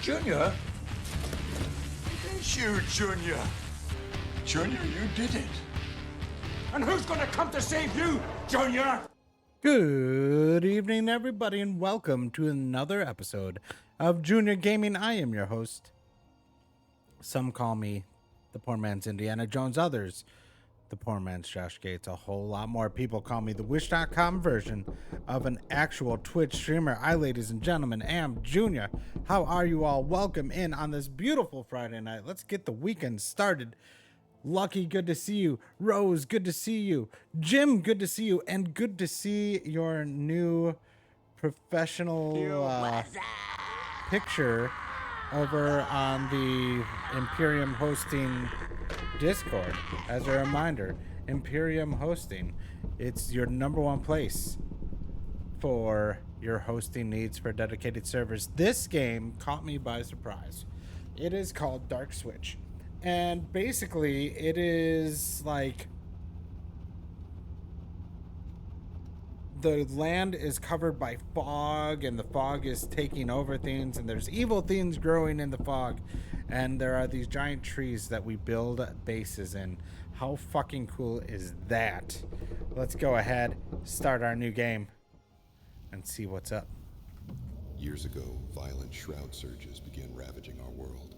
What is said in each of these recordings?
Junior? It's you, Junior. Junior, you did it. And who's gonna come to save you, Junior? Good evening, everybody, and welcome to another episode of Juniaaa Gaming. I am your host. Some call me the poor man's Indiana Jones, others the poor man's Josh Gates. A whole lot more people call me the Wish.com version of an actual Twitch streamer. I, ladies and gentlemen, am Juniaaa. How are you all? Welcome in on this beautiful Friday night. Let's get the weekend started. Lucky, good to see you. Rose, good to see you. Jim, good to see you. And good to see your new professional picture over on the Imperium Hosting Discord. As a reminder, Imperium Hosting, it's your #1 place for your hosting needs for dedicated servers. This game caught me by surprise. It is called DarkSwitch. And basically, it is like the land is covered by fog, and the fog is taking over things, and there's evil things growing in the fog, and there are these giant trees that we build bases in. How fucking cool is that? Let's go ahead, start our new game, and see what's up. Years ago, violent shroud surges began ravaging our world.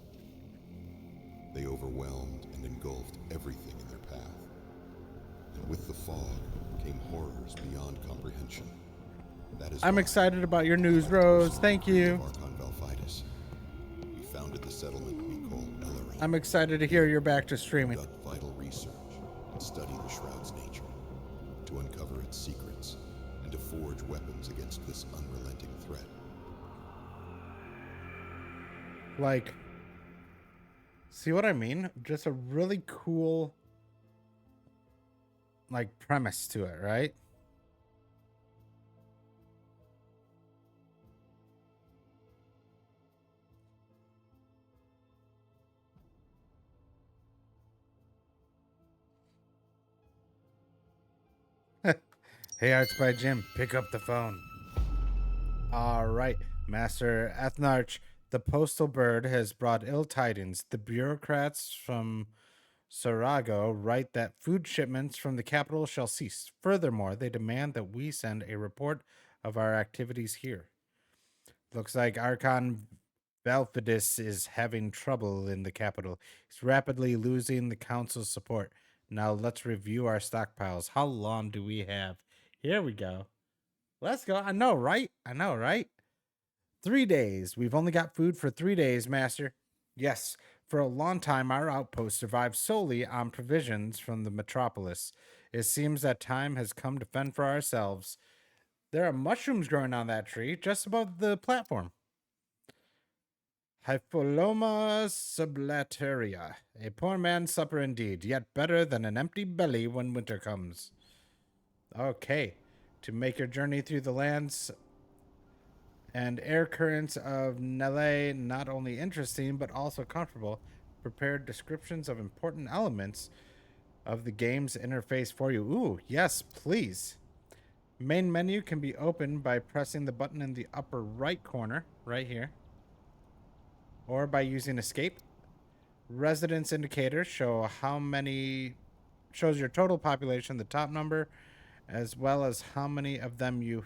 They overwhelmed and engulfed everything in their path. And with the fog came horrors beyond comprehension. That is I'm excited about your news, Rose. Thank you. We founded the settlement we call Ellery. I'm excited to hear you're back to streaming. Conduct vital research and study the shroud's nature, to uncover its secrets and to forge weapons against this unrelenting threat. Like, see what I mean? Just a really cool, like, premise to it, right? Hey, Arts by Jim, pick up the phone. All right, Master Ethnarch. The postal bird has brought ill tidings. The bureaucrats from Sarago write that food shipments from the capital shall cease. Furthermore, they demand that we send a report of our activities here. Looks like Archon Valfidis is having trouble in the capital. He's rapidly losing the council's support. Now let's review our stockpiles. How long do we have? Here we go. Let's go. I know, right? 3 days. We've only got food for 3 days, Master. Yes, for a long time, our outpost survived solely on provisions from the metropolis. It seems that time has come to fend for ourselves. There are mushrooms growing on that tree, just above the platform. Hypholoma sublateria. A poor man's supper indeed, yet better than an empty belly when winter comes. Okay, to make your journey through the lands and air currents of Nele not only interesting, but also comfortable. Prepared descriptions of important elements of the game's interface for you. Ooh, yes, please. Main menu can be opened by pressing the button in the upper right corner, right here, or by using escape. Residence indicators shows your total population, the top number, as well as how many of them you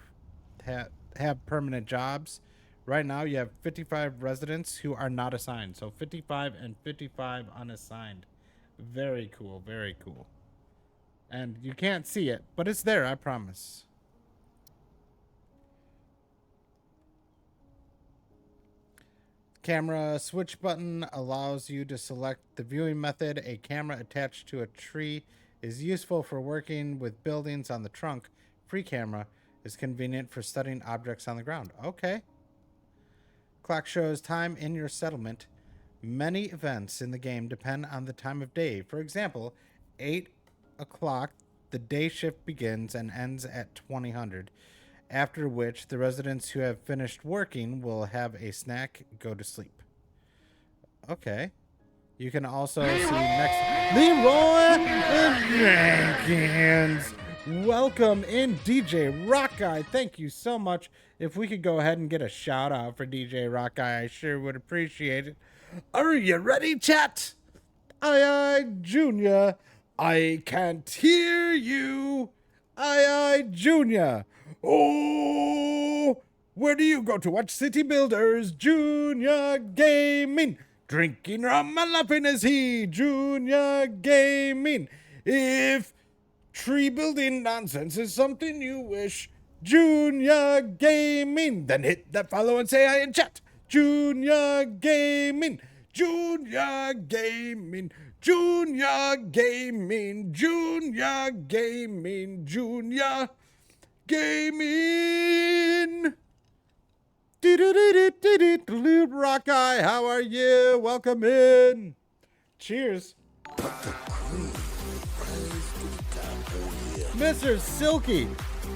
have permanent jobs. Right now you have 55 residents who are not assigned, so 55 and 55 unassigned. Very cool, very cool. And you can't see it, but it's there, I promise. Camera switch button allows you to select the viewing method. A camera attached to a tree is useful for working with buildings on the trunk. Free camera is convenient for studying objects on the ground. Okay. Clock shows time in your settlement. Many events in the game depend on the time of day. For example, 8 o'clock, the day shift begins and ends at 2000, after which the residents who have finished working will have a snack, go to sleep. Okay. You can also see next... Leroy Jenkins! Welcome in, DJ Rock Guy. Thank you so much. If we could go ahead and get a shout out for DJ Rock Guy, I sure would appreciate it. Are you ready, chat? Aye, Junior. I can't hear you. Aye, Junior. Oh, where do you go to watch City Builders? Juniaaa Gaming. Drinking rum and laughing as he. Juniaaa Gaming. If tree building nonsense is something you wish, Juniaaa Gaming, then hit that follow and say hi in chat. Juniaaa Gaming. Juniaaa Gaming, Juniaaa Gaming, Juniaaa Gaming, Juniaaa Gaming. Rock Eye, how are you? Welcome in. Cheers. Mr. Silky,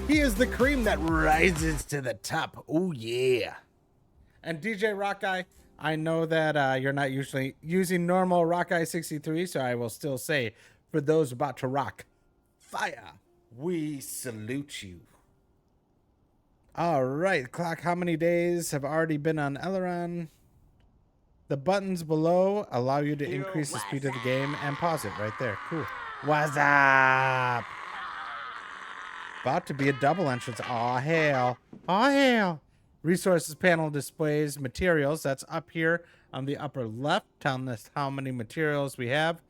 he is the cream that rises to the top. Oh yeah. And DJ Rock Eye, I know that you're not usually using normal Rock Eye 63, so I will still say, for those about to rock fire, we salute you. All right, clock, how many days have already been on Eleron? The buttons below allow you to increase the speed of the game and pause it right there. Cool. What's up? About to be a double entrance. Aw, hell. Aw, hell. Resources panel displays materials. That's up here on the upper left, telling us how many materials we have.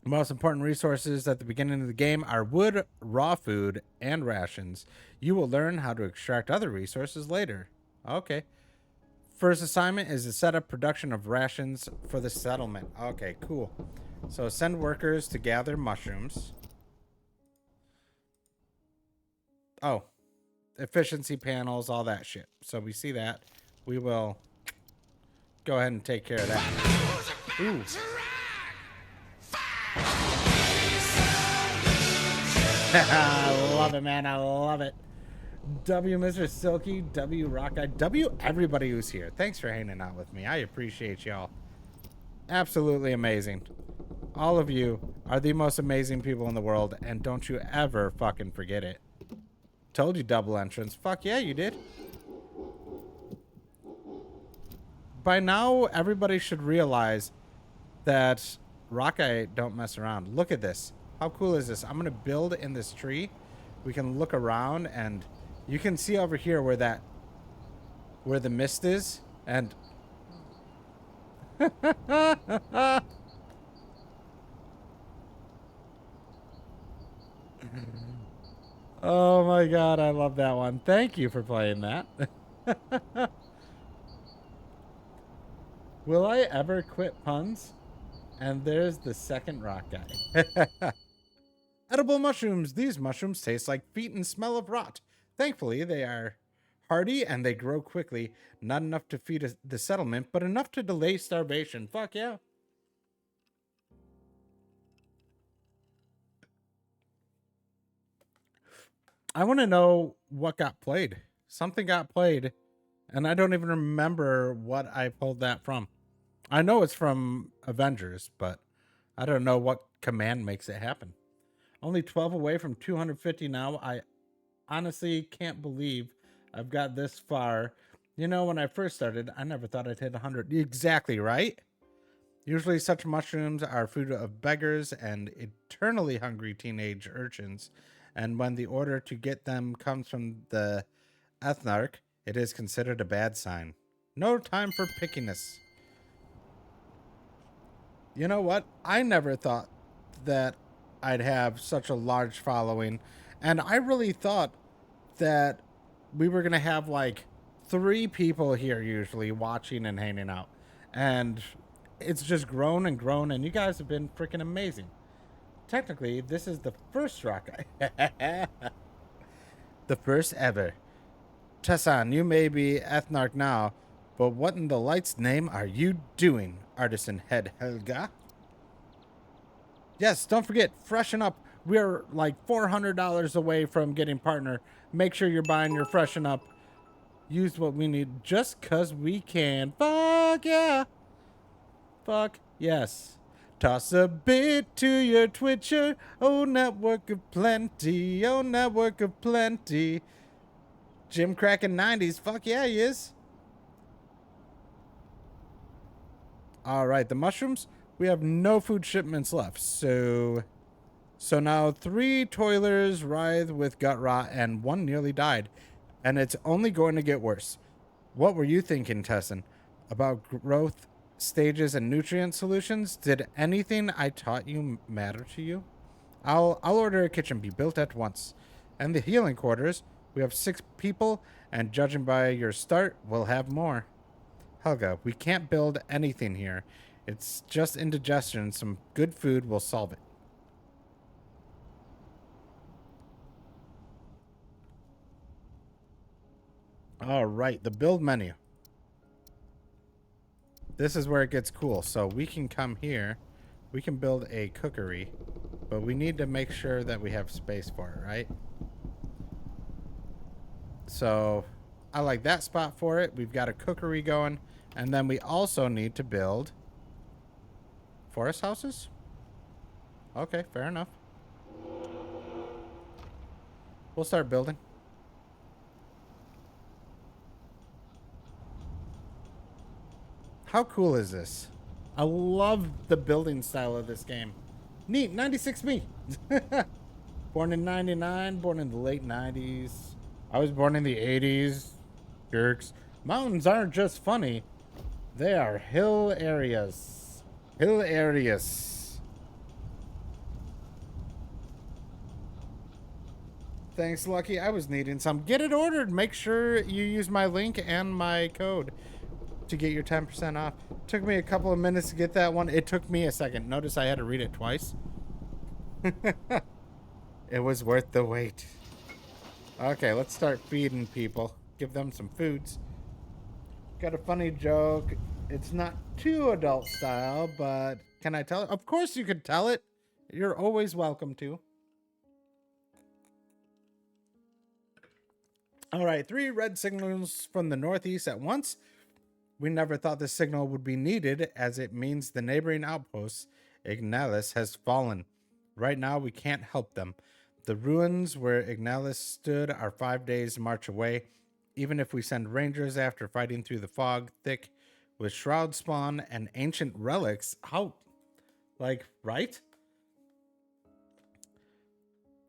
Most important resources at the beginning of the game are wood, raw food, and rations. You will learn how to extract other resources later. Okay. First assignment is to set up production of rations for the settlement. Okay, cool. So send workers to gather mushrooms. Oh. Efficiency panels, all that shit. So we see that. We will go ahead and take care of that. Ooh. I love it, man. I love it. W, Mr. Silky. W, Rock Eye. W, everybody who's here. Thanks for hanging out with me. I appreciate y'all. Absolutely amazing. All of you are the most amazing people in the world, and don't you ever fucking forget it. Told you double entrance. Fuck yeah, you did. By now, everybody should realize that Rock Eye don't mess around. Look at this. How cool is this? I'm going to build in this tree. We can look around, and you can see over here where the mist is. And oh my god, I love that one. Thank you for playing that. Will I ever quit puns? And there's the second Rock Guy. Edible mushrooms. These mushrooms taste like feet and smell of rot. Thankfully, they are hardy and they grow quickly. Not enough to feed the settlement, but enough to delay starvation. Fuck yeah. I want to know what got played. Something got played, and I don't even remember what I pulled that from. I know it's from Avengers, but I don't know what command makes it happen. Only 12 away from 250 now. I honestly can't believe I've got this far. You know, when I first started, I never thought I'd hit 100. Exactly, right? Usually such mushrooms are food of beggars and eternally hungry teenage urchins. And when the order to get them comes from the ethnarch, it is considered a bad sign. No time for pickiness. You know what? I never thought that I'd have such a large following. And I really thought that we were going to have like 3 people here usually watching and hanging out. And it's just grown and grown. And you guys have been freaking amazing. Technically, this is the first Rock Eye. The first ever. Tessan, you may be ethnarch now, but what in the light's name are you doing, Artisan Head Helga? Yes, don't forget, freshen up. We're like $400 away from getting partner. Make sure you're buying your freshen up. Use what we need just because we can. Fuck yeah. Fuck yes. Toss a bit to your Twitcher, oh network of plenty, oh network of plenty. Jim cracking 90s, fuck yeah he is. All right, the mushrooms, we have no food shipments left, so now 3 toilers writhe with gut rot and 1 nearly died, and it's only going to get worse. What were you thinking, Tessin, about growth stages and nutrient solutions? Did anything I taught you matter to you? I'll order a kitchen be built at once. And the healing quarters, we have 6 people, and judging by your start, we'll have more. Helga, we can't build anything here. It's just indigestion. Some good food will solve it. All right, the build menu. This is where it gets cool. So we can come here. We can build a cookery, but we need to make sure that we have space for it, right? So I like that spot for it. We've got a cookery going, and then we also need to build forest houses. Okay, fair enough. We'll start building. How cool is this? I love the building style of this game. Neat, 96 me. Born in 99, born in the late 90s. I was born in the 80s. Jerks. Mountains aren't just funny. They are hill areas. Hill areas. Thanks, Lucky. I was needing some. Get it ordered. Make sure you use my link and my code to get your 10% off. Took me a couple of minutes to get that one. It took me a second. Notice I had to read it twice. It was worth the wait. Okay, let's start feeding people. Give them some foods. Got a funny joke. It's not too adult style, but can I tell it? Of course you could tell it. You're always welcome to. All right, 3 red signals from the northeast at once. We never thought this signal would be needed, as it means the neighboring outpost, Ignalis, has fallen. Right now, we can't help them. The ruins where Ignalis stood are 5 days' march away. Even if we send rangers after fighting through the fog thick with shroud spawn and ancient relics, how, like, right?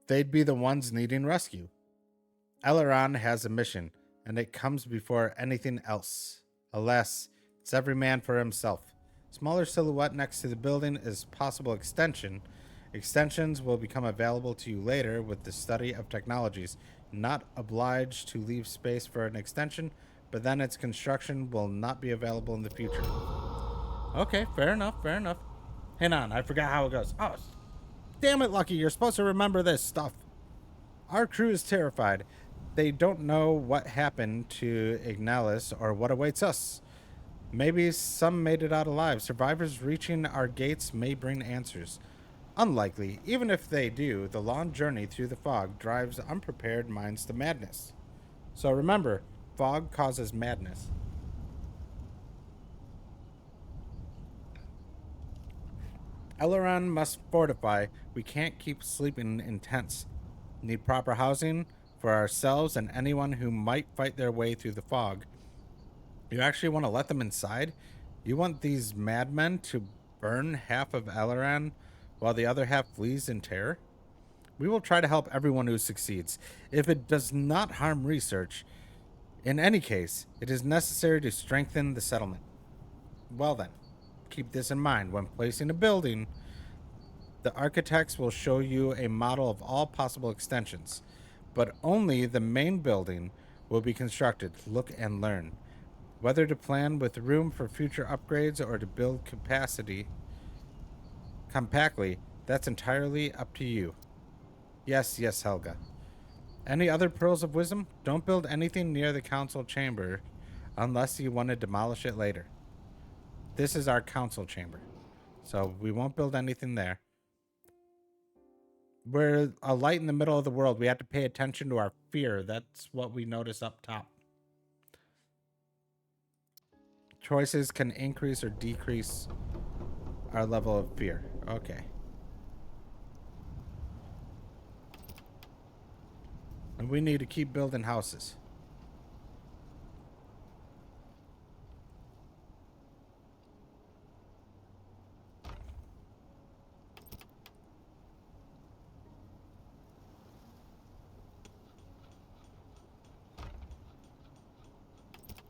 They'd be the ones needing rescue. Eleron has a mission, and it comes before anything else. Alas, it's every man for himself. Smaller silhouette next to the building is possible extension. Extensions will become available to you later with the study of technologies. Not obliged to leave space for an extension, but then its construction will not be available in the future. Okay, fair enough, fair enough. Hang on, I forgot how it goes. Oh, damn it, Lucky, you're supposed to remember this stuff. Our crew is terrified. They don't know what happened to Ignalis or what awaits us. Maybe some made it out alive. Survivors reaching our gates may bring answers. Unlikely. Even if they do, the long journey through the fog drives unprepared minds to madness. So remember, fog causes madness. Eleron must fortify. We can't keep sleeping in tents. Need proper housing for ourselves and anyone who might fight their way through the fog. You actually want to let them inside? You want these madmen to burn half of Eleron while the other half flees in terror? We will try to help everyone who succeeds, if it does not harm research. In any case, it is necessary to strengthen the settlement. Well then, keep this in mind when placing a building. The architects will show you a model of all possible extensions, but only the main building will be constructed. Look and learn. Whether to plan with room for future upgrades or to build capacity compactly, that's entirely up to you. Yes, yes, Helga. Any other pearls of wisdom? Don't build anything near the council chamber unless you want to demolish it later. This is our council chamber, so we won't build anything there. We're a light in the middle of the world. We have to pay attention to our fear. That's what we notice up top. Choices can increase or decrease our level of fear. Okay. And we need to keep building houses.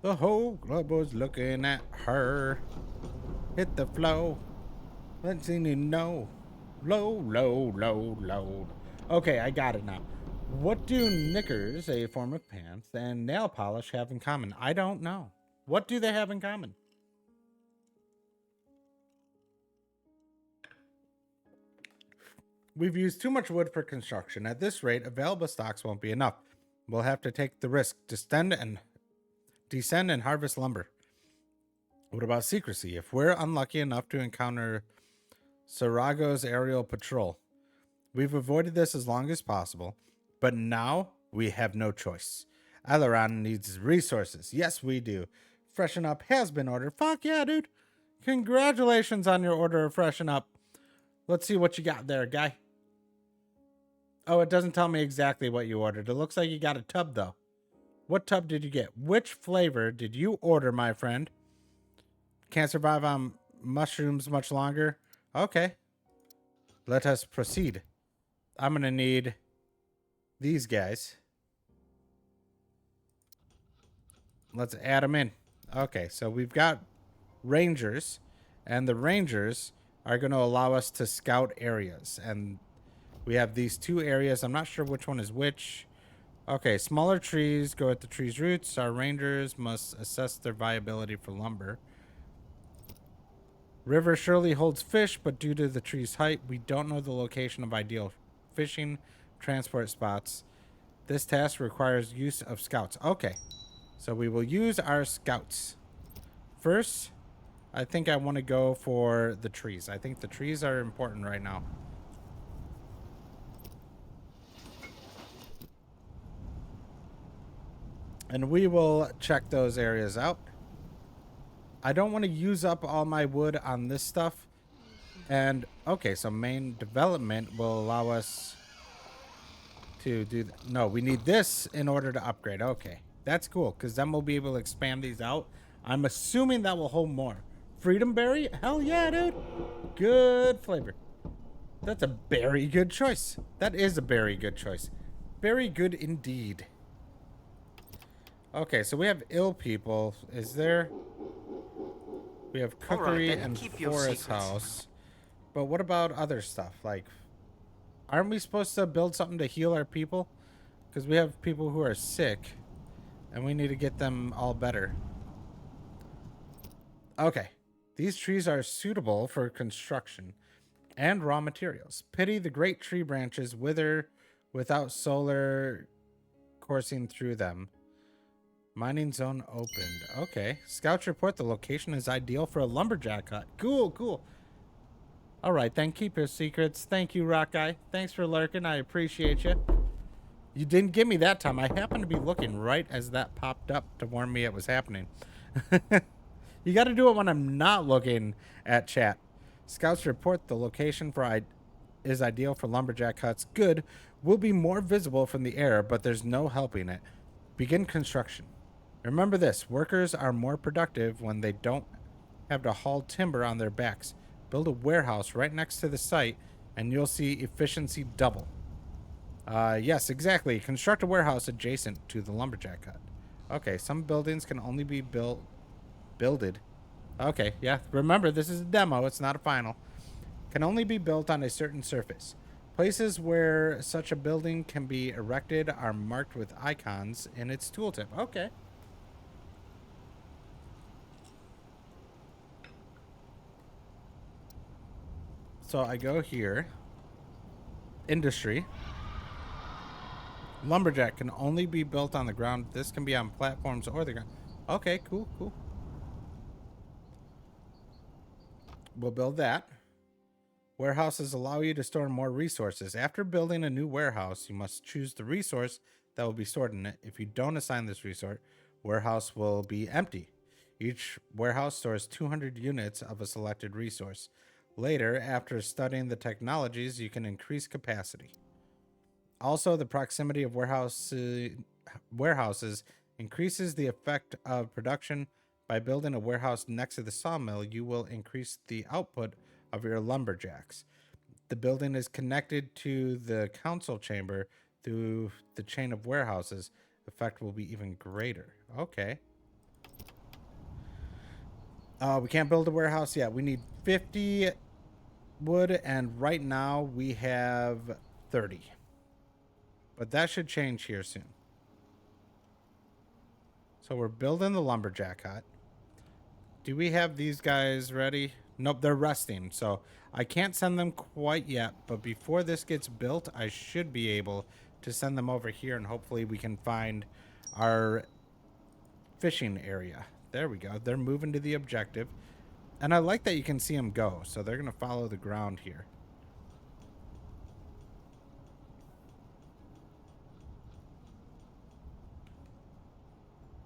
The whole club was looking at her. Hit the flow. Let's see you know. Load. Okay, I got it now. What do knickers, a form of pants, and nail polish have in common? I don't know. What do they have in common? We've used too much wood for construction. At this rate, available stocks won't be enough. We'll have to take the risk to descend and harvest lumber. What about secrecy? If we're unlucky enough to encounter Sarago's aerial patrol, we've avoided this as long as possible, but now we have no choice. Aileron needs resources. Yes, we do. Freshen Up has been ordered. Fuck yeah, dude. Congratulations on your order of Freshen Up. Let's see what you got there, guy. Oh, it doesn't tell me exactly what you ordered. It looks like you got a tub, though. What tub did you get? Which flavor did you order, my friend? Can't survive on mushrooms much longer. Okay. Let us proceed. I'm going to need these guys. Let's add them in. Okay, so we've got rangers, and the rangers are going to allow us to scout areas. And we have these two areas. I'm not sure which one is which. Okay, smaller trees go at the tree's roots. Our rangers must assess their viability for lumber. River surely holds fish, but due to the tree's height, we don't know the location of ideal fishing transport spots. This task requires use of scouts. Okay, so we will use our scouts. First, I think I want to go for the trees. I think the trees are important right now. And we will check those areas out. I don't want to use up all my wood on this stuff. And, okay, so main development will allow us to do... No, we need this in order to upgrade. Okay, that's cool, because then we'll be able to expand these out. I'm assuming that will hold more. Freedom berry? Hell yeah, dude. Good flavor. That's a very good choice. That is a very good choice. Very good indeed. Okay, so we have ill people. Is there... We have cookery and forest house. But what about other stuff? Like, aren't we supposed to build something to heal our people? Because we have people who are sick, and we need to get them all better. Okay. These trees are suitable for construction and raw materials. Pity the great tree branches wither without solar coursing through them. Mining zone opened. Okay. Scouts report the location is ideal for a lumberjack hut. Cool, cool. All right, then. Keep your secrets. Thank you, Rock Guy. Thanks for lurking. I appreciate you. You didn't give me that time. I happened to be looking right as that popped up to warn me it was happening. You got to do it when I'm not looking at chat. Scouts report the location is ideal for lumberjack huts. Good. Will be more visible from the air, but there's no helping it. Begin construction. Remember this, workers are more productive when they don't have to haul timber on their backs. Build a warehouse right next to the site, and you'll see efficiency double. Yes, exactly. Construct a warehouse adjacent to the lumberjack hut. Okay, some buildings can only be builded. Okay, yeah. Remember, this is a demo. It's not a final. Can only be built on a certain surface. Places where such a building can be erected are marked with icons in its tooltip. Okay. So I go here. Industry. Lumberjack can only be built on the ground. This can be on platforms or the ground. Okay, cool, cool. We'll build that. Warehouses allow you to store more resources. After building a new warehouse, you must choose the resource that will be stored in it. If you don't assign this resource, warehouse will be empty. Each warehouse stores 200 units of a selected resource. Later, after studying the technologies, you can increase capacity. Also, the proximity of warehouses increases the effect of production. By building a warehouse next to the sawmill, you will increase the output of your lumberjacks. The building is connected to the council chamber through the chain of warehouses. The effect will be even greater. Okay. We can't build a warehouse yet. We need 50 wood, and right now we have 30. But that should change here soon. So we're building the lumberjack hut. Do we have these guys ready? Nope, they're resting, so I can't send them quite yet, but before this gets built, I should be able to send them over here, and hopefully we can find our fishing area. There we go. They're moving to the objective. And I like that you can see them go, so they're going to follow the ground here.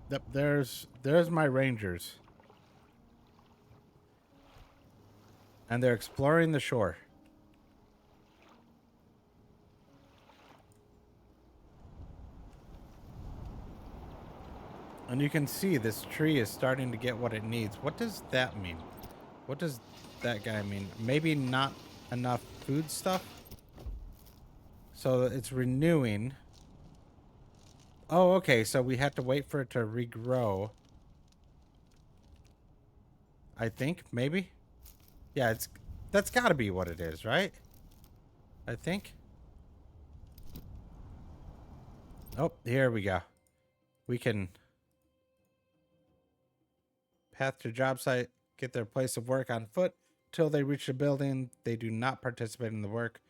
Yep, there's my rangers. And they're exploring the shore. And you can see this tree is starting to get what it needs. What does that mean? What does that guy mean? Maybe not enough food stuff? So it's renewing. Oh, okay. So we have to wait for it to regrow. I think, maybe? Yeah, that's got to be what it is, right? I think. Oh, here we go. We can path to job site, get their place of work on foot till they reach the building. They do not participate in the work.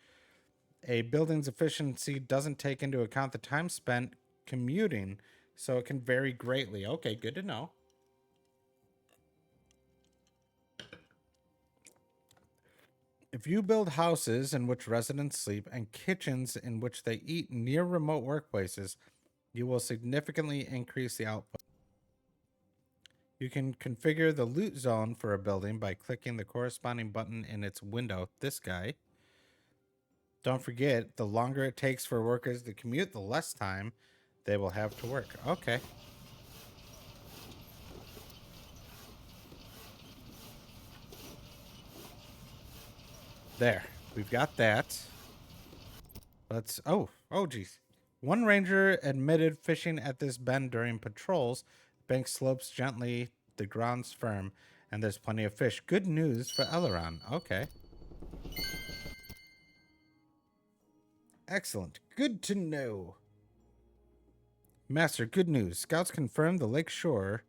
A building's efficiency doesn't take into account the time spent commuting, so it can vary greatly. Okay, good to know. If you build houses in which residents sleep and kitchens in which they eat near remote workplaces, you will significantly increase the output. You can configure the loot zone for a building by clicking the corresponding button in its window, this guy. Don't forget, the longer it takes for workers to commute, the less time they will have to work. Okay. There. We've got that. Let's... Oh, geez. One ranger admitted fishing at this bend during patrols. Bank slopes gently, the ground's firm, and there's plenty of fish. Good news for Eleron. Okay. Excellent. Good to know. Master, good news. Scouts confirm the lake shore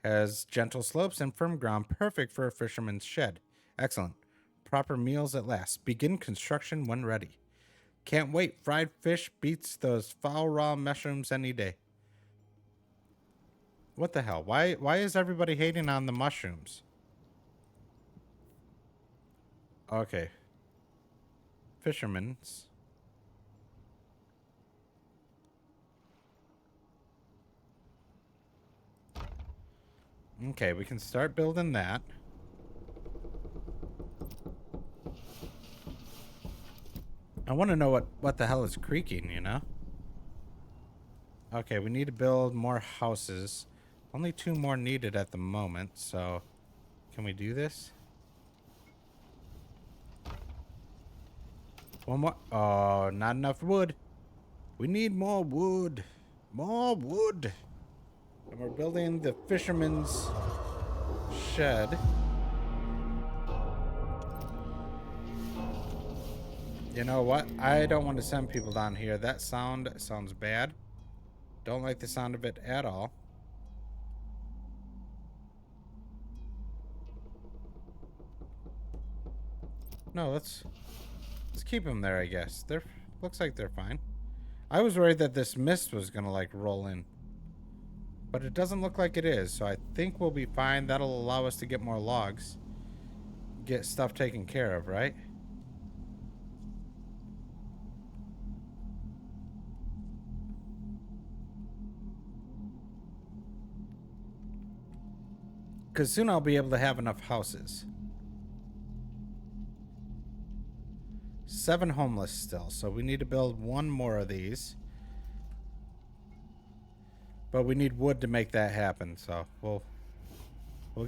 has gentle slopes and firm ground, perfect for a fisherman's shed. Excellent. Proper meals at last. Begin construction when ready. Can't wait. Fried fish beats those foul raw mushrooms any day. What the hell? Why is everybody hating on the mushrooms? Okay. Fishermen's. Okay, we can start building that. I want to know what the hell is creaking, you know? Okay, we need to build more houses. Only 2 more needed at the moment, so can we do this? One more. Oh, not enough wood. We need more wood. More wood. And we're building the fisherman's shed. You know what? I don't want to send people down here. That sounds bad. Don't like the sound of it at all. No, let's keep them there, I guess. Looks like they're fine. I was worried that this mist was gonna like roll in. But it doesn't look like it is, so I think we'll be fine. That'll allow us to get more logs. Get stuff taken care of, right? Because soon I'll be able to have enough houses. 7 homeless still, so we need to build 1 more of these. But we need wood to make that happen, so we'll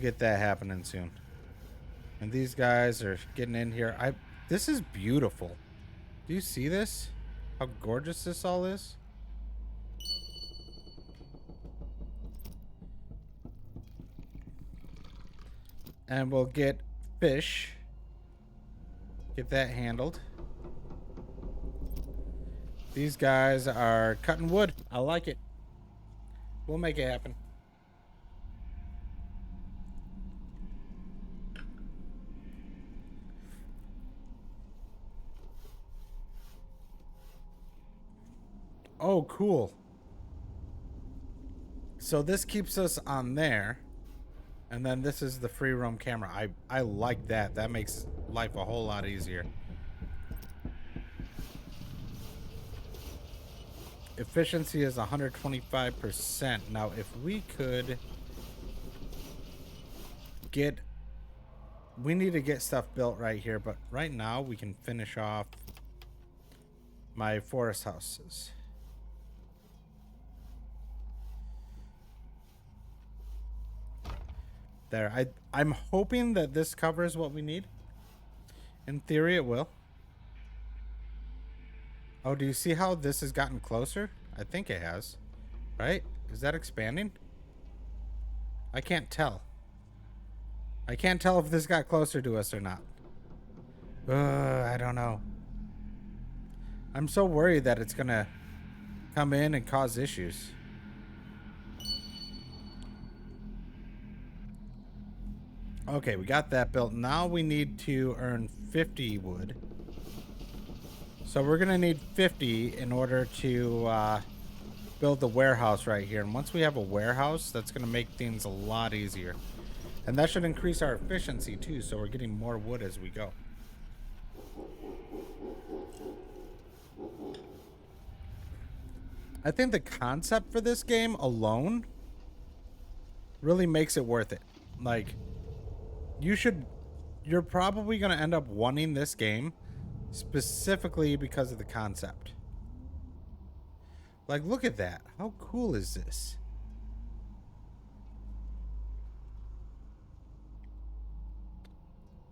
get that happening soon. And these guys are getting in here. This is beautiful. Do you see this? How gorgeous this all is? And we'll get fish. Get that handled. These guys are cutting wood. I like it. We'll make it happen. Oh, cool. So this keeps us on there. And then this is the free roam camera. I like that. That makes life a whole lot easier. Efficiency is 125%. Now, if we could get... We need to get stuff built right here, but right now we can finish off my forest houses. There. I'm hoping that this covers what we need. In theory, it will. Oh, do you see how this has gotten closer? I think it has. Right? Is that expanding? I can't tell. I can't tell if this got closer to us or not. I don't know. I'm so worried that it's gonna come in and cause issues. Okay, we got that built. Now we need to earn 50 wood. So we're going to need 50 in order to build the warehouse right here. And once we have a warehouse, that's going to make things a lot easier. And that should increase our efficiency too, so we're getting more wood as we go. I think the concept for this game alone really makes it worth it. Like... You're probably going to end up wanting this game specifically because of the concept. Like, look at that. How cool is this?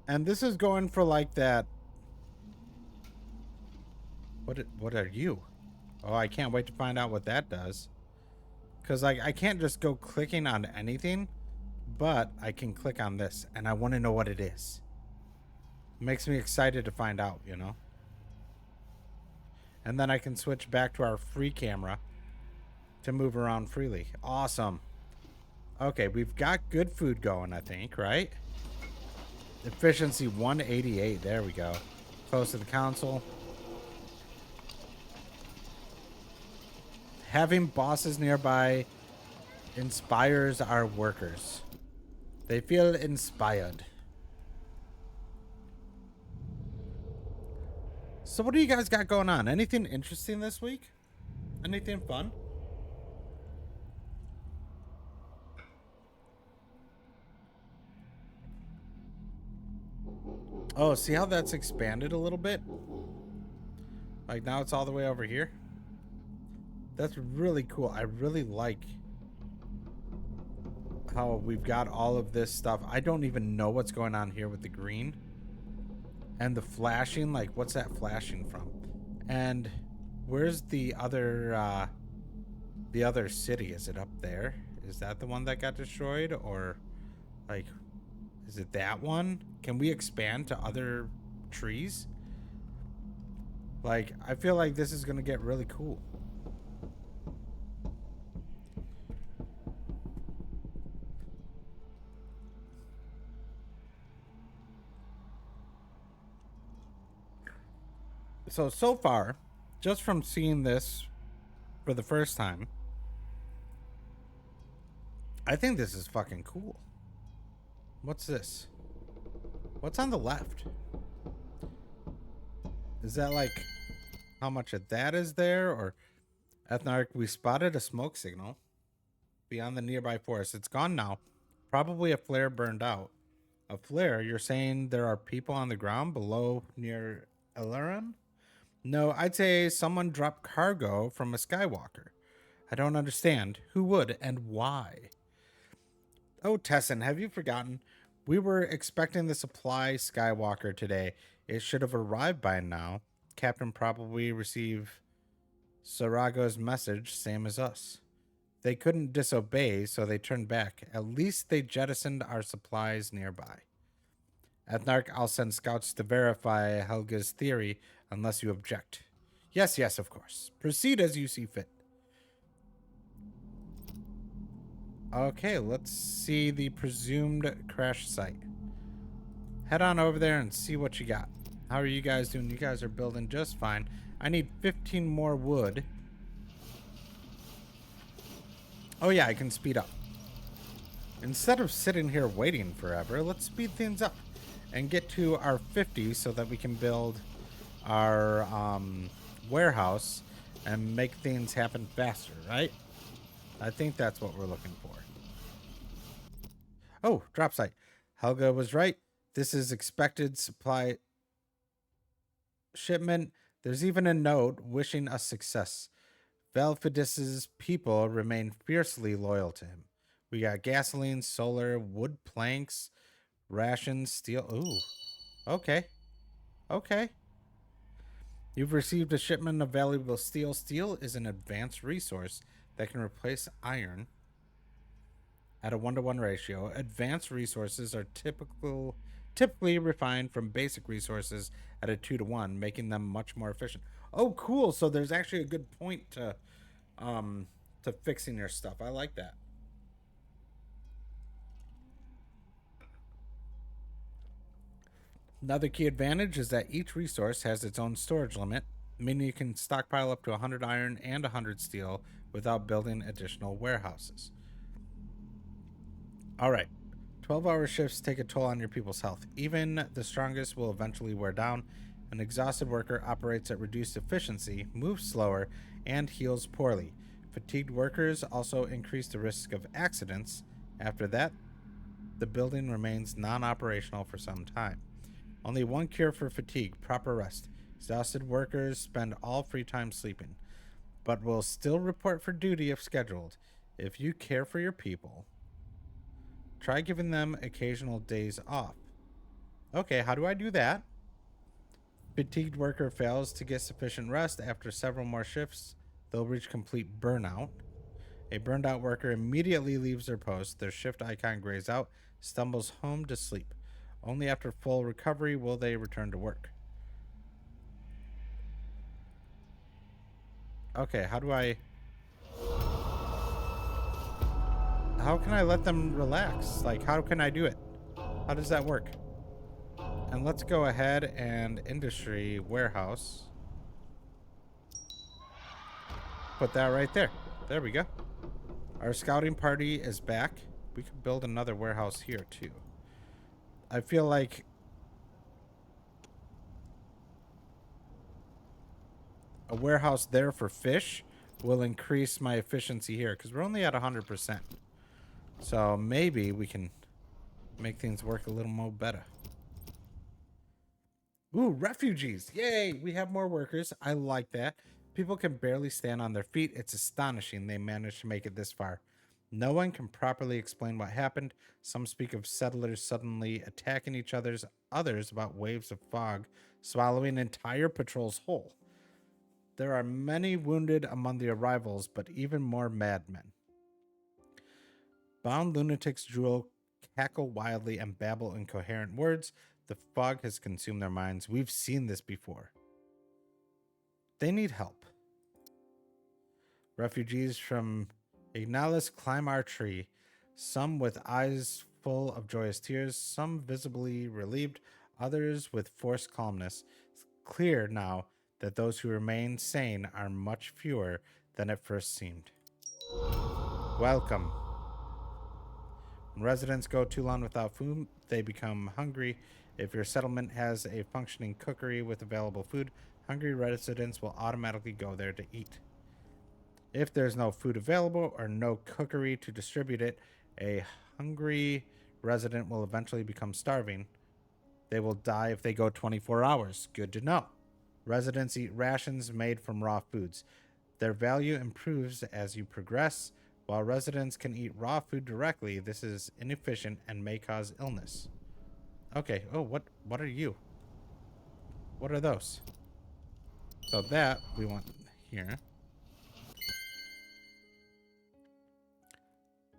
And this is going for like that. What are you? Oh, I can't wait to find out what that does. Because I can't just go clicking on anything. But I can click on this, and I want to know what it is. It makes me excited to find out, you know? And then I can switch back to our free camera to move around freely. Awesome. Okay, we've got good food going, I think, right? Efficiency 188. There we go. Close to the council. Having bosses nearby inspires our workers. They feel inspired. So what do you guys got going on? Anything interesting this week? Anything fun? Oh, see how that's expanded a little bit? Like now it's all the way over here. That's really cool. I really like how we've got all of this stuff. I don't even know what's going on here with the green and the flashing. Like, what's that flashing from? And where's the other city? Is it up there? Is that the one that got destroyed? Or like, is it that one? Can we expand to other trees? Like, I feel like this is gonna get really cool. So far, just from seeing this for the first time, I think this is fucking cool. What's this? What's on the left? Is that like how much of that is there? Or Ethnarch, we spotted a smoke signal beyond the nearby forest. It's gone now. Probably a flare burned out. A flare? You're saying there are people on the ground below near Alarum? No, I'd say someone dropped cargo from a Skywalker. I don't understand. Who would and why? Oh, Tessin, have you forgotten? We were expecting the supply Skywalker today. It should have arrived by now. Captain probably received Sarago's message, same as us. They couldn't disobey, so they turned back. At least they jettisoned our supplies nearby. At Narc, I'll send scouts to verify Helga's theory, unless you object. Yes, yes, of course. Proceed as you see fit. Okay, let's see the presumed crash site. Head on over there and see what you got. How are you guys doing? You guys are building just fine. I need 15 more wood. Oh yeah, I can speed up. Instead of sitting here waiting forever, let's speed things up and get to our 50 so that we can build our warehouse and make things happen faster, right? I think that's what we're looking for. Oh, drop site. Helga was right. This is expected supply shipment. There's even a note wishing us success. Valfidis's people remain fiercely loyal to him. We got gasoline, solar, wood planks, rations, steel. Ooh. Okay. Okay. You've received a shipment of valuable steel. Steel is an advanced resource that can replace iron at a 1-to-1 ratio. Advanced resources are typically refined from basic resources at a 2-to-1, making them much more efficient. Oh, cool. So there's actually a good point to fixing your stuff. I like that. Another key advantage is that each resource has its own storage limit, meaning you can stockpile up to 100 iron and 100 steel without building additional warehouses. Alright, 12-hour shifts take a toll on your people's health. Even the strongest will eventually wear down. An exhausted worker operates at reduced efficiency, moves slower, and heals poorly. Fatigued workers also increase the risk of accidents. After that, the building remains non-operational for some time. Only one cure for fatigue: proper rest. Exhausted workers spend all free time sleeping, but will still report for duty if scheduled. If you care for your people, try giving them occasional days off. Okay, how do I do that? Fatigued worker fails to get sufficient rest after several more shifts, they'll reach complete burnout. A burned out worker immediately leaves their post, their shift icon grays out, stumbles home to sleep. Only after full recovery will they return to work. Okay, how can I let them relax? Like, how can I do it? How does that work? And let's go ahead and industry warehouse. Put that right there. There we go. Our scouting party is back. We could build another warehouse here too. I feel like a warehouse there for fish will increase my efficiency here because we're only at 100%. So maybe we can make things work a little more better. Ooh, refugees. Yay, we have more workers. I like that. People can barely stand on their feet. It's astonishing they managed to make it this far. No one can properly explain what happened. Some speak of settlers suddenly attacking each other's, others about waves of fog swallowing entire patrols whole. There are many wounded among the arrivals, but even more madmen. Bound lunatics drool, cackle wildly, and babble incoherent words. The fog has consumed their minds. We've seen this before. They need help. Refugees from Ignalis climb our tree, some with eyes full of joyous tears, some visibly relieved, others with forced calmness. It's clear now that those who remain sane are much fewer than it first seemed. Welcome. When residents go too long without food, they become hungry. If your settlement has a functioning cookery with available food, hungry residents will automatically go there to eat. If there's no food available or no cookery to distribute it, a hungry resident will eventually become starving. They will die if they go 24 hours. Good to know. Residents eat rations made from raw foods. Their value improves as you progress. While residents can eat raw food directly, this is inefficient and may cause illness. Okay. Oh, what are you? What are those? So that we want here.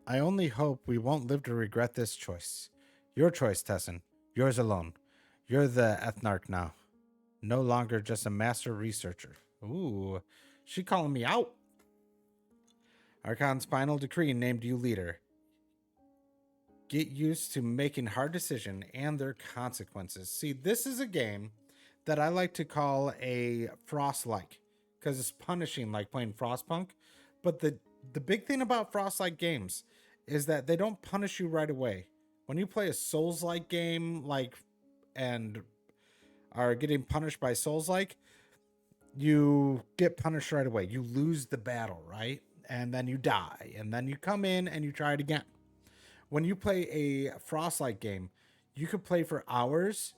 I only hope we won't live to regret this choice. Your choice, Tessin. Yours alone. You're the Ethnarch now. No longer just a master researcher. Ooh, she calling me out. Archon's final decree named you leader. Get used to making hard decisions and their consequences. See, this is a game that I like to call a Frost-like, because it's punishing like playing Frostpunk. But the big thing about Frost-like games is that they don't punish you right away. When you play a Souls-like game, and are getting punished by Souls-like, you get punished right away. You lose the battle, right? And then you die. And then you come in and you try it again. When you play a Frost-like game, you could play for hours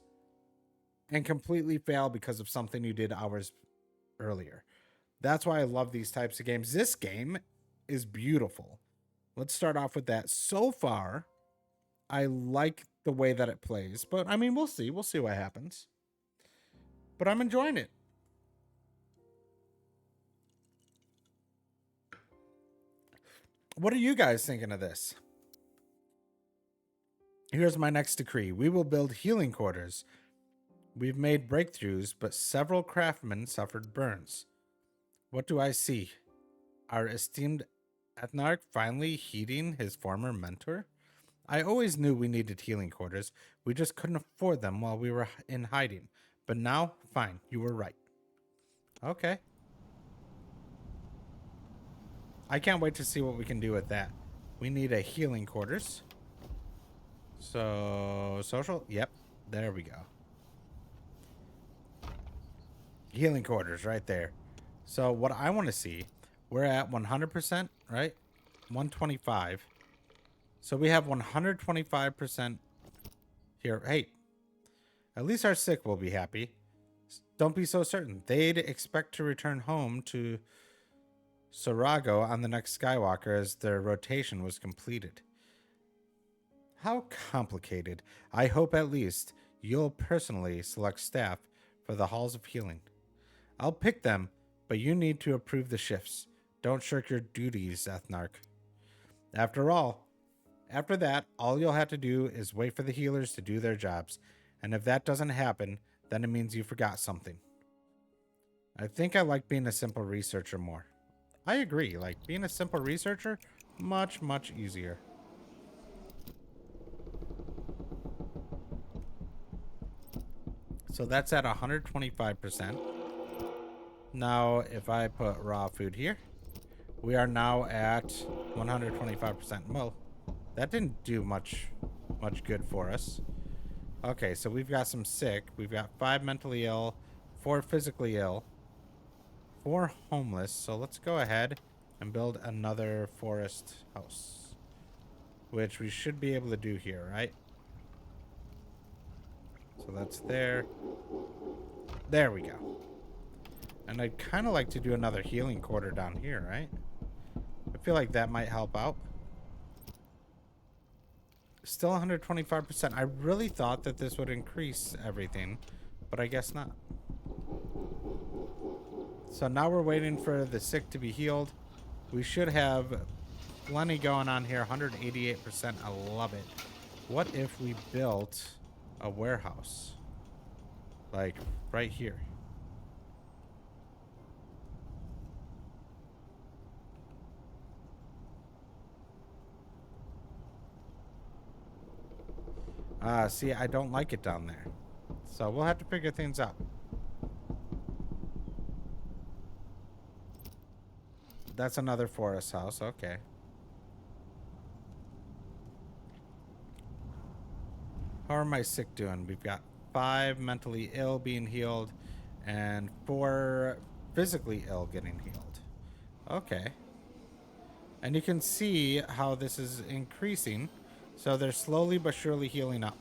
and completely fail because of something you did hours earlier. That's why I love these types of games. This game is beautiful. Let's start off with that. So far, I like the way that it plays. But, I mean, we'll see. We'll see what happens. But I'm enjoying it. What are you guys thinking of this? Here's my next decree. We will build healing quarters. We've made breakthroughs, but several craftsmen suffered burns. What do I see? Our esteemed Ethnarch finally heeding his former mentor? I always knew we needed healing quarters. We just couldn't afford them while we were in hiding. But now, fine, you were right. Okay. I can't wait to see what we can do with that. We need a healing quarters. So, social? Yep, there we go. Healing quarters right there. So what I want to see, we're at 100%, right? 125. So we have 125% here. Hey, at least our sick will be happy. Don't be so certain. They'd expect to return home to Sarago on the next Skywalker as their rotation was completed. How complicated. I hope at least you'll personally select staff for the Halls of Healing. I'll pick them, but you need to approve the shifts. Don't shirk your duties, Ethnarch. After that, all you'll have to do is wait for the healers to do their jobs. And if that doesn't happen, then it means you forgot something. I think I like being a simple researcher more. I agree, like being a simple researcher, much, much easier. So that's at 125%. Now, if I put raw food here, we are now at 125%. Well, that didn't do much good for us. Okay, so we've got some sick. We've got 5 mentally ill, 4 physically ill, 4 homeless. So let's go ahead and build another forest house, which we should be able to do here, right? So that's there. There we go. And I'd kind of like to do another healing quarter down here, right? I feel like that might help out. Still 125%. I really thought that this would increase everything, but I guess not. So now we're waiting for the sick to be healed. We should have plenty going on here. 188%. I love it. What if we built a warehouse? Like right here. See, I don't like it down there. So we'll have to figure things out. That's another forest house. Okay. How are my sick doing? We've got 5 mentally ill being healed and 4 physically ill getting healed. Okay. And you can see how this is increasing. So they're slowly but surely healing up.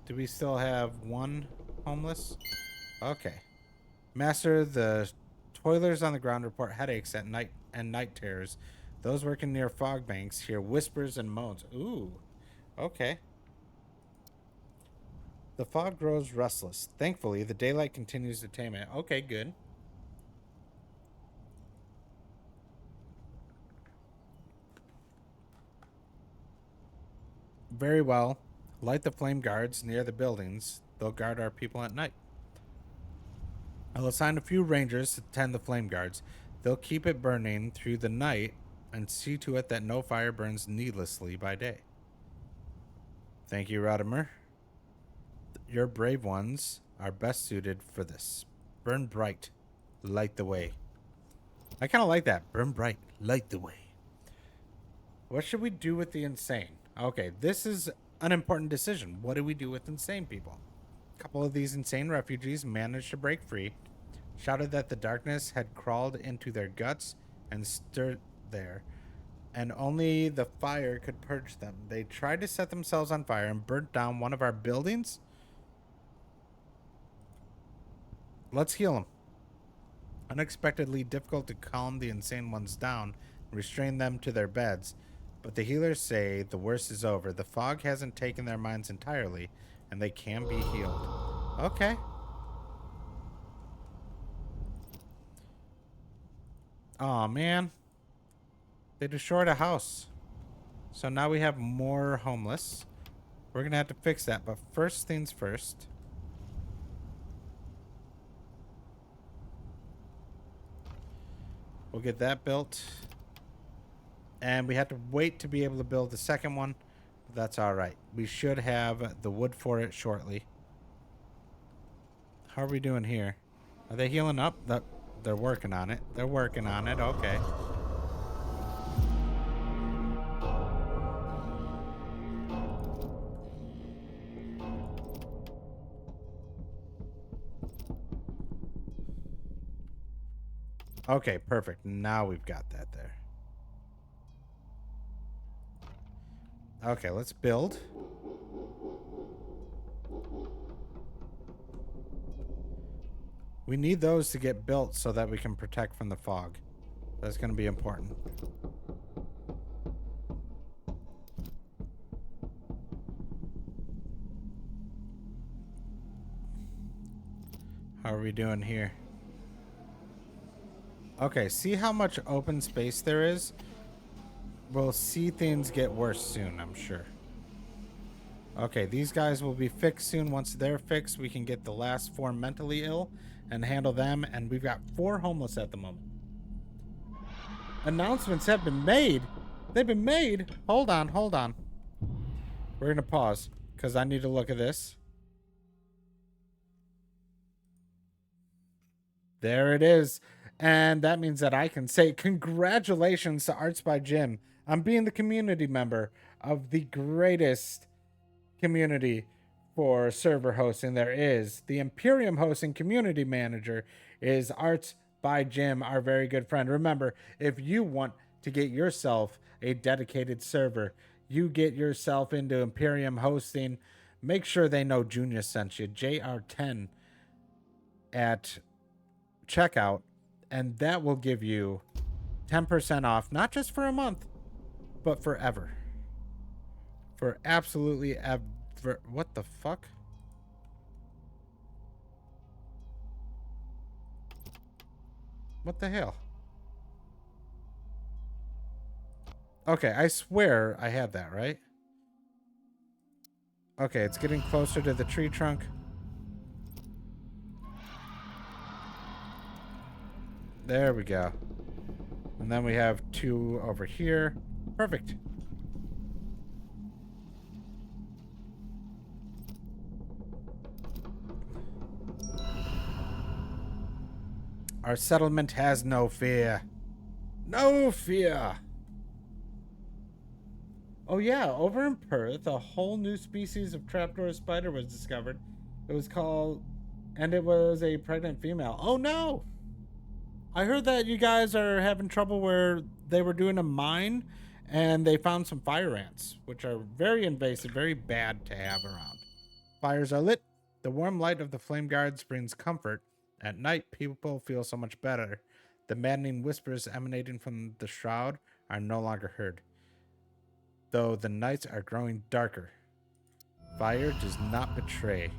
Do we still have one homeless? Okay. Master, the toilers on the ground report headaches at night and night terrors. Those working near fog banks hear whispers and moans. Ooh. Okay. The fog grows restless. Thankfully, the daylight continues to tame it. Okay, good. Very well. Light the flame guards near the buildings. They'll guard our people at night. I'll assign a few rangers to tend the flame guards. They'll keep it burning through the night and see to it that no fire burns needlessly by day. Thank you, Rodimer. Your brave ones are best suited for this. Burn bright. Light the way. I kind of like that. Burn bright. Light the way. What should we do with the insane? Okay, this is an important decision. What do we do with insane people? A couple of these insane refugees managed to break free, shouted that the darkness had crawled into their guts and stirred there, and only the fire could purge them. They tried to set themselves on fire and burnt down one of our buildings. Let's heal them. Unexpectedly difficult to calm the insane ones down and restrain them to their beds. But the healers say the worst is over. The fog hasn't taken their minds entirely, and they can be healed. Okay. Aw, man. They destroyed a house. So now we have more homeless. We're going to have to fix that. But first things first. We'll get that built. And we have to wait to be able to build the second one. But that's alright. We should have the wood for it shortly. How are we doing here? Are they healing up? They're working on it. They're working on it. Okay. Okay, perfect. Now we've got that there. Okay, let's build. We need those to get built so that we can protect from the fog. That's going to be important. How are we doing here? Okay, see how much open space there is? We'll see things get worse soon, I'm sure. Okay, these guys will be fixed soon. Once they're fixed, we can get the last 4 mentally ill and handle them. And we've got 4 homeless at the moment. Announcements have been made. They've been made. Hold on, hold on. We're going to pause because I need to look at this. There it is. And that means that I can say congratulations to Arts by Jim on being the community member of the greatest community for server hosting there is. The Imperium hosting community manager is Arts by Jim, our very good friend. Remember, if you want to get yourself a dedicated server, you get yourself into Imperium hosting, make sure they know Juniaaa sent you, JR10 at checkout. And that will give you 10% off, not just for a month, but forever. For absolutely ever. What the fuck? What the hell? Okay, I swear I had that, right? Okay, it's getting closer to the tree trunk. There we go. And then we have 2 over here. Perfect. Our settlement has no fear. No fear. Oh yeah, over in Perth, a whole new species of trapdoor spider was discovered. It was called... And it was a pregnant female. Oh no! I heard that you guys are having trouble where they were doing a mine and they found some fire ants, which are very invasive, very bad to have around. Fires are lit. The warm light of the flame guards brings comfort. At night, people feel so much better. The maddening whispers emanating from the shroud are no longer heard, though the nights are growing darker. Fire does not betray.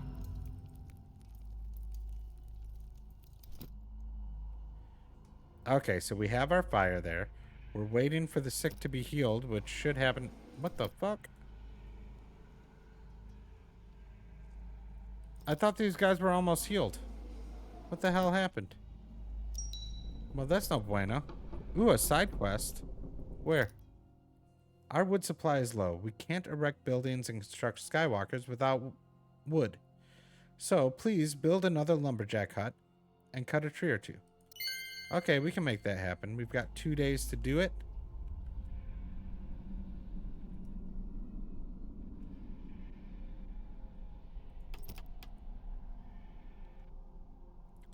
Okay, so we have our fire there. We're waiting for the sick to be healed, which should happen. What the fuck? I thought these guys were almost healed. What the hell happened? Well, that's no bueno. Ooh, a side quest. Where? Our wood supply is low. We can't erect buildings and construct skywalkers without wood. So, please build another lumberjack hut and cut a tree or two. Okay, we can make that happen. We've got 2 days to do it.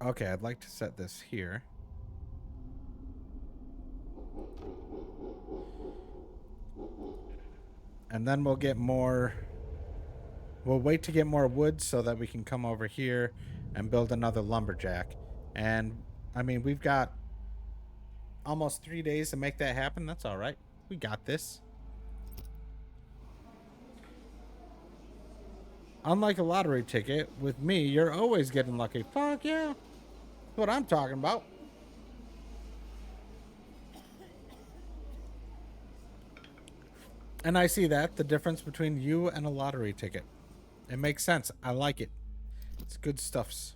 Okay, I'd like to set this here. And then we'll get more... We'll wait to get more wood so that we can come over here and build another lumberjack. And, I mean, we've got almost 3 days to make that happen. That's all right. We got this. Unlike a lottery ticket, with me, you're always getting lucky. Fuck yeah. That's what I'm talking about. And I see that, the difference between you and a lottery ticket. It makes sense. I like it. It's good stuffs.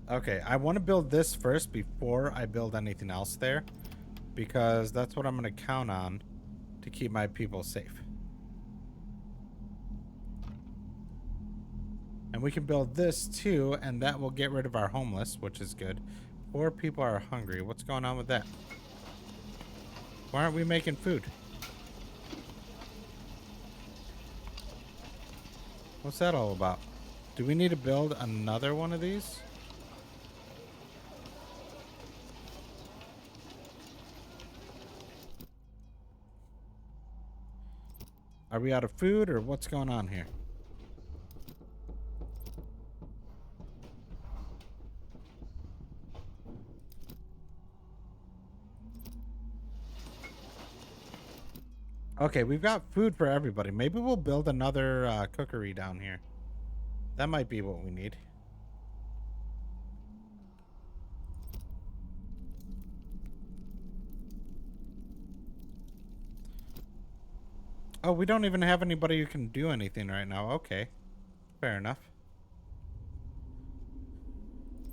Okay, I want to build this first before I build anything else there, because that's what I'm going to count on to keep my people safe. And we can build this too, and that will get rid of our homeless, which is good. 4 people are hungry. What's going on with that? Why aren't we making food? What's that all about? Do we need to build another one of these? Are we out of food, or what's going on here? Okay, we've got food for everybody. Maybe we'll build another cookery down here. That might be what we need. Oh, we don't even have anybody who can do anything right now. Okay, fair enough.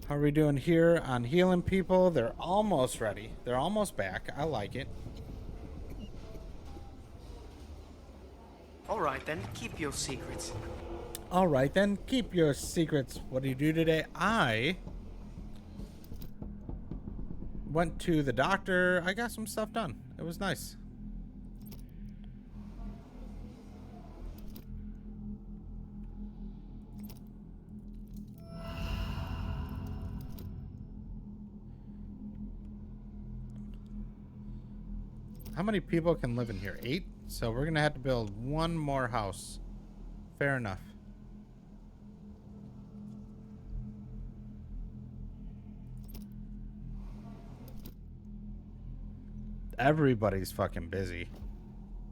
How are we doing here on healing people? They're almost ready. They're almost back. I like it. All right, then. Keep your secrets. All right, then. Keep your secrets. What do you do today? I went to the doctor. I got some stuff done. It was nice. How many people can live in here? 8? So we're going to have to build one more house. Fair enough. Everybody's fucking busy.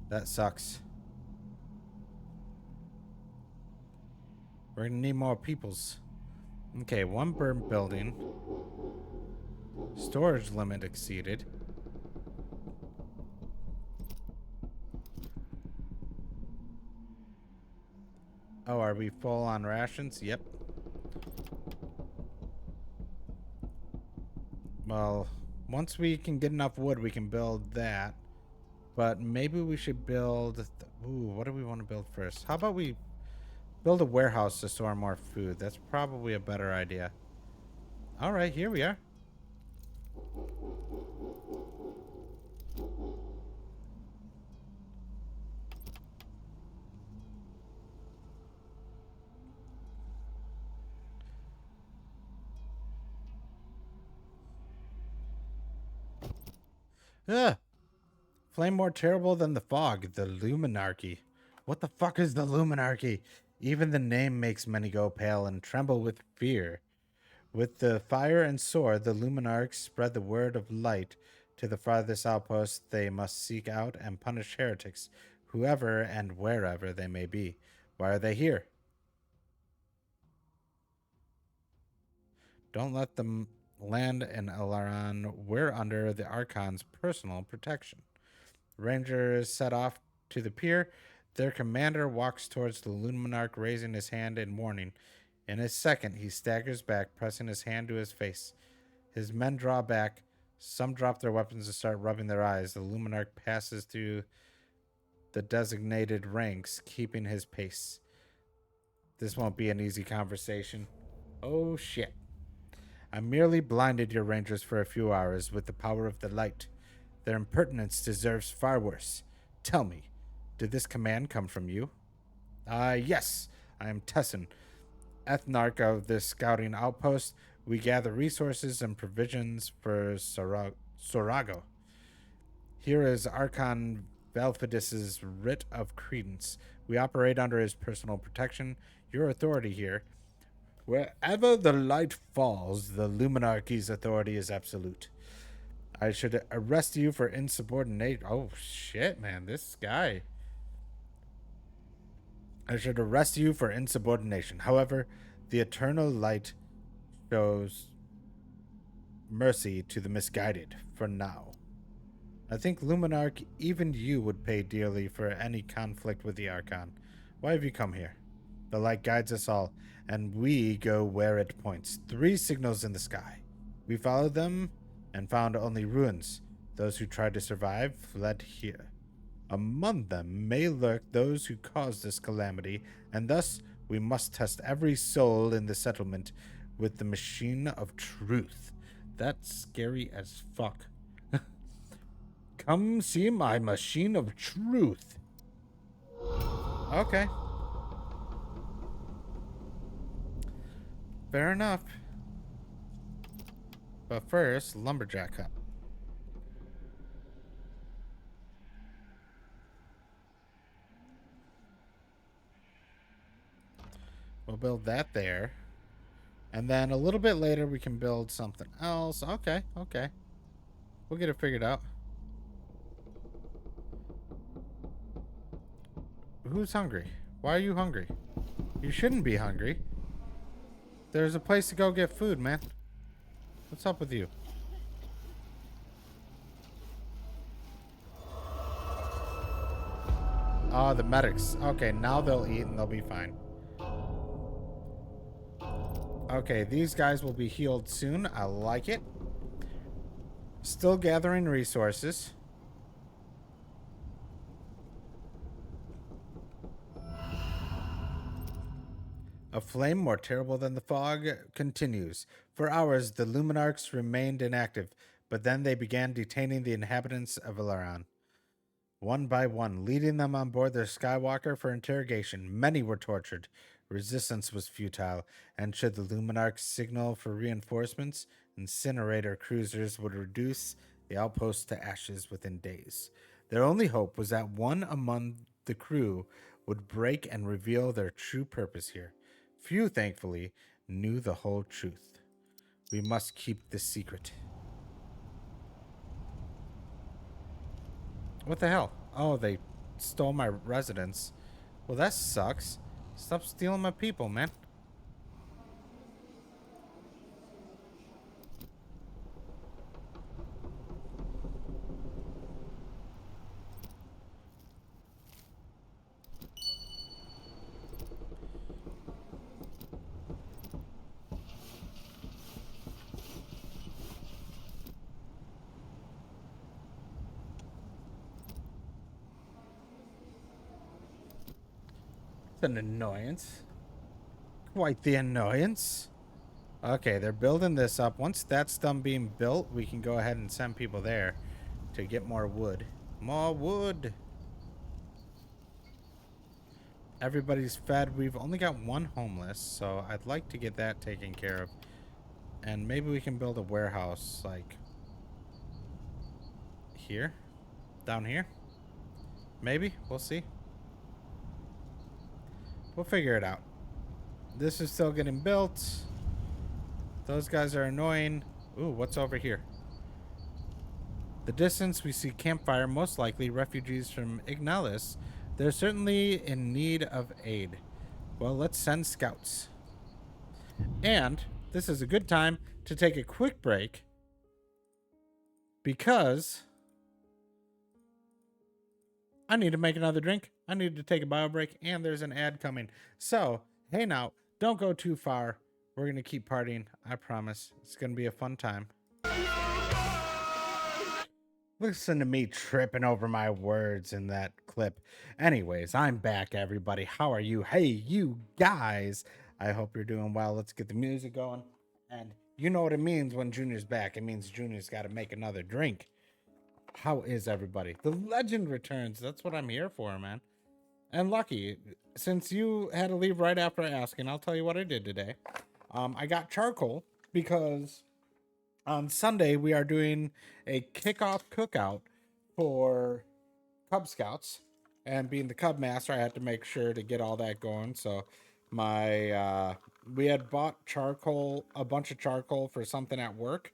That sucks. We're going to need more peoples. Okay, 1 burnt building. Storage limit exceeded. Oh, are we full on rations? Yep. Well, once we can get enough wood, we can build that. But maybe we should build... Ooh, what do we want to build first? How about we build a warehouse to store more food? That's probably a better idea. All right, here we are. Ugh. Flame more terrible than the fog, the Luminarchy. What the fuck is the Luminarchy? Even the name makes many go pale and tremble with fear. With the fire and sword, the Luminarchs spread the word of light to the farthest outposts. They must seek out and punish heretics, whoever and wherever they may be. Why are they here? Don't let them land in Alaran. We're under the Archon's personal protection. Rangers set off to the pier. Their commander walks towards the Luminarch, raising his hand in warning. In a second, he staggers back, pressing his hand to his face. His men draw back. Some drop their weapons and start rubbing their eyes. The Luminarch passes through the designated ranks, keeping his pace. This won't be an easy conversation. Oh, shit. I merely blinded your rangers for a few hours with the power of the light. Their impertinence deserves far worse. Tell me, did this command come from you? Yes. I am Tessin, ethnarch of this scouting outpost. We gather resources and provisions for Sorago. Here is Archon Valfidis's writ of credence. We operate under his personal protection. Your authority here. Wherever the light falls, the Luminarchy's authority is absolute. I should arrest you for insubordination. Oh, shit, man. This guy. I should arrest you for insubordination. However, the eternal light shows mercy to the misguided for now. I think Luminarch, even you would pay dearly for any conflict with the Archon. Why have you come here? The light guides us all, and we go where it points. 3 signals in the sky. We followed them and found only ruins. Those who tried to survive fled here. Among them may lurk those who caused this calamity, and thus we must test every soul in the settlement with the machine of truth. That's scary as fuck. Come see my machine of truth. Okay. Fair enough. But first, lumberjack hut. We'll build that there. And then a little bit later, we can build something else. Okay, okay. We'll get it figured out. Who's hungry? Why are you hungry? You shouldn't be hungry. There's a place to go get food, man. What's up with you? Oh, the medics. Okay, now they'll eat and they'll be fine. Okay, these guys will be healed soon. I like it. Still gathering resources. A flame more terrible than the fog continues. For hours, the Luminarchs remained inactive, but then they began detaining the inhabitants of Ilaran. One by one, leading them on board their Skywalker for interrogation. Many were tortured. Resistance was futile, and should the Luminarchs signal for reinforcements, incinerator cruisers would reduce the outpost to ashes within days. Their only hope was that one among the crew would break and reveal their true purpose here. Few, thankfully, knew the whole truth. We must keep this secret. What the hell? Oh, they stole my residence. Well, that sucks. Stop stealing my people, man. An annoyance. Quite the annoyance. Okay, they're building this up. Once that's done being built, we can go ahead and send people there to get more wood. More wood. Everybody's fed. We've only got one homeless, so I'd like to get that taken care of. And maybe we can build a warehouse, like, here? Down here? Maybe? We'll see. We'll figure it out. This is still getting built. Those guys are annoying. Ooh, what's over here? The distance we see campfire, most likely refugees from Ignalis. They're certainly in need of aid. Well, let's send scouts. And this is a good time to take a quick break because I need to make another drink. I need to take a bio break, and there's an ad coming. So, hey now, don't go too far. We're going to keep partying. I promise. It's going to be a fun time. Listen to me tripping over my words in that clip. Anyways, I'm back, everybody. How are you? Hey, you guys. I hope you're doing well. Let's get the music going. And you know what it means when Junior's back. It means Junior's got to make another drink. How is everybody? The legend returns. That's what I'm here for, man. And Lucky, since you had to leave right after asking, I'll tell you what I did today. I got charcoal because on Sunday we are doing a kickoff cookout for Cub Scouts. And being the Cub Master, I had to make sure to get all that going. So we had bought charcoal, a bunch of charcoal for something at work.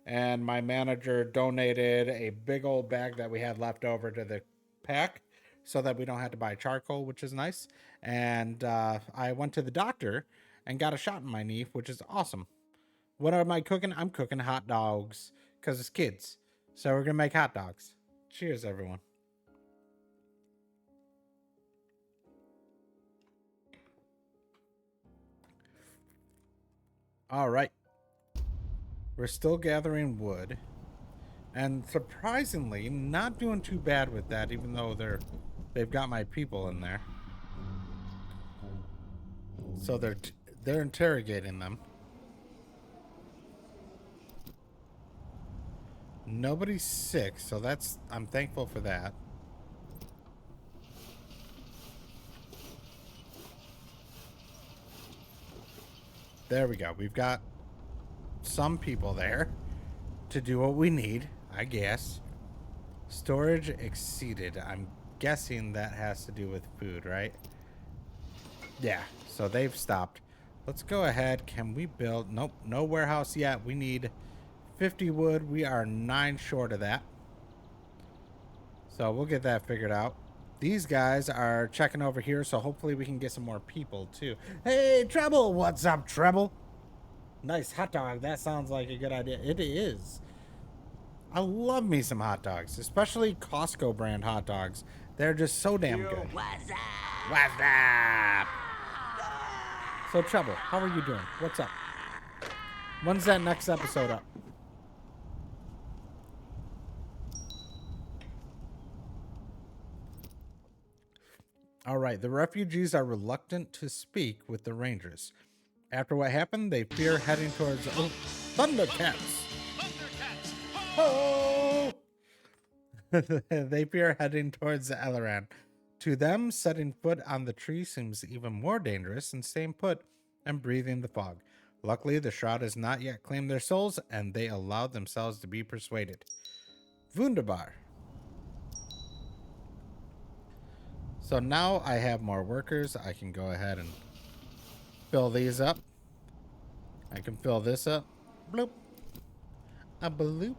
And my manager donated a big old bag that we had left over to the pack so that we don't have to buy charcoal, which is nice. And I went to the doctor and got a shot in my knee, which is awesome. What am I cooking? I'm cooking hot dogs because it's kids. So we're going to make hot dogs. Cheers, everyone. All right. We're still gathering wood, and surprisingly, not doing too bad with that, even though they've got my people in there. So they're interrogating them. Nobody's sick, so I'm thankful for that. There we go. We've got some people there to do what we need, I guess. Storage exceeded. I'm guessing that has to do with food, right? Yeah, so they've stopped. Let's go ahead. Can we build? Nope, no warehouse yet. We need 50 wood. We are 9 short of that. So we'll get that figured out. These guys are checking over here, so hopefully we can get some more people too. Hey, Treble! What's up, Treble? Nice hot dog. That sounds like a good idea. It is. I love me some hot dogs, especially Costco brand hot dogs. They're just so damn good. What's up? What's up? So, Treble, how are you doing? What's up? When's that next episode up? All right, the refugees are reluctant to speak with the Rangers. After what happened, they fear heading towards Thundercats. Oh! They fear heading towards Eleran. To them, setting foot on the tree seems even more dangerous than staying put and breathing the fog. Luckily, the shroud has not yet claimed their souls, and they allowed themselves to be persuaded. Wunderbar. So now I have more workers. I can go ahead and fill these up. I can fill this up. Bloop. A bloop.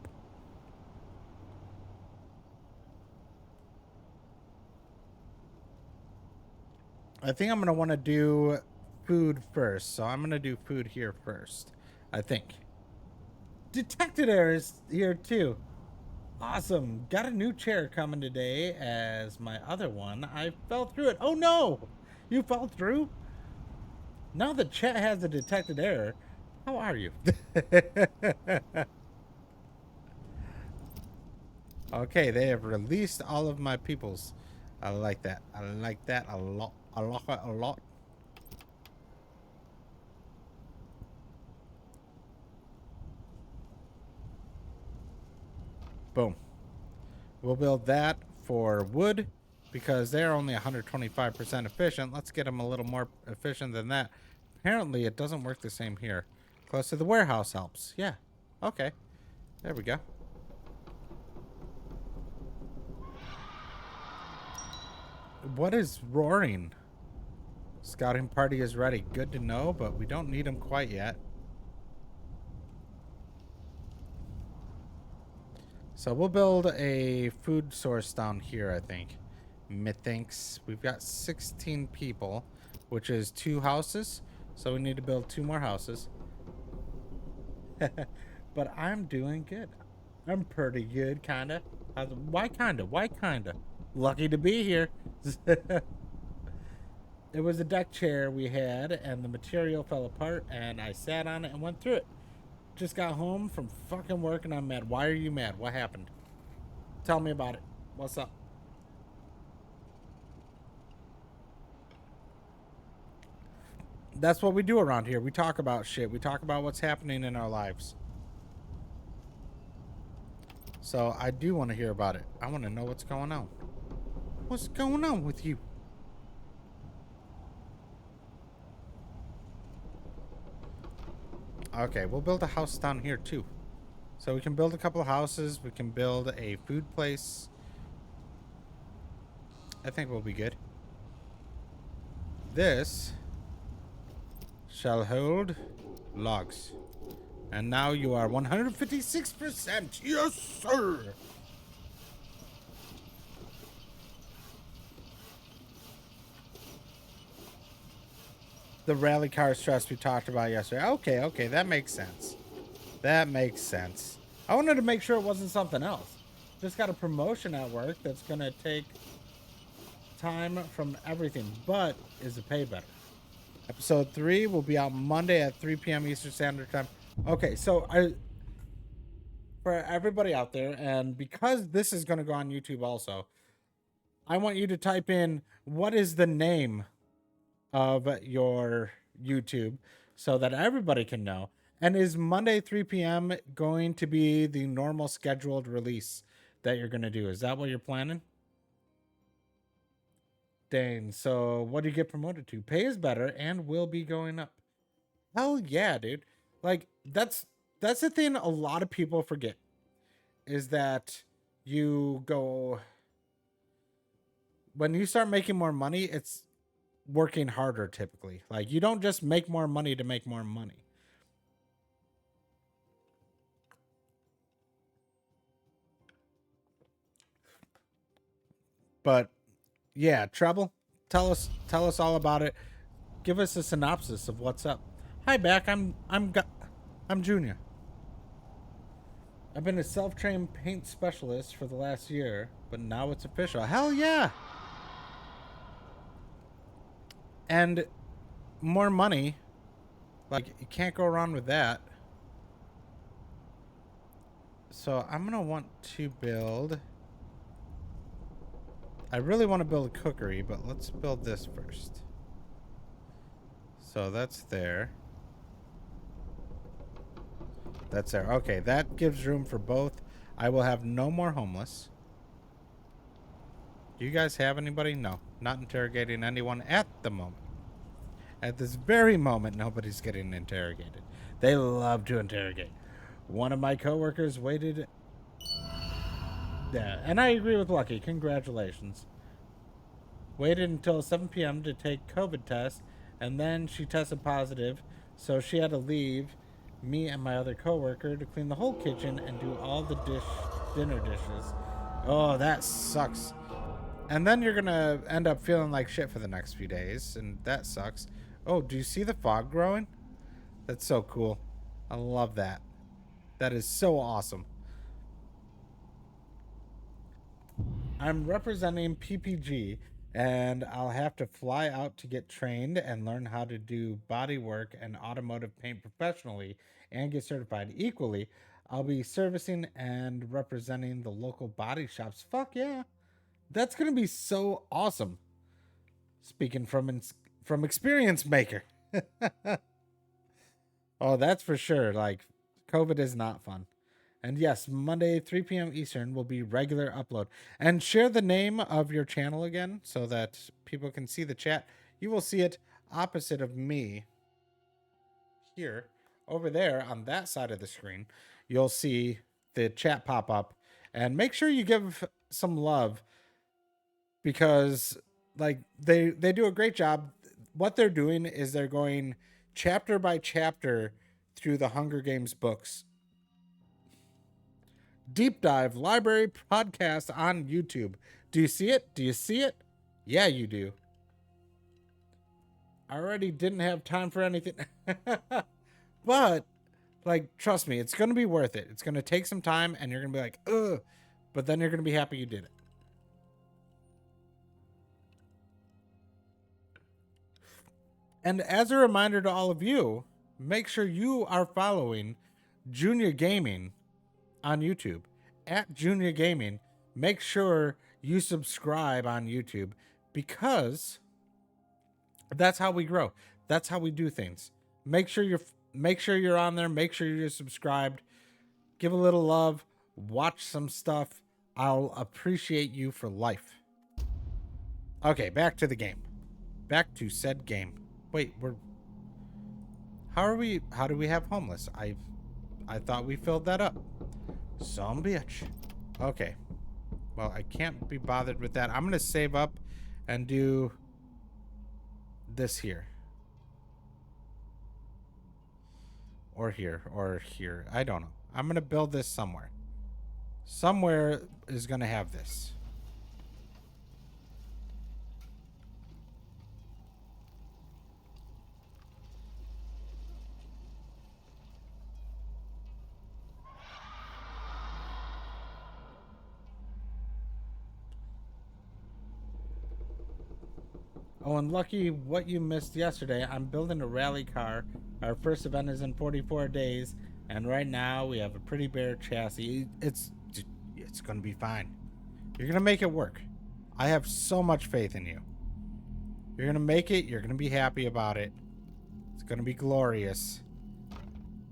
I think I'm going to want to do food first. So I'm going to do food here first. I think. Detected Air is here too. Awesome. Got a new chair coming today as my other one. I fell through it. Oh no! You fell through? Now the chat has a detected error. How are you? Okay, they have released all of my peoples. I like that. I like that a lot. A lot. Boom. We'll build that for wood because they're only 125% efficient. Let's get them a little more efficient than that. Apparently, it doesn't work the same here. Close to the warehouse helps. Yeah. Okay. There we go. What is roaring? Scouting party is ready. Good to know, but we don't need them quite yet. So we'll build a food source down here, I think. Methinks we've got 16 people, which is 2 houses. So we need to build 2 more houses. But I'm doing good. I'm pretty good, kinda. Why kinda? Why kinda? Lucky to be here. It was a deck chair we had, and the material fell apart, and I sat on it and went through it. Just got home from fucking work, and I'm mad. Why are you mad? What happened? Tell me about it. What's up? That's what we do around here. We talk about shit. We talk about what's happening in our lives. So I do want to hear about it. I want to know what's going on. What's going on with you? Okay, we'll build a house down here too. So we can build a couple of houses. We can build a food place. I think we'll be good. This shall hold logs. And now you are 156%. Yes, sir. The rally car stress we talked about yesterday. Okay, that makes sense. That makes sense. I wanted to make sure it wasn't something else. Just got a promotion at work that's going to take time from everything, but is a pay better. Episode 3 will be out Monday at 3 p.m. Eastern Standard Time. Okay, so for everybody out there, and because this is going to go on YouTube also, I want you to type in what is the name of your YouTube so that everybody can know. And is Monday 3 p.m. going to be the normal scheduled release that you're going to do? Is that what you're planning? Dang, so what do you get promoted to? Pay is better and will be going up. Hell yeah, dude. Like, that's the thing a lot of people forget, is that you go, when you start making more money, it's working harder typically. Like, you don't just make more money to make more money. But yeah, Treble, tell us all about it. Give us a synopsis of what's up. Hi, back. I'm Juniaaa. I've been a self-trained paint specialist for the last year, but now it's official. Hell yeah! And more money. Like, you can't go wrong with that. So I'm gonna want to build. I really want to build a cookery, but let's build this first. So that's there. That's there. Okay, that gives room for both. I will have no more homeless. Do you guys have anybody? No, not interrogating anyone at the moment. At this very moment, nobody's getting interrogated. They love to interrogate. One of my coworkers waited. Yeah, and I agree with Lucky. Congratulations. Waited until 7 p.m. to take COVID test, and then she tested positive, so she had to leave me and my other coworker to clean the whole kitchen and do all the dinner dishes. Oh, that sucks. And then you're gonna end up feeling like shit for the next few days, and that sucks. Oh, do you see the fog growing? That's so cool. I love that. That is so awesome. I'm representing PPG, and I'll have to fly out to get trained and learn how to do body work and automotive paint professionally and get certified. Equally, I'll be servicing and representing the local body shops. Fuck yeah. That's going to be so awesome. Speaking from experience maker. Oh, that's for sure. Like, COVID is not fun. And yes, Monday, 3 p.m. Eastern will be regular upload. And share the name of your channel again so that people can see the chat. You will see it opposite of me here. Over there on that side of the screen, you'll see the chat pop up. And make sure you give some love, because like they do a great job. What they're doing is they're going chapter by chapter through the Hunger Games books. Deep dive library podcast on YouTube. Do you see it? Do you see it? Yeah, you do. I already didn't have time for anything. But, like, trust me, it's going to be worth it. It's going to take some time, and you're going to be like, ugh. But then you're going to be happy you did it. And as a reminder to all of you, make sure you are following Juniaaa Gaming on YouTube. At Juniaaa Gaming, make sure you subscribe on YouTube, because that's how we grow. That's how we do things. Make sure you're on there. Make sure you're subscribed. Give a little love. Watch some stuff. I'll appreciate you for life. Okay, back to the game. Back to said game. Wait, how do we have homeless? I thought we filled that up. Some bitch. Okay. Well, I can't be bothered with that. I'm going to save up and do this here. Or here. Or here. I don't know. I'm going to build this somewhere. Somewhere is going to have this. Oh, and lucky what you missed yesterday. I'm building a rally car. Our first event is in 44 days, and right now we have a pretty bare chassis. It's gonna be fine. You're gonna make it work. I have so much faith in you. You're gonna make it. You're gonna be happy about it. It's gonna be glorious.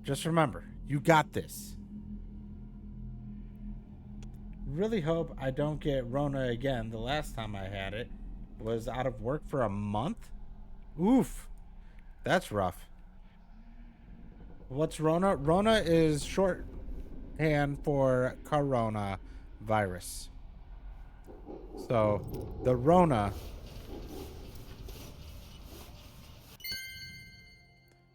Just remember, you got this. Really hope I don't get Rona again. The last time I had it was out of work for a month. Oof, that's rough. What's Rona? Rona is shorthand for coronavirus. So the Rona.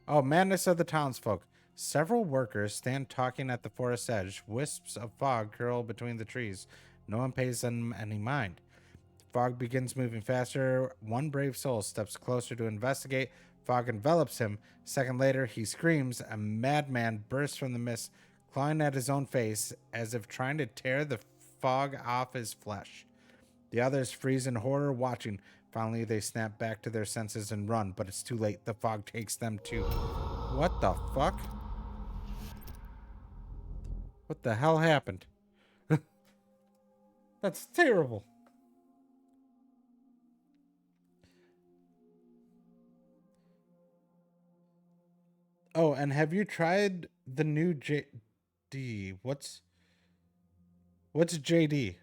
Oh, madness of the townsfolk. Several workers stand talking at the forest edge. Wisps of fog curl between the trees. No one pays them any mind. Fog begins moving faster. One brave soul steps closer to investigate. Fog envelops him. A second later, he screams. A madman bursts from the mist, clawing at his own face as if trying to tear the fog off his flesh. The others freeze in horror, watching. Finally, they snap back to their senses and run, but it's too late. The fog takes them too. What the fuck? What the hell happened? That's terrible. Oh, and have you tried the new JD? What's JD?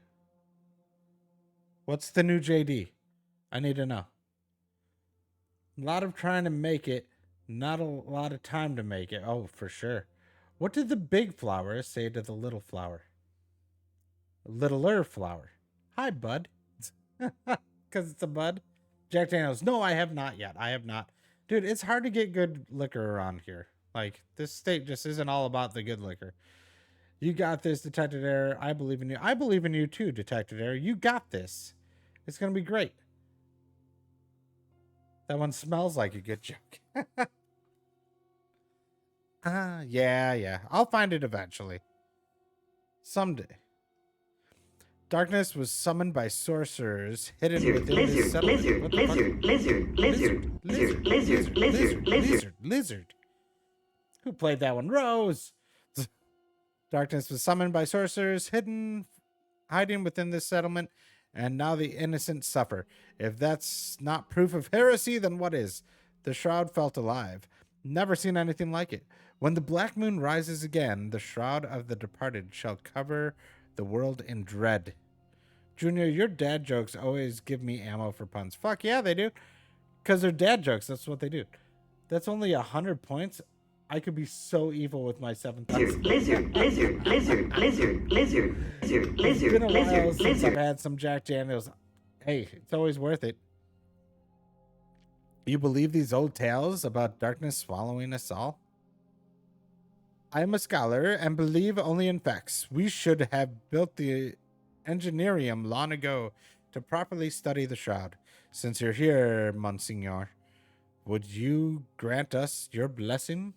What's the new JD? I need to know. A lot of trying to make it, not a lot of time to make it. Oh, for sure. What did the big flower say to the little flower? Littler flower. Hi, bud. Because it's a bud. Jack Daniels. No, I have not yet. I have not. Dude, it's hard to get good liquor around here. Like, this state just isn't all about the good liquor. You got this, Detected Error. I believe in you. I believe in you too, Detected Error. You got this. It's going to be great. That one smells like a good joke. Yeah. I'll find it eventually. Someday. Darkness was summoned by sorcerers hidden within this settlement. Lizard. Who played that one? Rose. Darkness was summoned by sorcerers hiding within this settlement, and now the innocent suffer. If that's not proof of heresy, then what is? The shroud felt alive. Never seen anything like it. When the black moon rises again, the shroud of the departed shall cover the world in dread. Junior, your dad jokes always give me ammo for puns. Fuck yeah, they do. Because they're dad jokes. That's what they do. That's only 100 points. I could be so evil with my 7,000. Lizard. It's been a while since I've had some Jack Daniels. Hey, it's always worth it. You believe these old tales about darkness swallowing us all? I am a scholar and believe only in facts. We should have built the engineerium long ago to properly study the shroud. Since you're here, Monsignor, would you grant us your blessing?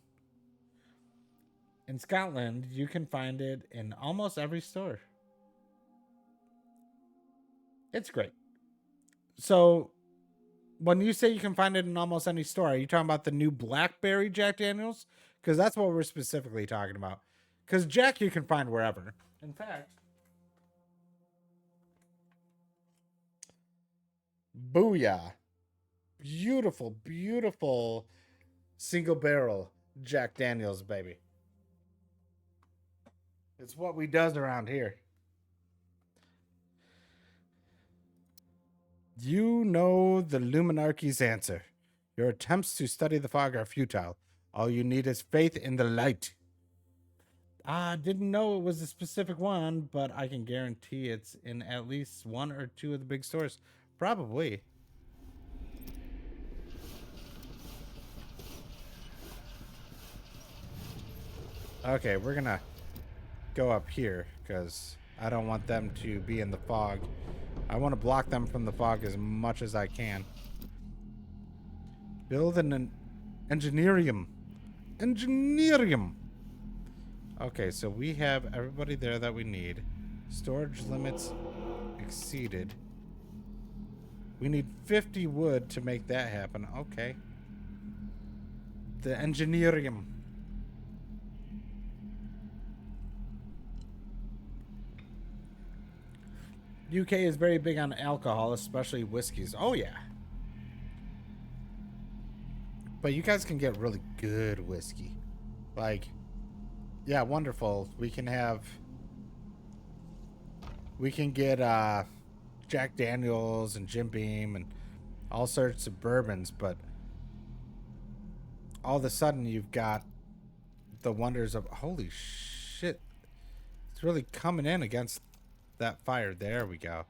In Scotland, you can find it in almost every store. It's great. So, when you say you can find it in almost any store, are you talking about the new blackberry Jack Daniels? Because that's what we're specifically talking about. Because Jack you can find wherever. In fact, booyah. Beautiful, beautiful single barrel Jack Daniels, baby. It's what we does around here. You know the Luminarchy's answer. Your attempts to study the fog are futile. All you need is faith in the light. I didn't know it was a specific one, but I can guarantee it's in at least one or two of the big stores. Probably. Okay, we're gonna go up here because I don't want them to be in the fog. I want to block them from the fog as much as I can. Build an engineerium. Engineerium. Okay, so we have everybody there that we need. Storage limits exceeded. We need 50 wood to make that happen. Okay. The engineerium. UK is very big on alcohol, especially whiskeys. Oh, yeah. But you guys can get really good whiskey. Like, yeah, wonderful. We can get Jack Daniels and Jim Beam and all sorts of bourbons, but all of a sudden you've got the wonders of, holy shit. It's really coming in against that fire. There we go.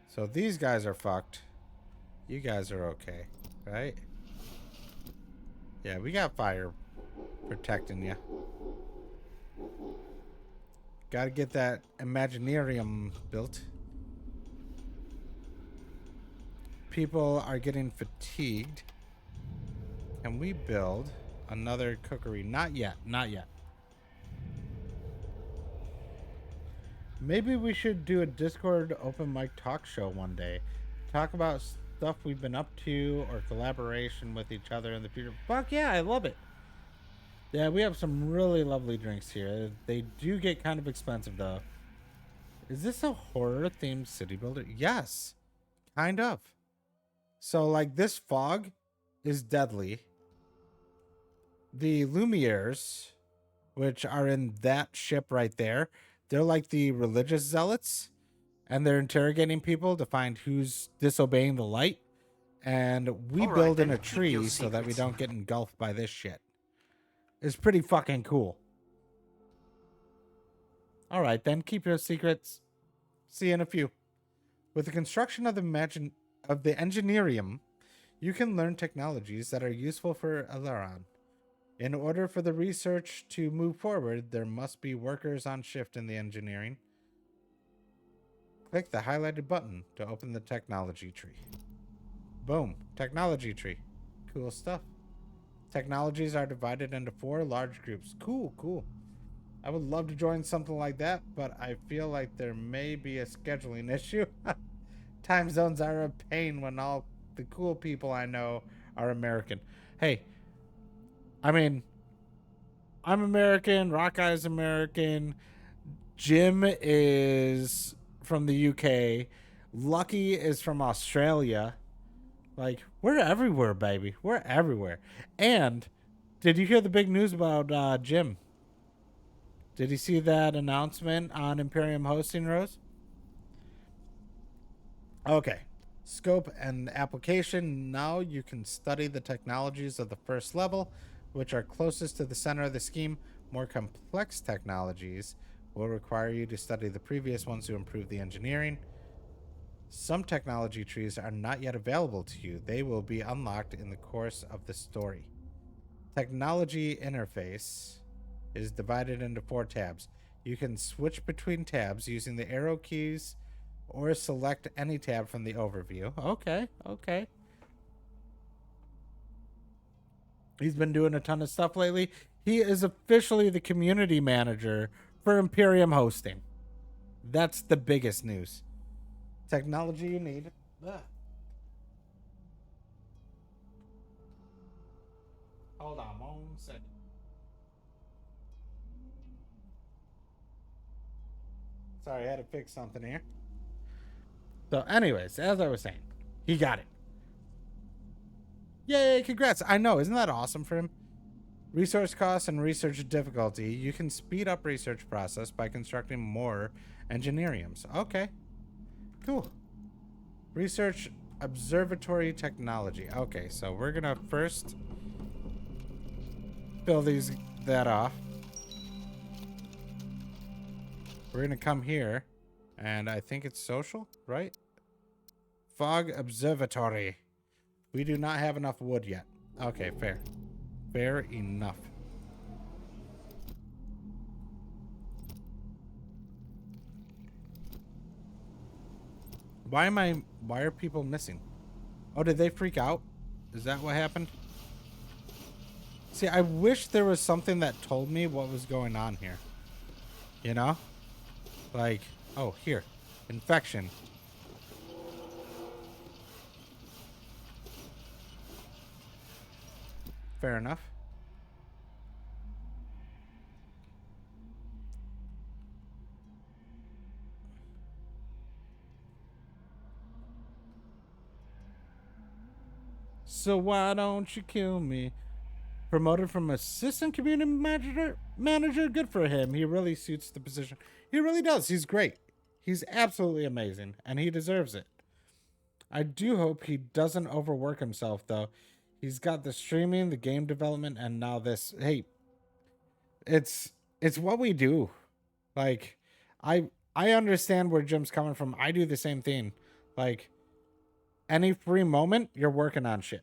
So these guys are fucked. You guys are okay, right? Yeah, we got fire protecting you. Gotta get that Imaginarium built. People are getting fatigued. Can we build another cookery? Not yet, not yet. Maybe we should do a Discord open mic talk show one day. Talk about stuff we've been up to or collaboration with each other in the future. Fuck yeah, I love it. Yeah, we have some really lovely drinks here. They do get kind of expensive though. Is this a horror themed city builder? Yes, kind of. So like this fog is deadly. The Lumieres, which are in that ship right there, they're like the religious zealots, and they're interrogating people to find who's disobeying the light. And we build in a tree so that we don't get engulfed by this shit. It's pretty fucking cool. All right, then, keep your secrets. See you in a few. With the construction of the engineerium, you can learn technologies that are useful for Alaron. In order for the research to move forward, there must be workers on shift in the engineering. Click the highlighted button to open the technology tree. Boom. Technology tree. Cool stuff. Technologies are divided into 4 large groups. Cool, cool. I would love to join something like that, but I feel like there may be a scheduling issue. Time zones are a pain when all the cool people I know are American. Hey, I mean, I'm American, Rock Guy's American, Jim is from the UK, Lucky is from Australia. Like, we're everywhere, baby. We're everywhere. And did you hear the big news about Jim? Did you see that announcement on Imperium Hosting, Rose? Okay. Scope and application. Now you can study the technologies of the first level, which are closest to the center of the scheme. More complex technologies will require you to study the previous ones to improve the engineering. Some technology trees are not yet available to you. They will be unlocked in the course of the story. Technology interface is divided into 4 tabs. You can switch between tabs using the arrow keys or select any tab from the overview. Okay, okay. He's been doing a ton of stuff lately. He is officially the community manager for Imperium Hosting. That's the biggest news. Technology you need. Hold on 1 second. Sorry, I had to fix something here. So, anyways, as I was saying, he got it. Yay, congrats. I know, isn't that awesome for him? Resource costs and research difficulty. You can speed up research process by constructing more engineeriums. Okay, cool. Research observatory technology. Okay, so we're gonna first fill that off. We're gonna come here, and I think it's social, right? Fog observatory. We do not have enough wood yet. Okay, fair. Fair enough. Why are people missing? Oh, did they freak out? Is that what happened? See, I wish there was something that told me what was going on here. You know? Like, oh, here. Infection. Fair enough. So why don't you kill me? Promoted from assistant community manager. Good for him. He really suits the position. He really does. He's great. He's absolutely amazing, and he deserves it. I do hope he doesn't overwork himself, though. He's got the streaming, the game development, and now this. Hey, it's what we do. Like, I understand where Jim's coming from. I do the same thing. Like, any free moment, you're working on shit.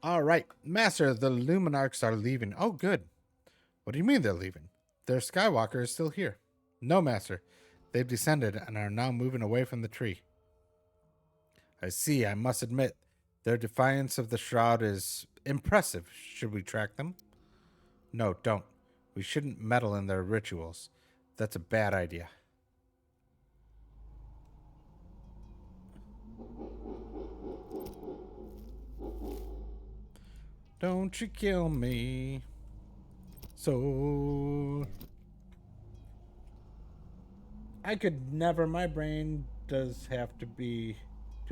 All right, Master, the Luminarchs are leaving. Oh, good. What do you mean they're leaving? Their Skywalker is still here. No, Master. They've descended and are now moving away from the tree. I see. I must admit, their defiance of the Shroud is impressive. Should we track them? No, don't. We shouldn't meddle in their rituals. That's a bad idea. Don't you kill me. So I could never, my brain does have to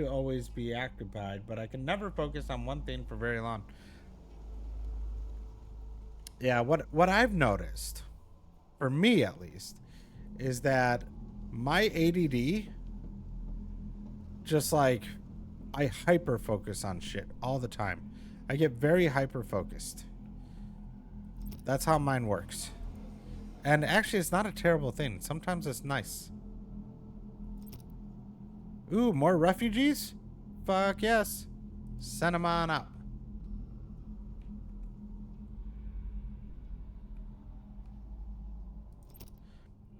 always be occupied, but I can never focus on one thing for very long. Yeah, what I've noticed, for me at least, is that my ADD just like, I hyper focus on shit all the time. I get very hyper focused. That's how mine works. And actually, it's not a terrible thing. Sometimes it's nice. Ooh, more refugees? Fuck yes. Send them on up.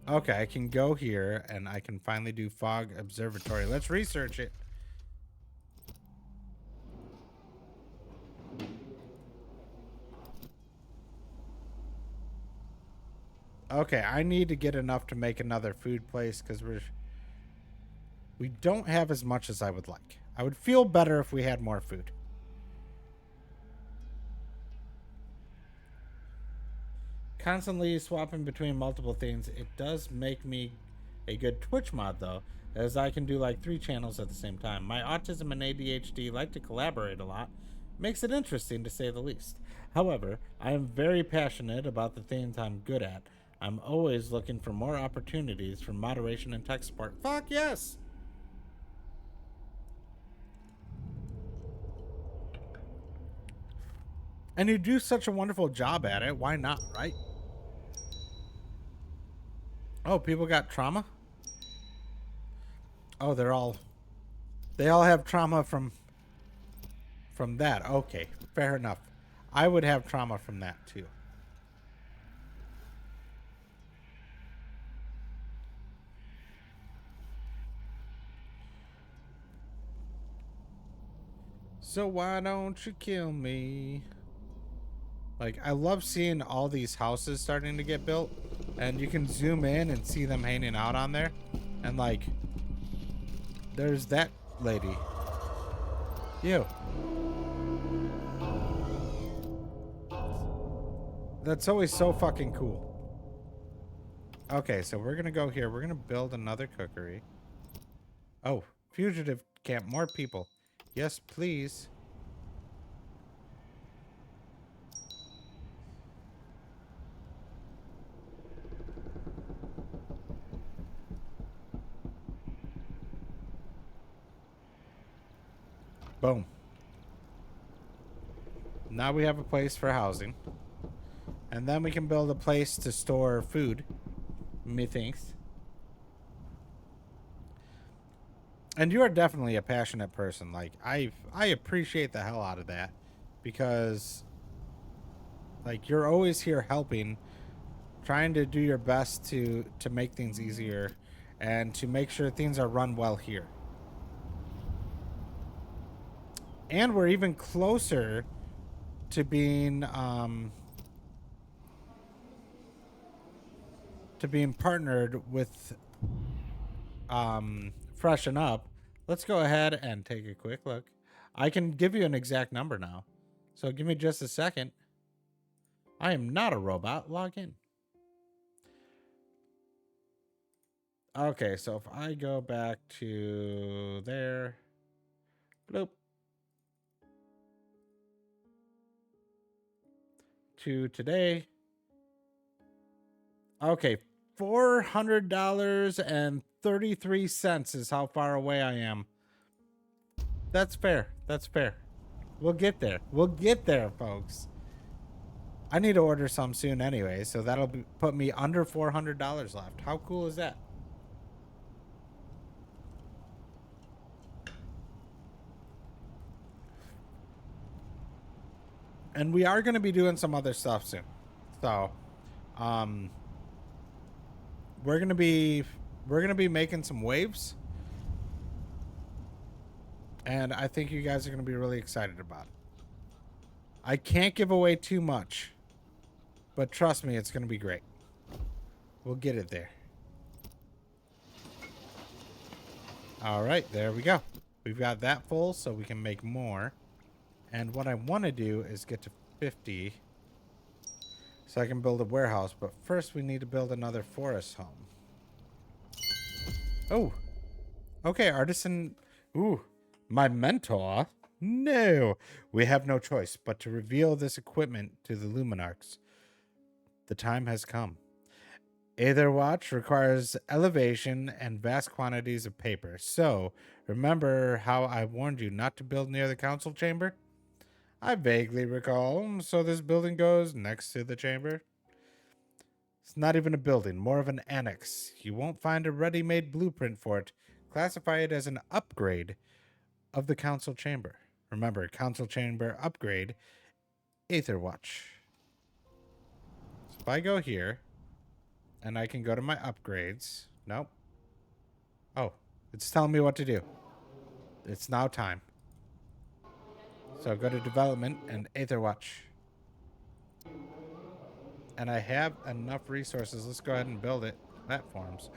Okay, I can go here and I can finally do Fog Observatory. Let's research it. Okay, I need to get enough to make another food place because we don't have as much as I would like. I would feel better if we had more food. Constantly swapping between multiple things, it does make me a good Twitch mod though, as I can do like 3 channels at the same time. My autism and ADHD like to collaborate a lot. Makes it interesting to say the least. However, I am very passionate about the things I'm good at. I'm always looking for more opportunities for moderation and tech support. Fuck yes! And you do such a wonderful job at it. Why not, right? Oh, people got trauma? Oh, they all have trauma from that. Okay, fair enough. I would have trauma from that too. So why don't you kill me? Like, I love seeing all these houses starting to get built, and you can zoom in and see them hanging out on there. And like, there's that lady. You. That's always so fucking cool. Okay, so we're gonna go here. We're gonna build another cookery. Oh, fugitive camp. More people. Yes, please. Boom. Now we have a place for housing. And then we can build a place to store food. Methinks. And you are definitely a passionate person. Like, I appreciate the hell out of that. Because, like, you're always here helping. Trying to do your best to make things easier. And to make sure things are run well here. And we're even closer to being partnered with Freshen Up. Let's go ahead and take a quick look. I can give you an exact number now. So give me just a second. I am not a robot. Log in. Okay, so if I go back to there. Bloop. To today. Okay, $400.33 is how far away I am. That's fair. That's fair. We'll get there. We'll get there, folks. I need to order some soon anyway, so that'll put me under $400 left. How cool is that? And we are going to be doing some other stuff soon. So, we're going to be making some waves. And I think you guys are going to be really excited about it. I can't give away too much. But trust me, it's going to be great. We'll get it there. All right, there we go. We've got that full, so we can make more. And what I want to do is get to 50 so I can build a warehouse. But first we need to build another forest home. Oh. Okay, artisan. Ooh, my mentor. No. We have no choice but to reveal this equipment to the Luminarchs. The time has come. Aetherwatch requires elevation and vast quantities of paper. So, remember how I warned you not to build near the council chamber? I vaguely recall, so this building goes next to the chamber. It's not even a building, more of an annex. You won't find a ready-made blueprint for it. Classify it as an upgrade of the council chamber. Remember, council chamber upgrade, Aetherwatch. So if I go here, and I can go to my upgrades. Nope. Oh, it's telling me what to do. It's now time. So go to development and Aetherwatch. And I have enough resources. Let's go ahead and build it. Platforms.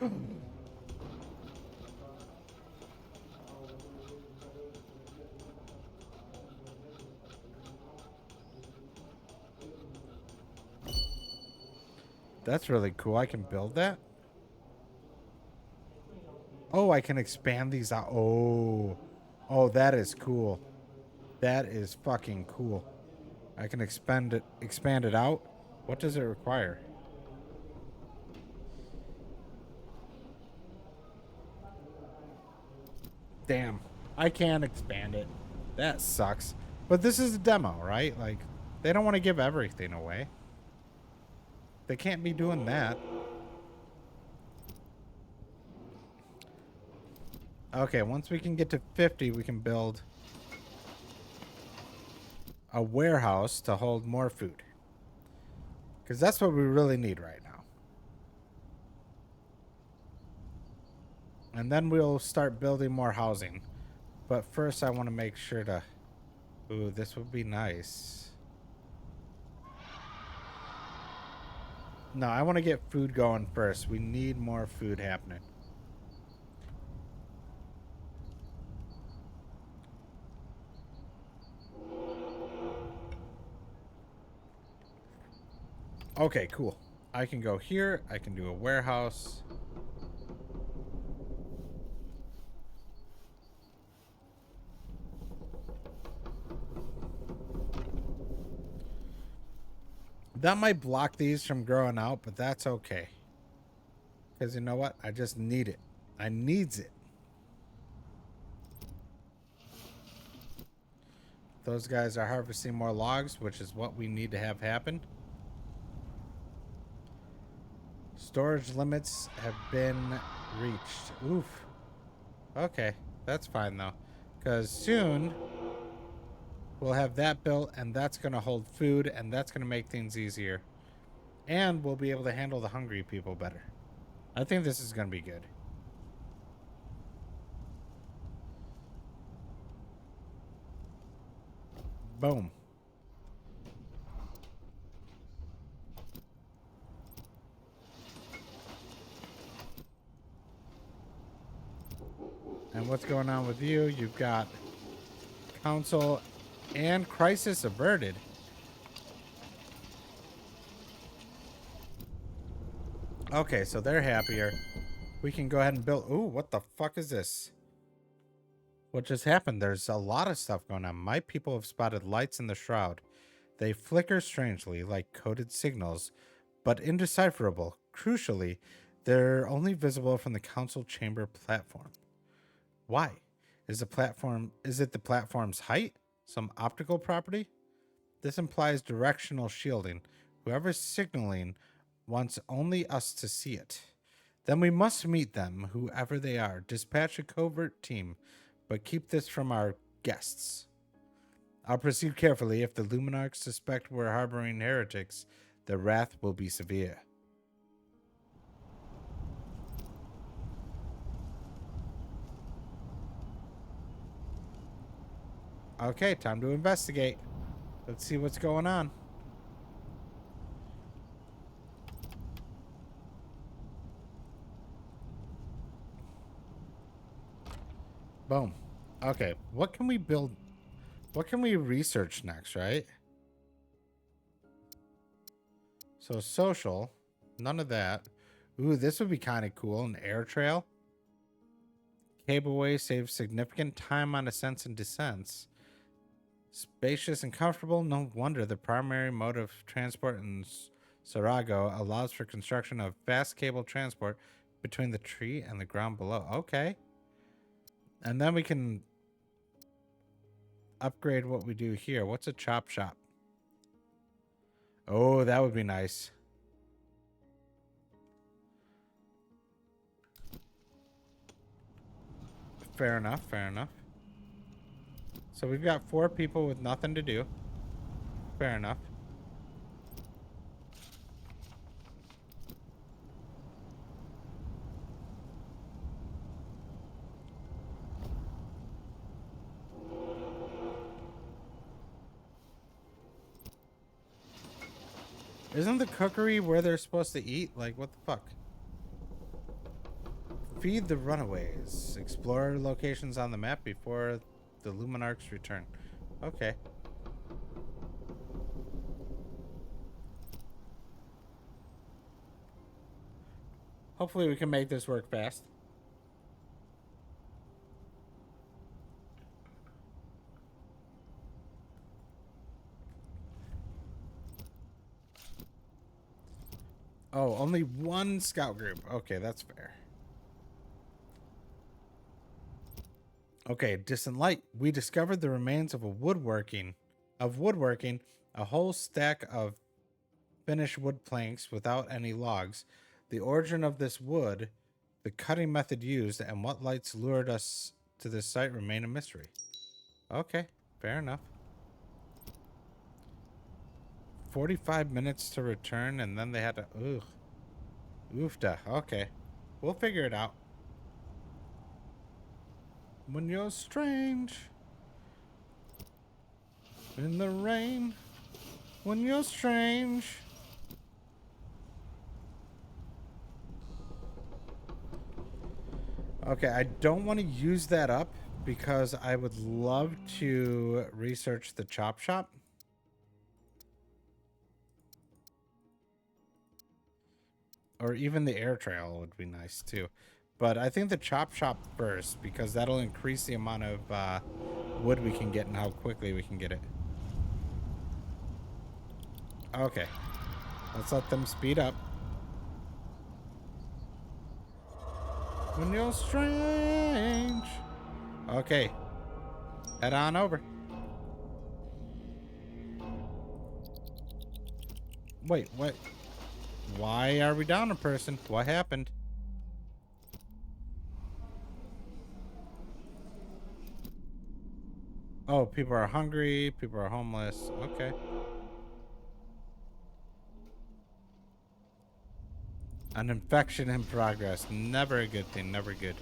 That's really cool. I can build that. Oh, I can expand these out. Oh, that is cool. That is fucking cool. I can expand it out. What does it require? Damn, I can't expand it. That sucks. But this is a demo, right? Like, they don't want to give everything away. They can't be doing that. Okay, once we can get to 50, we can build a warehouse to hold more food. Because that's what we really need right now. And then we'll start building more housing. But first I want to make sure to... Ooh, this would be nice. No, I want to get food going first. We need more food happening. Okay, cool. I can go here. I can do a warehouse. That might block these from growing out, but that's okay. Because you know what? I just need it. I needs it. Those guys are harvesting more logs, which is what we need to have happen. Storage limits have been reached. Oof. Okay, that's fine though. Because soon we'll have that built, and that's going to hold food, and that's going to make things easier. And we'll be able to handle the hungry people better. I think this is going to be good. Boom. And what's going on with you? You've got council and crisis averted. Okay, so they're happier. We can go ahead and build... Ooh, what the fuck is this? What just happened? There's a lot of stuff going on. My people have spotted lights in the shroud. They flicker strangely, like coded signals, but indecipherable. Crucially, they're only visible from the council chamber platform. Why? Is it the platform's height? Some optical property? This implies directional shielding. Whoever's signaling wants only us to see it. Then we must meet them, whoever they are. Dispatch a covert team, but keep this from our guests. I'll proceed carefully. If the Luminarchs suspect we're harboring heretics, the wrath will be severe. Okay, time to investigate. Let's see what's going on. Boom. Okay, what can we build? What can we research next, right? So social, none of that. Ooh, this would be kind of cool. An air trail. Cableway saves significant time on ascents and descents. Spacious and comfortable. No wonder the primary mode of transport in Sarago allows for construction of fast cable transport between the tree and the ground below. Okay. And then we can upgrade what we do here. What's a chop shop? Oh, that would be nice. Fair enough, fair enough. So we've got 4 people with nothing to do. Fair enough. Isn't the cookery where they're supposed to eat? Like, what the fuck? Feed the runaways. Explore locations on the map before the Luminarchs return. Okay. Hopefully we can make this work fast. Oh, only 1 scout group. Okay, that's fair. Okay, distant light. We discovered the remains of woodworking, a whole stack of finished wood planks without any logs. The origin of this wood The cutting method used and what lights lured us to this site remain a mystery. Okay, fair enough. 45 minutes to return, and then they had to... Ugh. Oofda. Okay. We'll figure it out. When you're strange. In the rain. When you're strange. Okay, I don't want to use that up because I would love to research the chop shop. Or even the air trail would be nice too. But I think the chop shop first because that'll increase the amount of wood we can get and how quickly we can get it. Okay. Let's let them speed up. When you're strange. Okay. Head on over. Wait, what? Why are we down a person? What happened? Oh, people are hungry. People are homeless. Okay. An infection in progress. Never a good thing. Never good.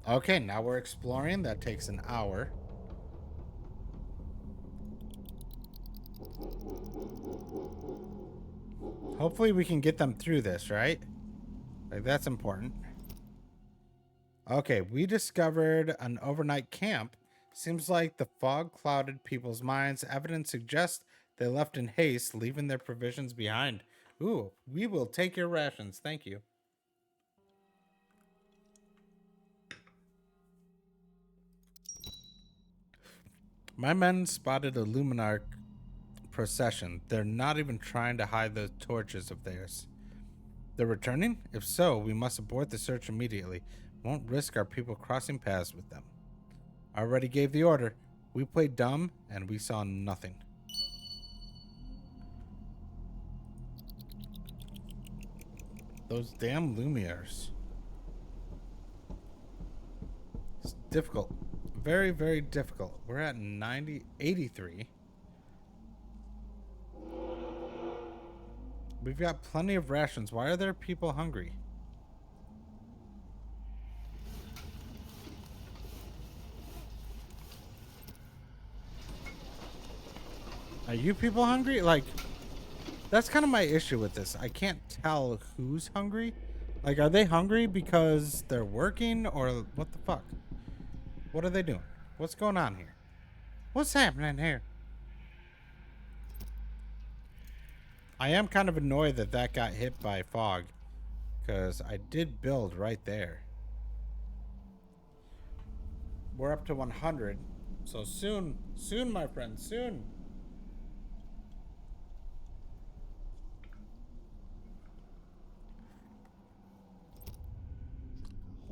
Okay, now we're exploring. That takes an hour. Hopefully we can get them through this, right? Like, that's important. Okay, we discovered an overnight camp. Seems like the fog clouded people's minds. Evidence suggests they left in haste, leaving their provisions behind. Ooh, we will take your rations. Thank you. My men spotted a Luminar procession. They're not even trying to hide those torches of theirs. They're returning? If so, we must abort the search immediately. Won't risk our people crossing paths with them. I already gave the order. We played dumb, and we saw nothing. Those damn Lumières. It's difficult. Very, very difficult. We're at 83. We've got plenty of rations. Why are there people hungry? Are you people hungry? Like, that's kind of my issue with this. I can't tell who's hungry. Like, are they hungry because they're working or what the fuck? What are they doing? What's going on here? What's happening here? I am kind of annoyed that that got hit by fog because I did build right there. We're up to 100. So soon, my friend, soon.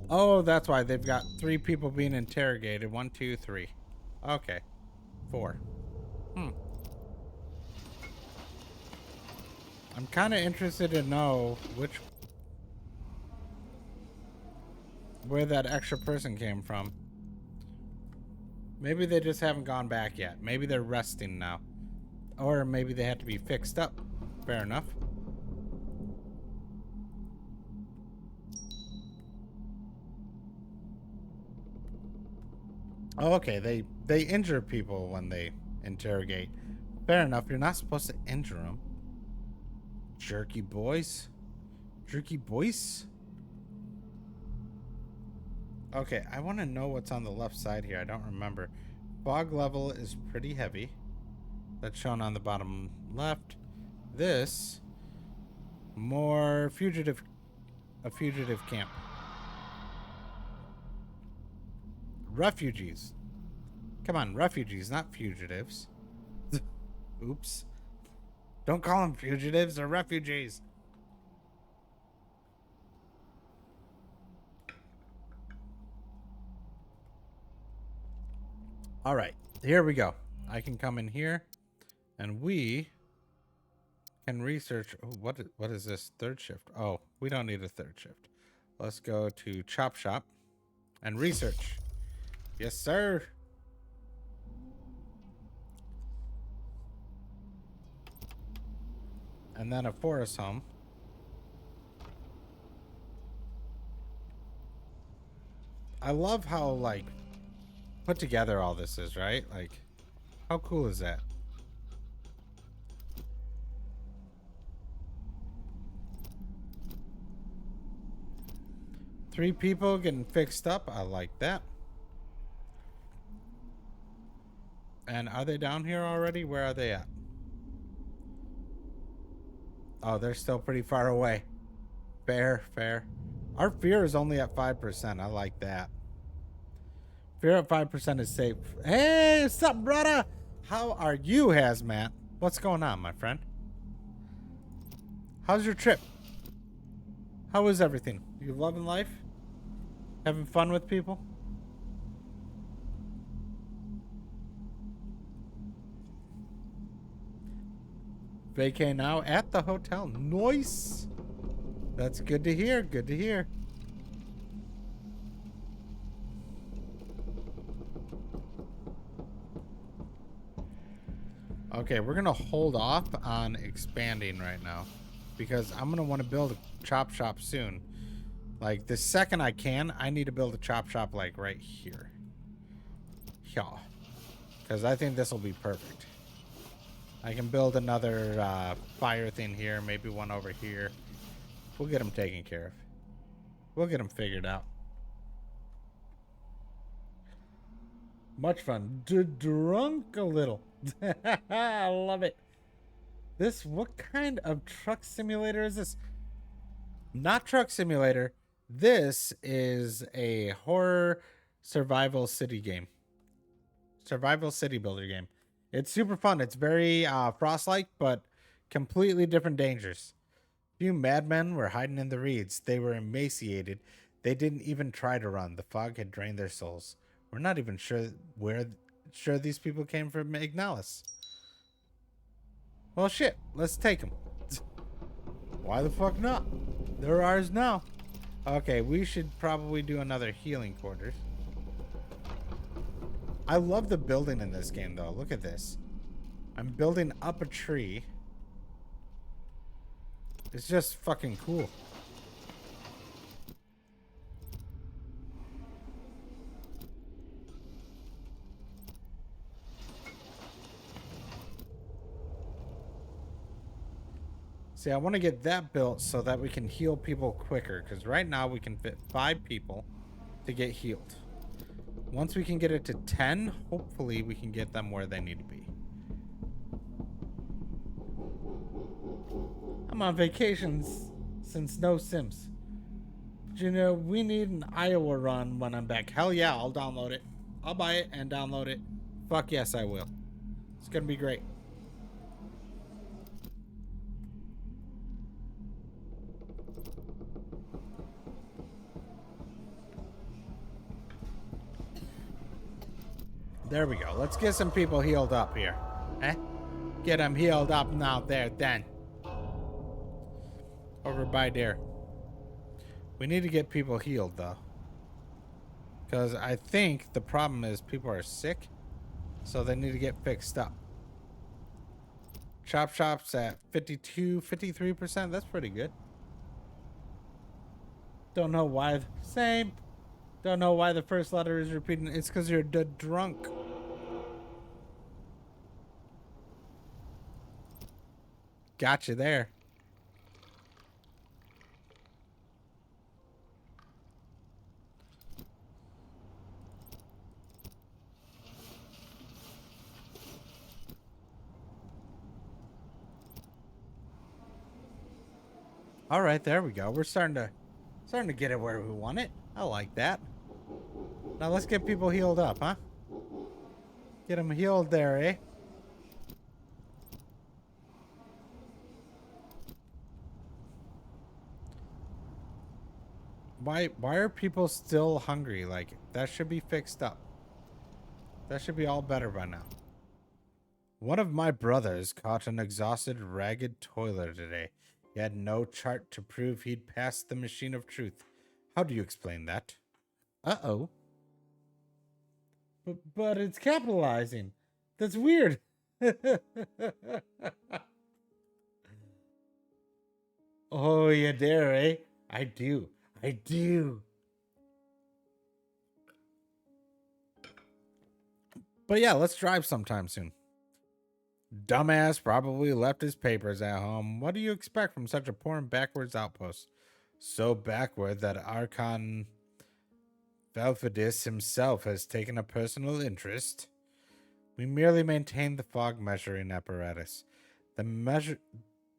Oh, that's why they've got 3 people being interrogated. 1, 2, 3. Okay. 4. I'm kind of interested to know where that extra person came from. Maybe they just haven't gone back yet. Maybe they're resting now. Or maybe they had to be fixed up. Fair enough. Oh, okay. They injure people when they interrogate. Fair enough. You're not supposed to injure them. Jerky boys. Jerky boys. Okay, I want to know what's on the left side here. I don't remember. Fog level is pretty heavy. That's shown on the bottom left. This more a fugitive camp. Refugees. Come on, refugees, not fugitives. Oops. Don't call them fugitives, they're refugees. All right, here we go. I can come in here and we Can research. Oh, what is this third shift? Oh, we don't need a third shift. Let's go to Chop Shop and research. Yes, sir. And then a forest home. I love how, like, put together all this is, right? Like, how cool is that? Three people getting fixed up. I like that. And are they down here already? Where are they at? Oh, they're still pretty far away. Fair, fair. Our fear is only at 5%. I like that. Fear at 5% is safe. Hey, what's up, brother? How are you, Hazmat? What's going on, my friend? How's your trip? How is everything? You loving life? Having fun with people? Vacay now at the hotel. Nice. That's good to hear. Good to hear. Okay, we're gonna hold off on expanding right now because I'm gonna want to build a chop shop soon. Like the second I can, I need to build a chop shop like right here. Yeah, because I think this will be perfect. I can build another fire thing here, maybe one over here. We'll get them taken care of. We'll get them figured out. Much fun. Drunk a little. I love it. This, what kind of truck simulator is this? Not truck simulator. This is a horror survival city game. Survival city builder game. It's super fun. It's very Frost-like, but completely different dangers. Few madmen were hiding in the reeds. They were emaciated. They didn't even try to run. The fog had drained their souls. We're not even sure these people came from Ignalis. Well, shit. Let's take them. Why the fuck not? They're ours now. Okay, we should probably do another healing quarters. I love the building in this game, though. Look at this. I'm building up a tree. It's just fucking cool. See, I want to get that built so that we can heal people quicker. Because right now we can fit 5 people to get healed. Once we can get it to 10, hopefully we can get them where they need to be. I'm on vacations since no Sims. But you know, we need an Iowa run when I'm back. Hell yeah, I'll download it. I'll buy it and download it. Fuck yes, I will. It's gonna be great. There we go. Let's get some people healed up here. Eh? Get them healed up now there then. Over by there. We need to get people healed though. Because I think the problem is people are sick. So they need to get fixed up. Chop Shop's at 52, 53%. That's pretty good. Don't know why. Same. Don't know why the first letter is repeating. It's because you're drunk. Got you there. All right, there we go. We're starting to get it where we want it. I like that. Now let's get people healed up, huh? Get them healed there, eh? Why are people still hungry? Like, that should be fixed up. That should be all better by now. One of my brothers caught an exhausted, ragged toiler today. He had no chart to prove he'd passed the machine of truth. How do you explain that? Uh-oh. But it's capitalizing. That's weird. Oh, you dare, eh? I do. I do. But yeah, let's drive sometime soon. Dumbass probably left his papers at home. What do you expect from such a poor and backwards outpost? So backward that Archon Valfidis himself has taken a personal interest. We merely maintain the fog measuring apparatus. The measure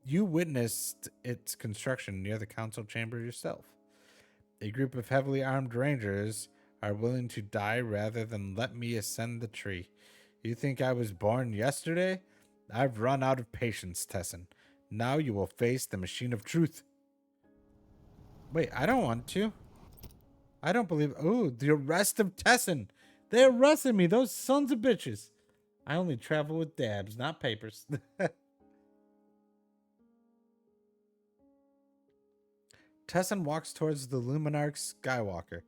you witnessed its construction near the council chamber yourself. A group of heavily armed rangers are willing to die rather than let me ascend the tree. You think I was born yesterday? I've run out of patience, Tessin. Now you will face the machine of truth. Wait, I don't want to. I don't believe... Oh, the arrest of Tessin. They arrested me, those sons of bitches. I only travel with dabs, not papers. Tessin walks towards the Luminarch Skywalker.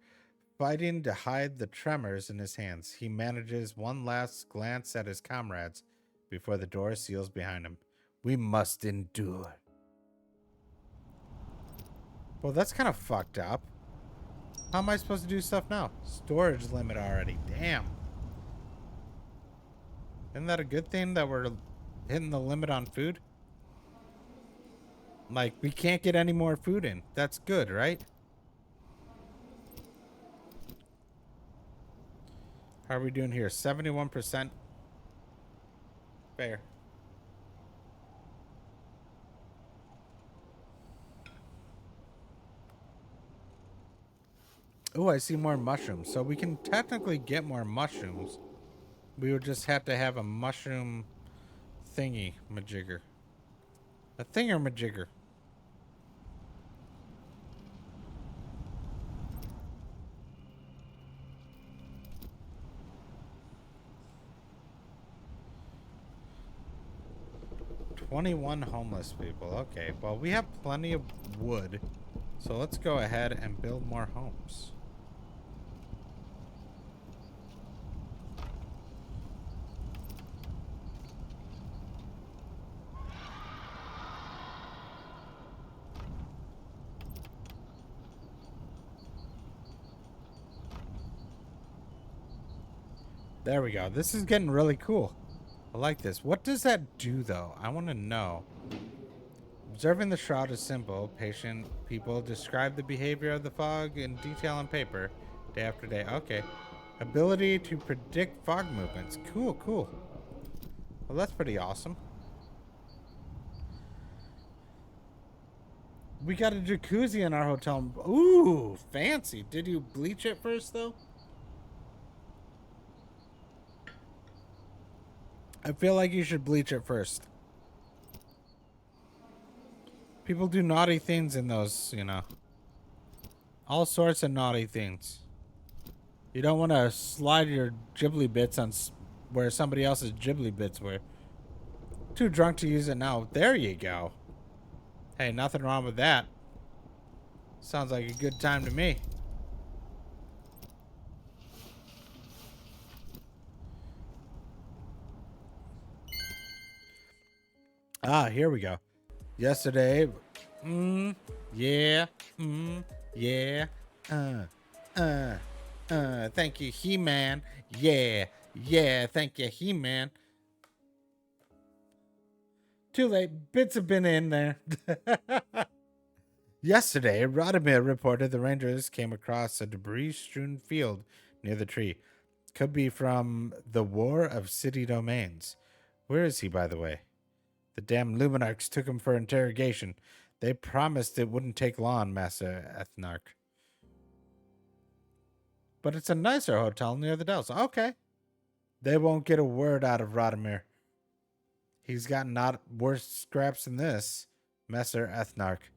Fighting to hide the tremors in his hands, he manages one last glance at his comrades before the door seals behind him. We must endure. Well, that's kind of fucked up. How am I supposed to do stuff now? Storage limit already. Damn. Isn't that a good thing that we're hitting the limit on food? Like, we can't get any more food in. That's good, right? How are we doing here? 71%. Fair. Oh, I see more mushrooms. So we can technically get more mushrooms. We would just have to have a mushroom thingy majigger. A thinger majigger. $21 homeless people. Okay, well, we have plenty of wood. So let's go ahead and build more homes. There we go. This is getting really cool. I like this. What does that do, though? I want to know. Observing the shroud is simple. Patient people describe the behavior of the fog in detail on paper, day after day. Okay. Ability to predict fog movements. Cool, cool. Well, that's pretty awesome. We got a jacuzzi in our hotel. Ooh, fancy. Did you bleach it first, though? I feel like you should bleach it first. People do naughty things in those, you know. All sorts of naughty things. You don't want to slide your Ghibli bits on where somebody else's Ghibli bits were. Too drunk to use it now. There you go. Hey, nothing wrong with that. Sounds like a good time to me. Ah, here we go. Yesterday, yeah, yeah, thank you, He-Man. Yeah, thank you, He-Man. Too late, bits have been in there. Yesterday, Radomir reported the Rangers came across a debris-strewn field near the tree. Could be from the War of City Domains. Where is he, by the way? The damn Luminarchs took him for interrogation. They promised it wouldn't take long, Master Ethnarch. But it's a nicer hotel near the Dells. Okay. They won't get a word out of Radomir. He's got not worse scraps than this, Master Ethnarch.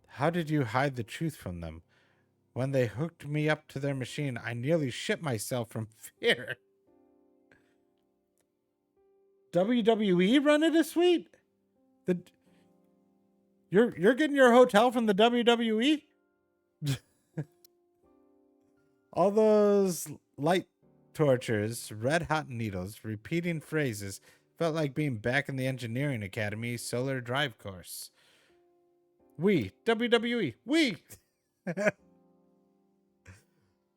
How did you hide the truth from them? When they hooked me up to their machine, I nearly shit myself from fear. WWE rented a suite? The you're getting your hotel from the WWE? All those light tortures, red hot needles, repeating phrases felt like being back in the engineering academy solar drive course. We, WWE, we.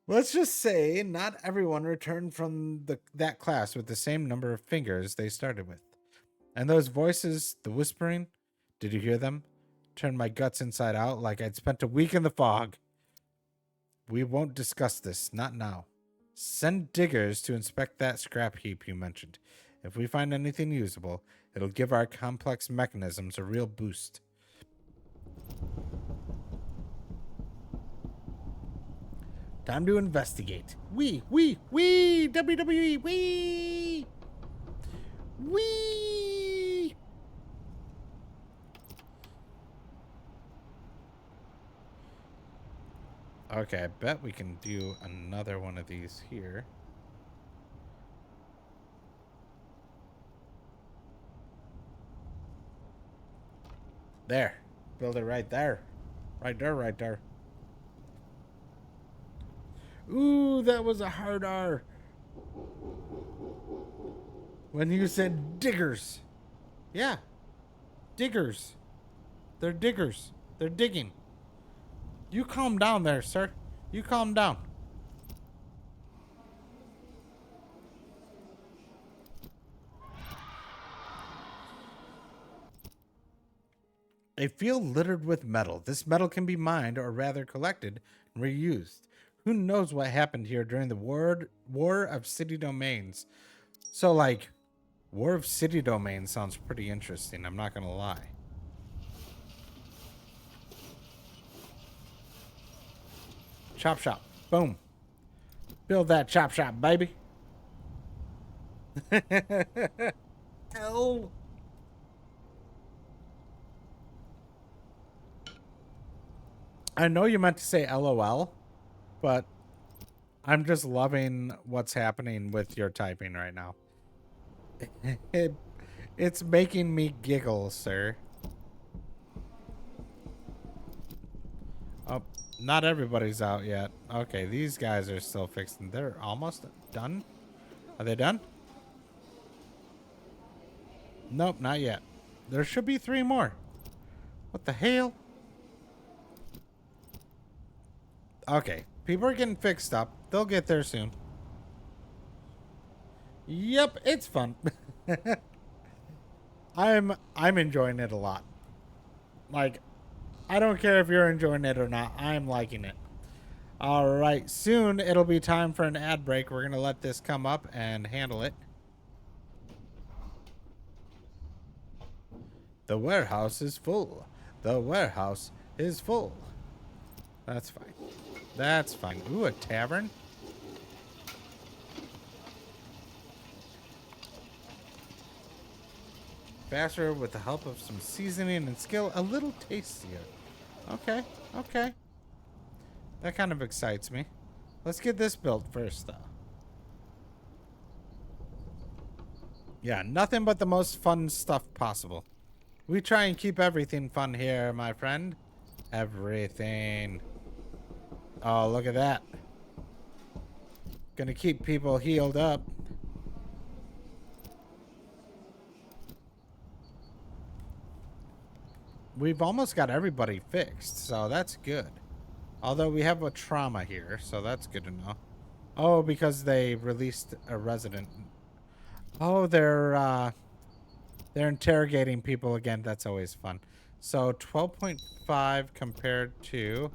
Let's just say not everyone returned from that class with the same number of fingers they started with. And those voices, the whispering, did you hear them? Turned my guts inside out like I'd spent a week in the fog. We won't discuss this, not now. Send diggers to inspect that scrap heap you mentioned. If we find anything usable, it'll give our complex mechanisms a real boost. Time to investigate. WWE, we. Okay, I bet we can do another one of these here. There. Build it right there. Right there, right there. Ooh, that was a hard R. When you said diggers. Yeah. Diggers. They're diggers. They're digging. You calm down there, sir. You calm down. A field littered with metal. This metal can be mined, or rather collected and reused. Who knows what happened here during the War of City Domains. So, like, War of City Domains sounds pretty interesting, I'm not going to lie. Chop shop. Boom. Build that chop shop, baby. Hell. I know you meant to say LOL, but I'm just loving what's happening with your typing right now. It's making me giggle, sir. Oh, not everybody's out yet. Okay, these guys are still fixing. They're almost done. Are they done? Nope, not yet. There should be 3 more. What the hell? Okay, people are getting fixed up. They'll get there soon. Yep, it's fun. I'm enjoying it a lot. Like, I don't care if you're enjoying it or not. I'm liking it. All right, soon it'll be time for an ad break. We're going to let this come up and handle it. The warehouse is full. The warehouse is full. That's fine. That's fine. Ooh, a tavern. Faster with the help of some seasoning and skill. A little tastier. Okay, okay. That kind of excites me. Let's get this built first, though. Yeah, nothing but the most fun stuff possible. We try and keep everything fun here, my friend. Everything. Oh, look at that. Gonna keep people healed up. We've almost got everybody fixed, so that's good. Although we have a trauma here, so that's good to know. Oh, because they released a resident. Oh, they're interrogating people again. That's always fun. So 12.5 compared to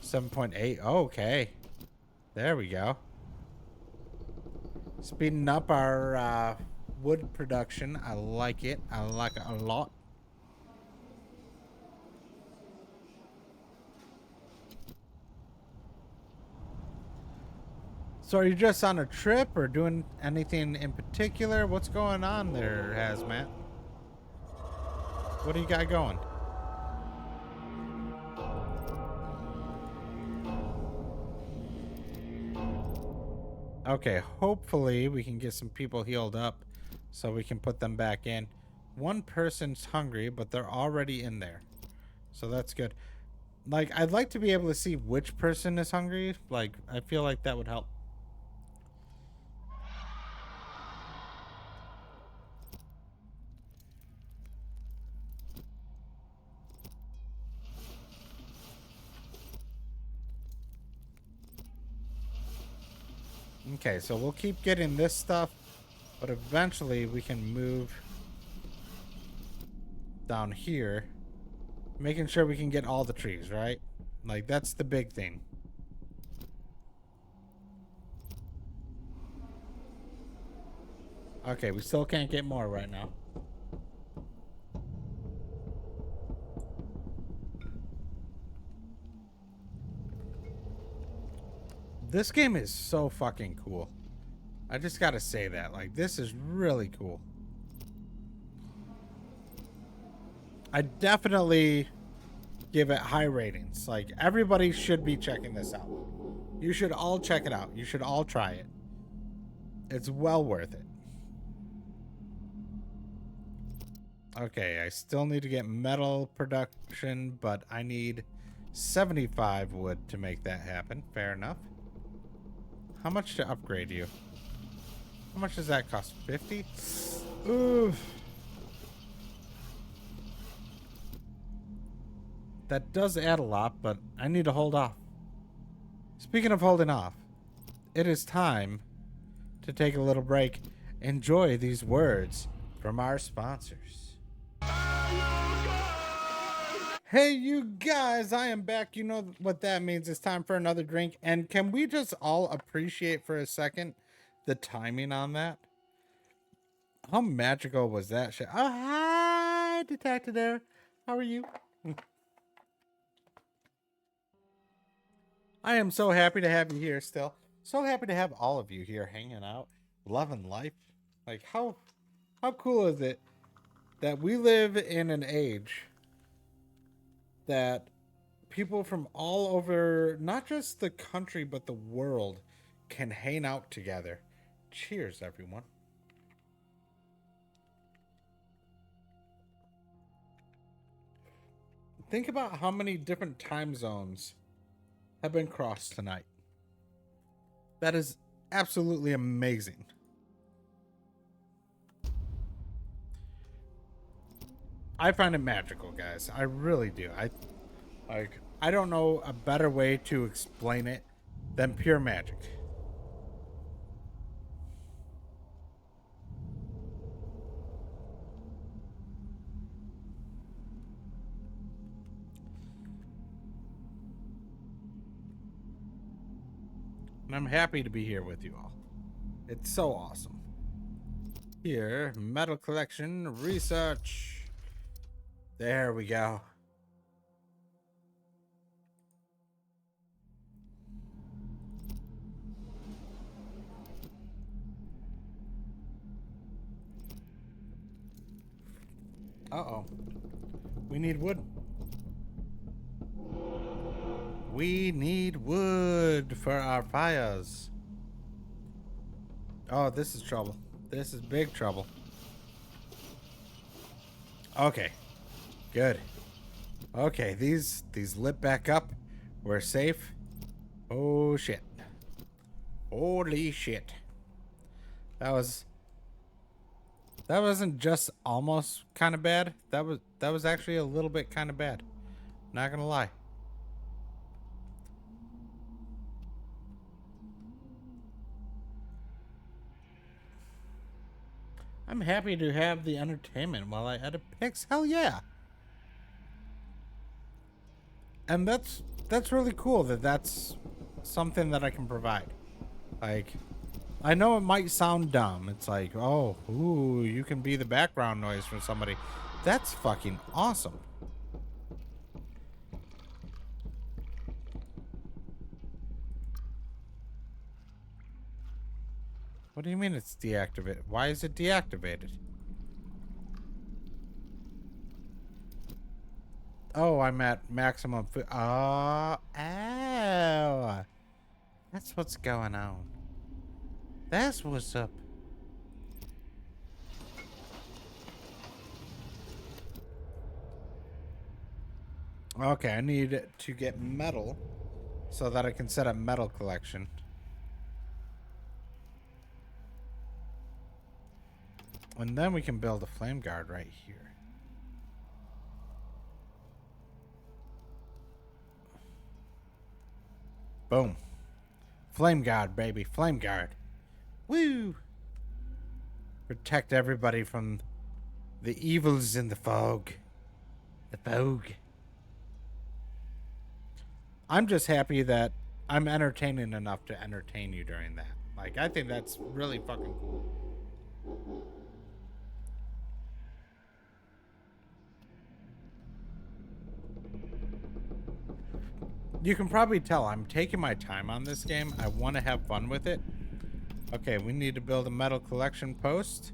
7.8. Oh, okay. There we go. Speeding up our wood production. I like it. I like it a lot. So are you just on a trip or doing anything in particular? What's going on there, Hazmat? What do you got going? Okay, hopefully we can get some people healed up so we can put them back in. One person's hungry, but they're already in there. So that's good. Like, I'd like to be able to see which person is hungry. Like, I feel like that would help. Okay, so we'll keep getting this stuff, but eventually we can move down here, making sure we can get all the trees, right? Like, that's the big thing. Okay, we still can't get more right now. This game is so fucking cool. I just gotta say that. Like, this is really cool. I definitely give it high ratings. Like, everybody should be checking this out. You should all check it out. You should all try it. It's well worth it. Okay, I still need to get metal production, but I need 75 wood to make that happen. Fair enough. How much to upgrade you? How much does that cost? 50? Ooh. That does add a lot, but I need to hold off. Speaking of holding off, it is time to take a little break. Enjoy these words from our sponsors. Hey, you guys, I am back. You know what that means. It's time for another drink. And can we just all appreciate for a second the timing on that? How magical was that shit? Oh, hi, Detective there. How are you? I am so happy to have you here still. So happy to have all of you here hanging out, loving life. Like, how cool is it that we live in an age that people from all over, not just the country, but the world, can hang out together. Cheers, everyone. Think about how many different time zones have been crossed tonight. That is absolutely amazing. I find it magical, guys. I really do. I don't know a better way to explain it than pure magic. And I'm happy to be here with you all. It's so awesome. Here, metal collection, research. There we go. Uh-oh. We need wood. We need wood for our fires. Oh, this is trouble. This is big trouble. Okay. Good. Okay, these lit back up. We're safe. Oh shit. Holy shit. That wasn't just almost kind of bad. That was actually a little bit kind of bad. Not gonna lie. I'm happy to have the entertainment while I edit pics. Hell yeah. And that's really cool that that's something that I can provide. Like, I know it might sound dumb. It's like, oh, ooh, you can be the background noise for somebody. That's fucking awesome. What do you mean it's deactivated? Why is it deactivated? Oh, I'm at maximum. Oh, ow. That's what's going on. That's what's up. Okay, I need to get metal so that I can set up metal collection. And then we can build a flame guard right here. Boom. Flame guard, baby. Flame guard. Woo! Protect everybody from the evils in the fog. The fog. I'm just happy that I'm entertaining enough to entertain you during that. Like, I think that's really fucking cool. You can probably tell I'm taking my time on this game. I want to have fun with it. Okay, we need to build a metal collection post,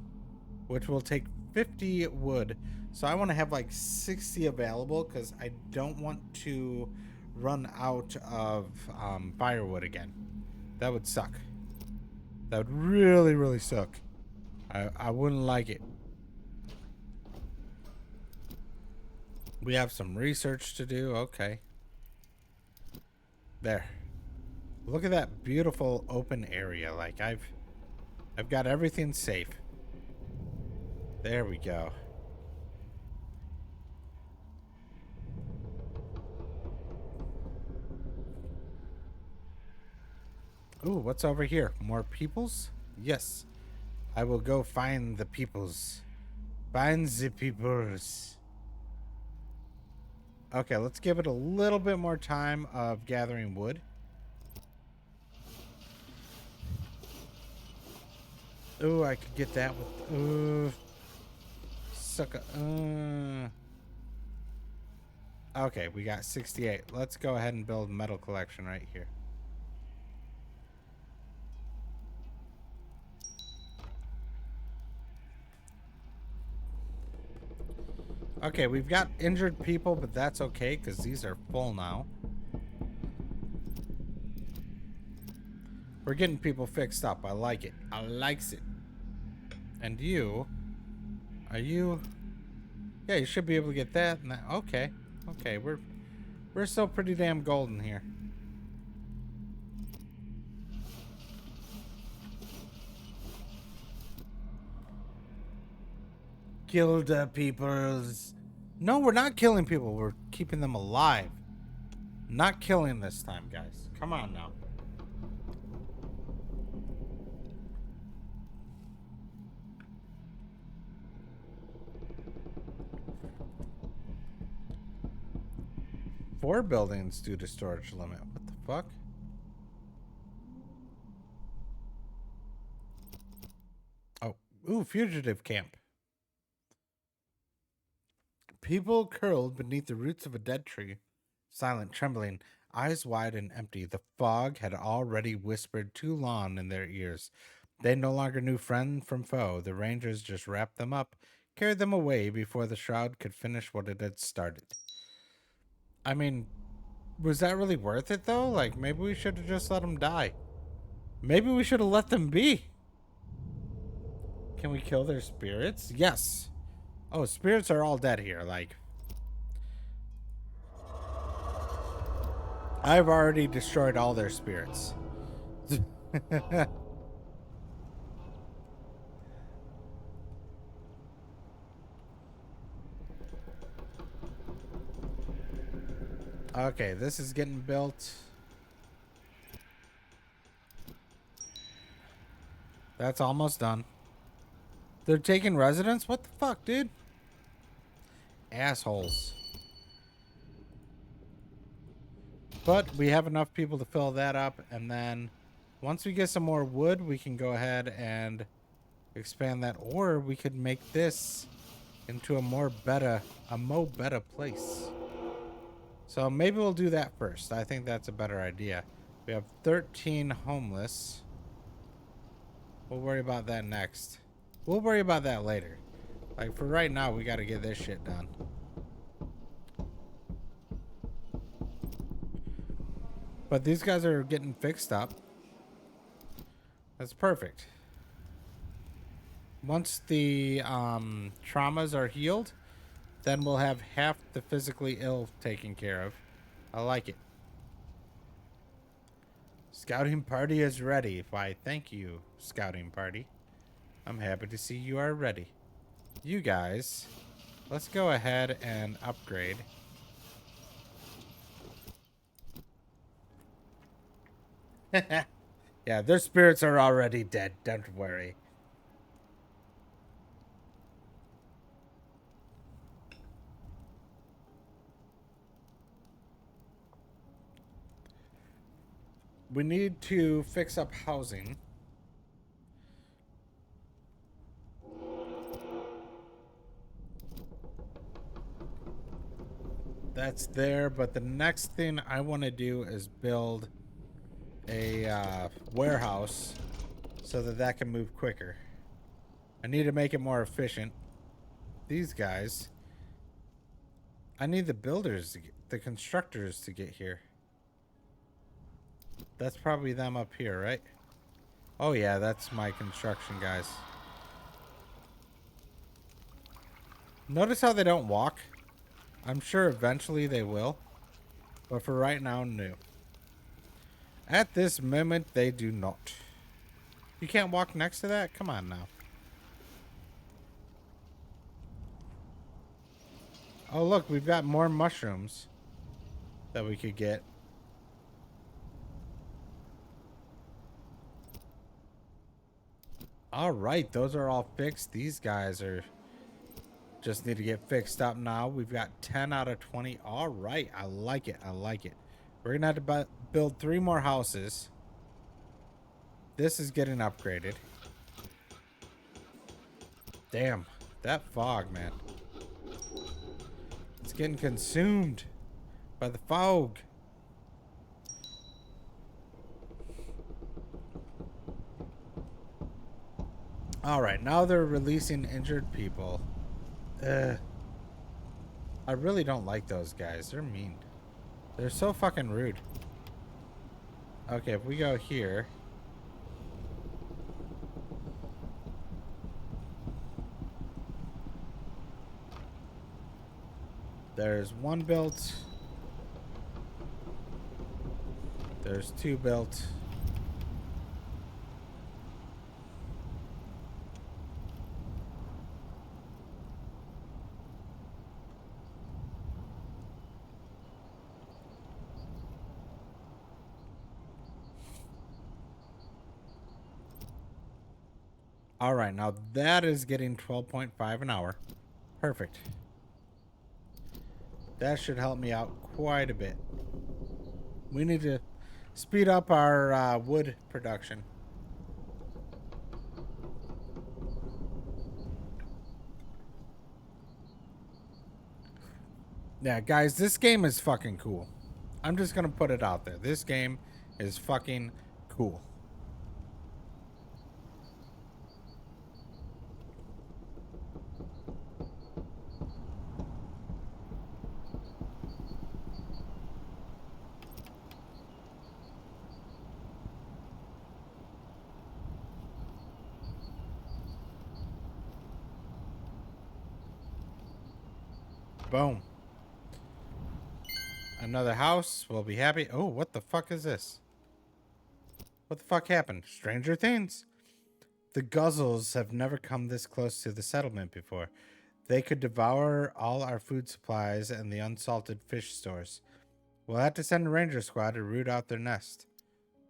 which will take 50 wood. So I want to have like 60 available because I don't want to run out of firewood again. That would suck. That would really, really suck. I wouldn't like it. We have some research to do. Okay. There. Look at that beautiful open area. Like I've got everything safe. There we go. Ooh, what's over here? More peoples? Yes. I will go find the peoples. Find the peoples. Okay, let's give it a little bit more time of gathering wood. Ooh, I could get that with... Ooh. Sucker. Okay, we got 68. Let's go ahead and build metal collection right here. Okay, we've got injured people, but that's okay because these are full now. We're getting people fixed up. I like it. I likes it. And you... Are you... Yeah, you should be able to get that and that. Okay. Okay, we're still pretty damn golden here. Kill the peoples. No, we're not killing people. We're keeping them alive. Not killing this time, guys. Come on now. Four buildings due to storage limit. What the fuck? Oh, ooh, fugitive camp. People curled beneath the roots of a dead tree, silent, trembling, eyes wide and empty. The fog had already whispered too long in their ears. They no longer knew friend from foe. The rangers just wrapped them up, carried them away before the shroud could finish what it had started. I mean, was that really worth it, though? Like, maybe we should have just let them die. Maybe we should have let them be. Can we kill their spirits? Yes. Oh, spirits are all dead here. Like, I've already destroyed all their spirits. Okay, this is getting built. That's almost done. They're taking residence? What the fuck, dude? Assholes. But we have enough people to fill that up, and then once we get some more wood, we can go ahead and expand that, or we could make this into a more better place. So maybe we'll do that first. I think that's a better idea. We have 13 homeless. We'll worry about that next. We'll worry about that later. Like, for right now, we got to get this shit done. But these guys are getting fixed up. That's perfect. Once the traumas are healed, Then we'll have half the physically ill taken care of. I like it. Scouting party is ready. Why, thank you, scouting party. I'm happy to see you are ready. You guys, let's go ahead and upgrade. Yeah, their spirits are already dead. Don't worry. We need to fix up housing. That's there, but the next thing I want to do is build a warehouse so that that can move quicker. I need to make it more efficient. These guys, I need the builders, the constructors to get here. That's probably them up here, right? Oh yeah, that's my construction guys. Notice how they don't walk? I'm sure eventually they will. But for right now, no. At this moment, they do not. You can't walk next to that? Come on now. Oh look, we've got more mushrooms that we could get. Alright, those are all fixed. These guys are just need to get fixed up now. We've got 10 out of 20. Alright, I like it. I like it. We're going to have to build 3 more houses. This is getting upgraded. Damn, that fog, man. It's getting consumed by the fog. Alright, now they're releasing injured people. I really don't like those guys. They're mean. They're so fucking rude. Okay, if we go here. There's 1 built. There's 2 built. All right, now that is getting 12.5 an hour. Perfect. That should help me out quite a bit. We need to speed up our wood production. Yeah, guys, this game is fucking cool. I'm just gonna put it out there. This game is fucking cool. Boom. Another house. We'll be happy. Oh, what the fuck is this? What the fuck happened? Stranger things. The Guzzles have never come this close to the settlement before. They could devour all our food supplies and the unsalted fish stores. We'll have to send a ranger squad to root out their nest.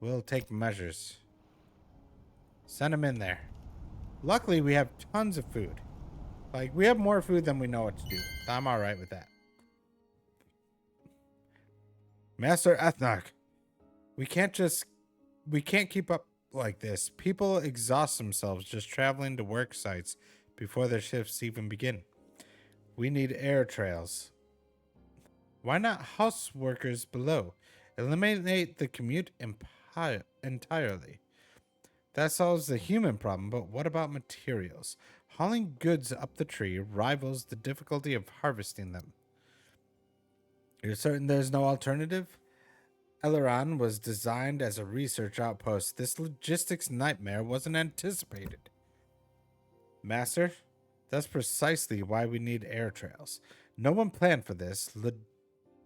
We'll take measures. Send them in there. Luckily, we have tons of food. Like, we have more food than we know what to do with. I'm alright with that. Master Ethnarch, we can't keep up like this. People exhaust themselves just traveling to work sites before their shifts even begin. We need air trails. Why not house workers below? Eliminate the commute entirely. That solves the human problem, but what about materials? Hauling goods up the tree rivals the difficulty of harvesting them. You're certain there's no alternative? Eleron was designed as a research outpost. This logistics nightmare wasn't anticipated. Master, that's precisely why we need air trails. No one planned for this.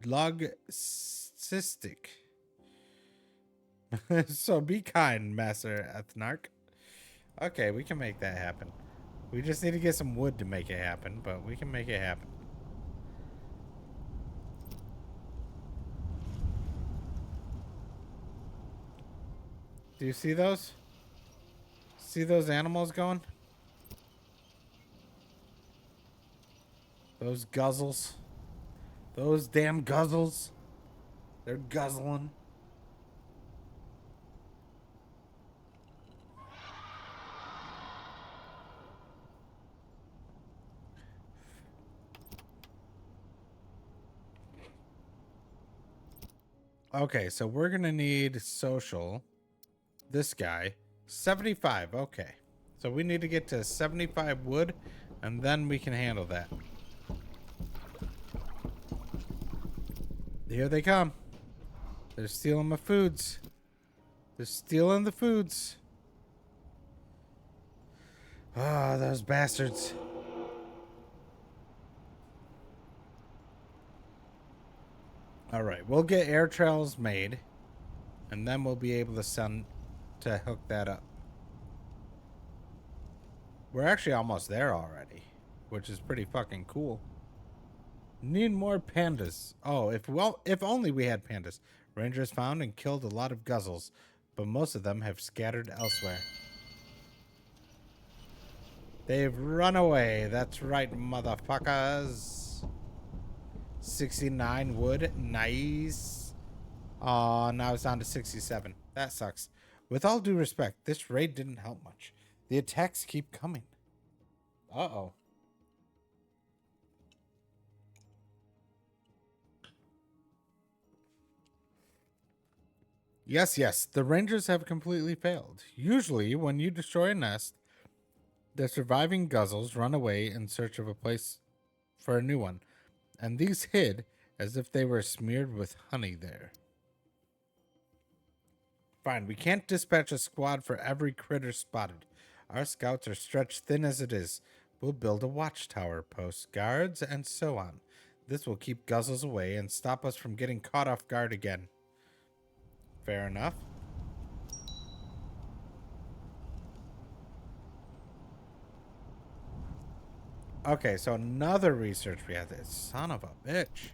Logistic. So be kind, Master Ethnarch. Okay, we can make that happen. We just need to get some wood to make it happen, but we can make it happen. Do you see those? See those animals going? Those guzzles. Those damn guzzles. They're guzzling. Okay, so we're gonna need social. This guy. 75, okay. So we need to get to 75 wood, and then we can handle that. Here they come. They're stealing my foods. They're stealing the foods. Ah, those bastards. All right, we'll get air trails made, and then we'll be able to hook that up. We're actually almost there already, which is pretty fucking cool. Need more pandas. Oh, if only we had pandas. Rangers found and killed a lot of guzzles, but most of them have scattered elsewhere. They've run away. That's right, motherfuckers. 69 wood. Nice. Oh, now it's down to 67. That sucks. With all due respect, this raid didn't help much. The attacks keep coming. Uh-oh. Yes, the Rangers have completely failed. Usually, when you destroy a nest, the surviving guzzles run away in search of a place for a new one, and these hid as if they were smeared with honey there. Fine, we can't dispatch a squad for every critter spotted. Our scouts are stretched thin as it is. We'll build a watchtower, post guards, and so on. This will keep guzzles away and stop us from getting caught off guard again. Fair enough. Okay, so another research we have to... Son of a bitch.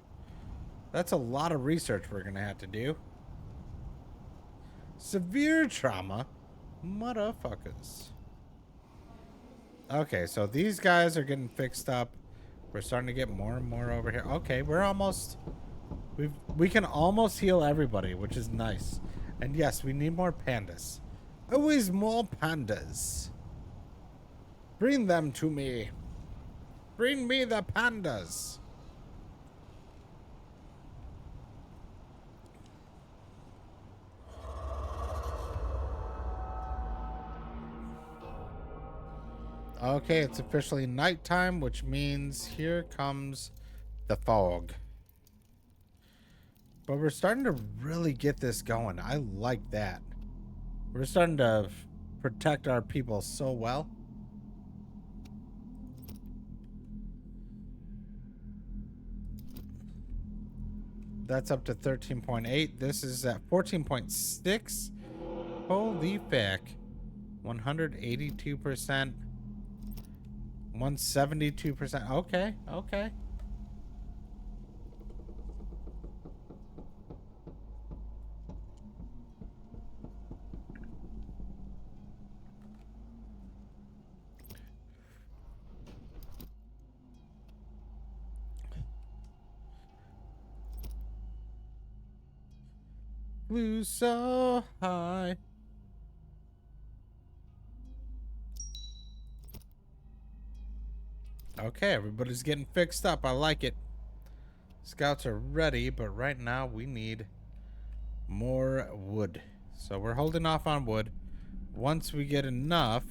That's a lot of research we're going to have to do. Severe trauma? Motherfuckers. Okay, so these guys are getting fixed up. We're starting to get more and more over here. Okay, we're almost... We can almost heal everybody, which is nice. And yes, we need more pandas. Always more pandas. Bring them to me. Bring me the pandas. Okay, it's officially nighttime, which means here comes the fog. But we're starting to really get this going. I like that. We're starting to protect our people so well. That's up to 13.8. This is at 14.6. Holy fuck. 182%. 172%. Okay, okay. Flew so high. Okay, everybody's getting fixed up. I like it. Scouts are ready, but right now we need more wood. So we're holding off on wood. Once we get enough,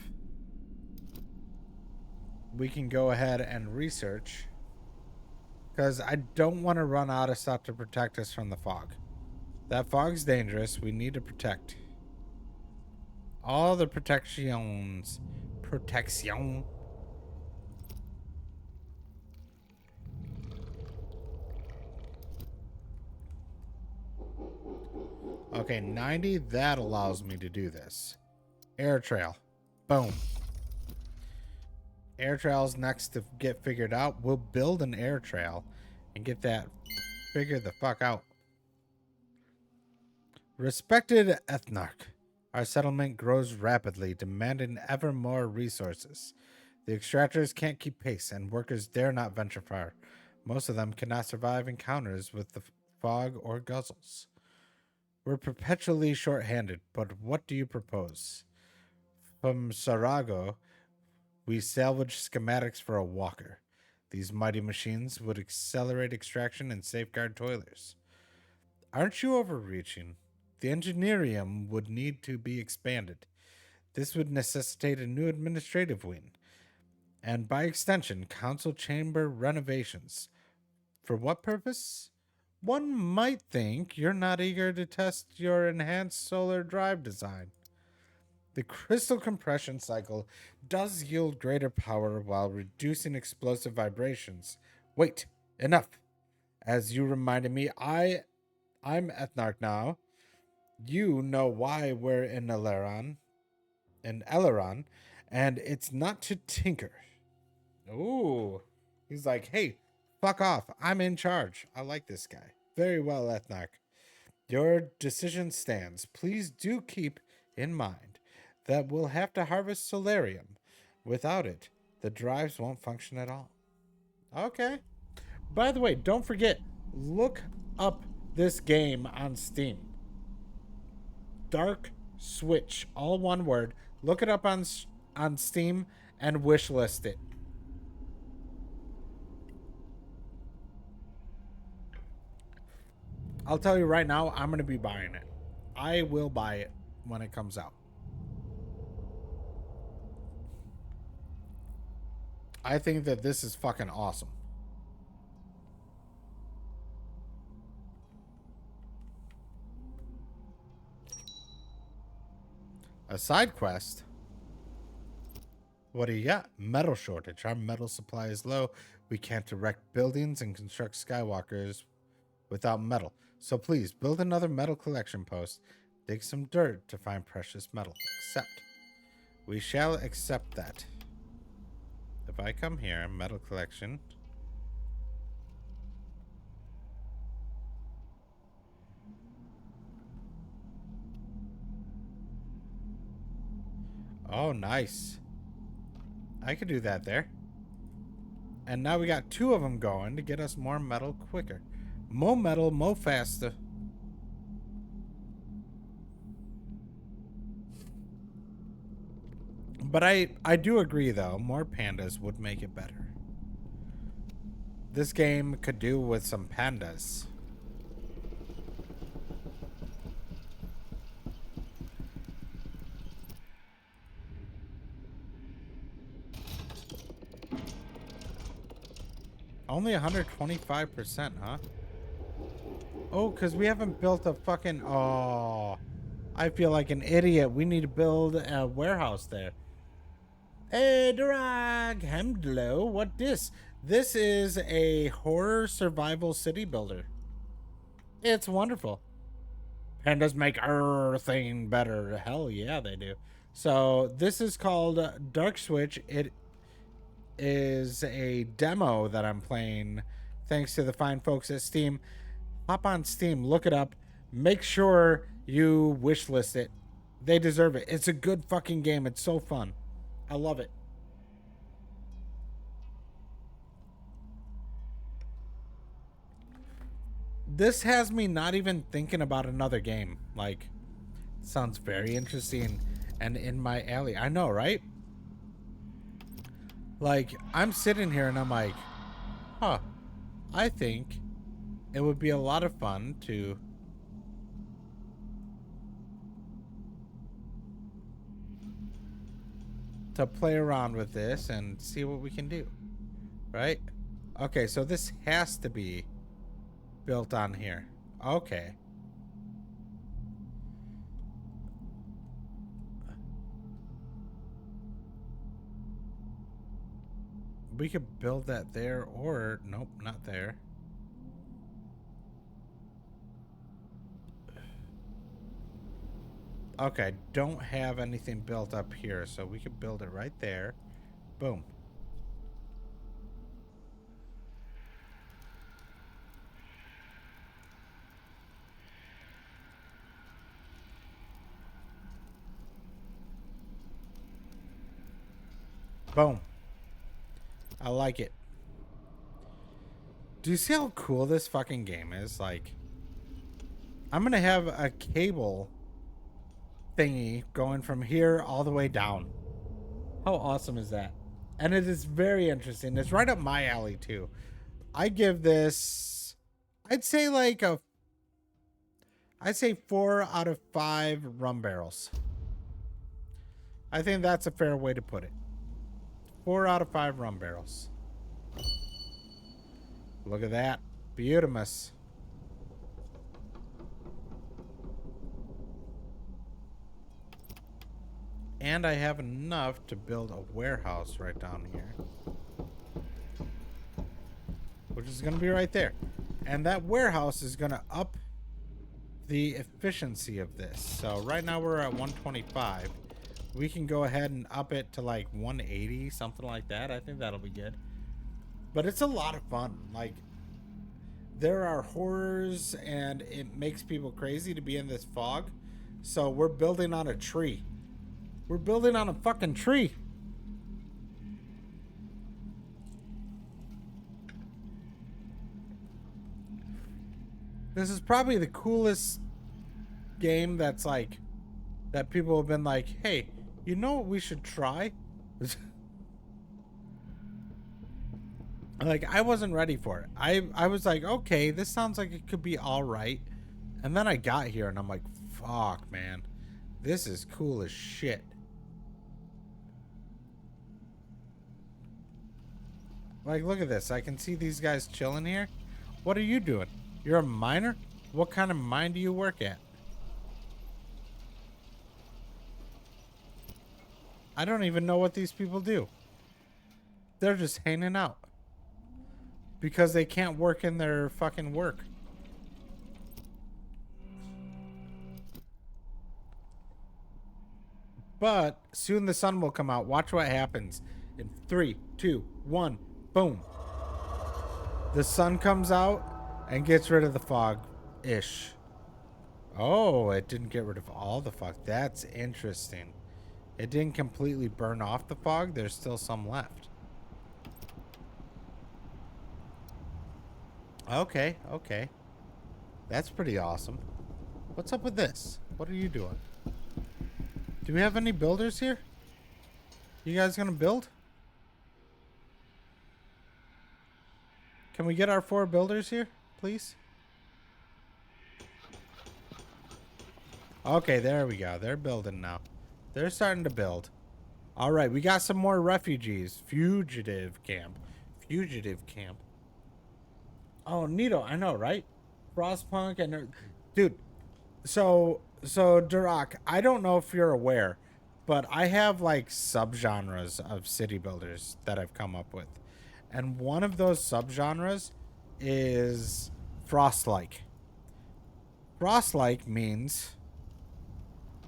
we can go ahead and research. Because I don't want to run out of stuff to protect us from the fog. That fog's dangerous. We need to protect. All the protections. Protection. Okay, 90, that allows me to do this. Air trail. Boom. Air trail's next to get figured out. We'll build an air trail and get that figured the fuck out. Respected Ethnarch, our settlement grows rapidly, demanding ever more resources. The extractors can't keep pace, and workers dare not venture far. Most of them cannot survive encounters with the fog or guzzles. We're perpetually short-handed, but what do you propose? From Sarago, we salvage schematics for a walker. These mighty machines would accelerate extraction and safeguard toilers. Aren't you overreaching? The engineerium would need to be expanded. This would necessitate a new administrative wing, and by extension, council chamber renovations. For what purpose? One might think you're not eager to test your enhanced solar drive design. The crystal compression cycle does yield greater power while reducing explosive vibrations. Wait, enough. As you reminded me, I'm Ethnarch now. You know why we're in Eleron, and it's not to tinker. Ooh. He's like, hey, fuck off. I'm in charge. I like this guy. Very well, Ethnarch. Your decision stands. Please do keep in mind that we'll have to harvest solarium. Without it, the drives won't function at all. Okay. By the way, don't forget, look up this game on Steam. DarkSwitch, all one word. Look it up on Steam and wishlist it. I'll tell you right now, I'm going to be buying it. I will buy it when it comes out. I think that this is fucking awesome. A side quest? What do you got? Metal shortage. Our metal supply is low. We can't erect buildings and construct skywalkers without metal. So please, build another metal collection post. Dig some dirt to find precious metal. Accept. We shall accept that. If I come here, metal collection. Oh, nice. I could do that there. And now we got 2 of them going to get us more metal quicker. More metal, more faster. But I do agree, though. More pandas would make it better. This game could do with some pandas. Only 125%, huh? Oh, because we haven't built a fucking... Oh, I feel like an idiot. We need to build a warehouse there. Hey, Drag, hello, what this? This is a horror survival city builder. It's wonderful. Pandas make everything better. Hell yeah, they do. So this is called DarkSwitch. It is a demo that I'm playing thanks to the fine folks at Steam. Hop on Steam, look it up. Make sure you wishlist it. They deserve it. It's a good fucking game. It's so fun. I love it. This has me not even thinking about another game. Like, sounds very interesting and in my alley. I know, right? Like, I'm sitting here and I'm like, huh, I think it would be a lot of fun to play around with this and see what we can do, right? Okay, so this has to be built on here. Okay. We could build that there, or nope, not there. Okay, don't have anything built up here, so we could build it right there. Boom. Boom. I like it. Do you see how cool this fucking game is? Like, I'm gonna have a cable thingy going from here all the way down. How awesome is that? And it is very interesting. It's right up my alley too. I give this, I'd say 4 out of 5 rum barrels. I think that's a fair way to put it. 4 out of 5 rum barrels. Look at that. Beautimous. And I have enough to build a warehouse right down here. Which is going to be right there. And that warehouse is going to up the efficiency of this. So right now we're at 125. We can go ahead and up it to like 180, something like that. I think that'll be good. But it's a lot of fun. Like, there are horrors and it makes people crazy to be in this fog. So we're building on a tree. We're building on a fucking tree. This is probably the coolest game that's like, that people have been like, hey, you know what we should try? Like, I wasn't ready for it. I was like, okay, this sounds like it could be all right. And then I got here and I'm like, fuck, man. This is cool as shit. Like, look at this. I can see these guys chilling here. What are you doing? You're a miner? What kind of mine do you work at? I don't even know what these people do. They're just hanging out. Because they can't work in their fucking work. But soon the sun will come out. Watch what happens. In 3, 2, 1, boom. The sun comes out and gets rid of the fog-ish. Oh, it didn't get rid of all the fog. That's interesting. It didn't completely burn off the fog. There's still some left. Okay, okay. That's pretty awesome. What's up with this? What are you doing? Do we have any builders here? You guys gonna build? Can we get our 4 builders here, please? Okay, there we go. They're building now. They're starting to build. All right, we got some more refugees. Fugitive camp. Fugitive camp. Oh, neato. I know, right? Frostpunk and... Dude, so Durak, I don't know if you're aware, but I have like subgenres of city builders that I've come up with. And one of those subgenres is Frost-like. Frost-like means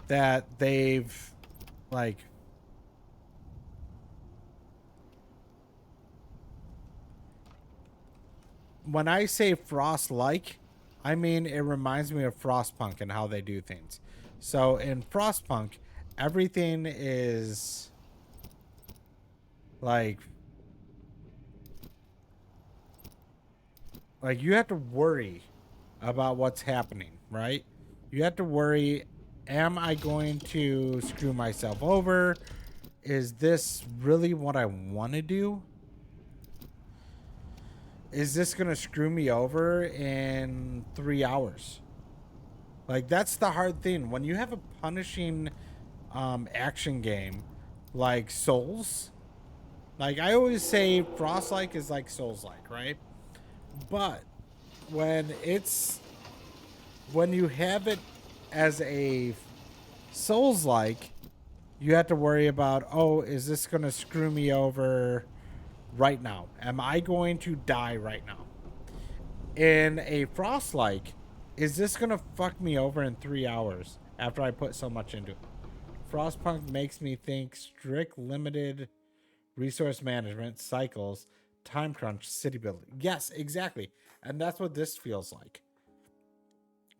that they've like... When I say Frost-like, I mean it reminds me of Frostpunk and how they do things. So in Frostpunk, everything is like you have to worry about what's happening, right? You have to worry, am I going to screw myself over? Is this really what I want to do? Is this going to screw me over in 3 hours? Like, that's the hard thing. When you have a punishing action game like Souls, like I always say Frost-like is like Souls-like, right? But when you have it as a Souls-like, you have to worry about, oh, is this going to screw me over right now? Am I going to die right now? In a Frost-like, is this going to fuck me over in 3 hours? after I put so much into it. Frostpunk makes me think strict limited resource management, cycles, time crunch, city building. Yes, exactly. And that's what this feels like.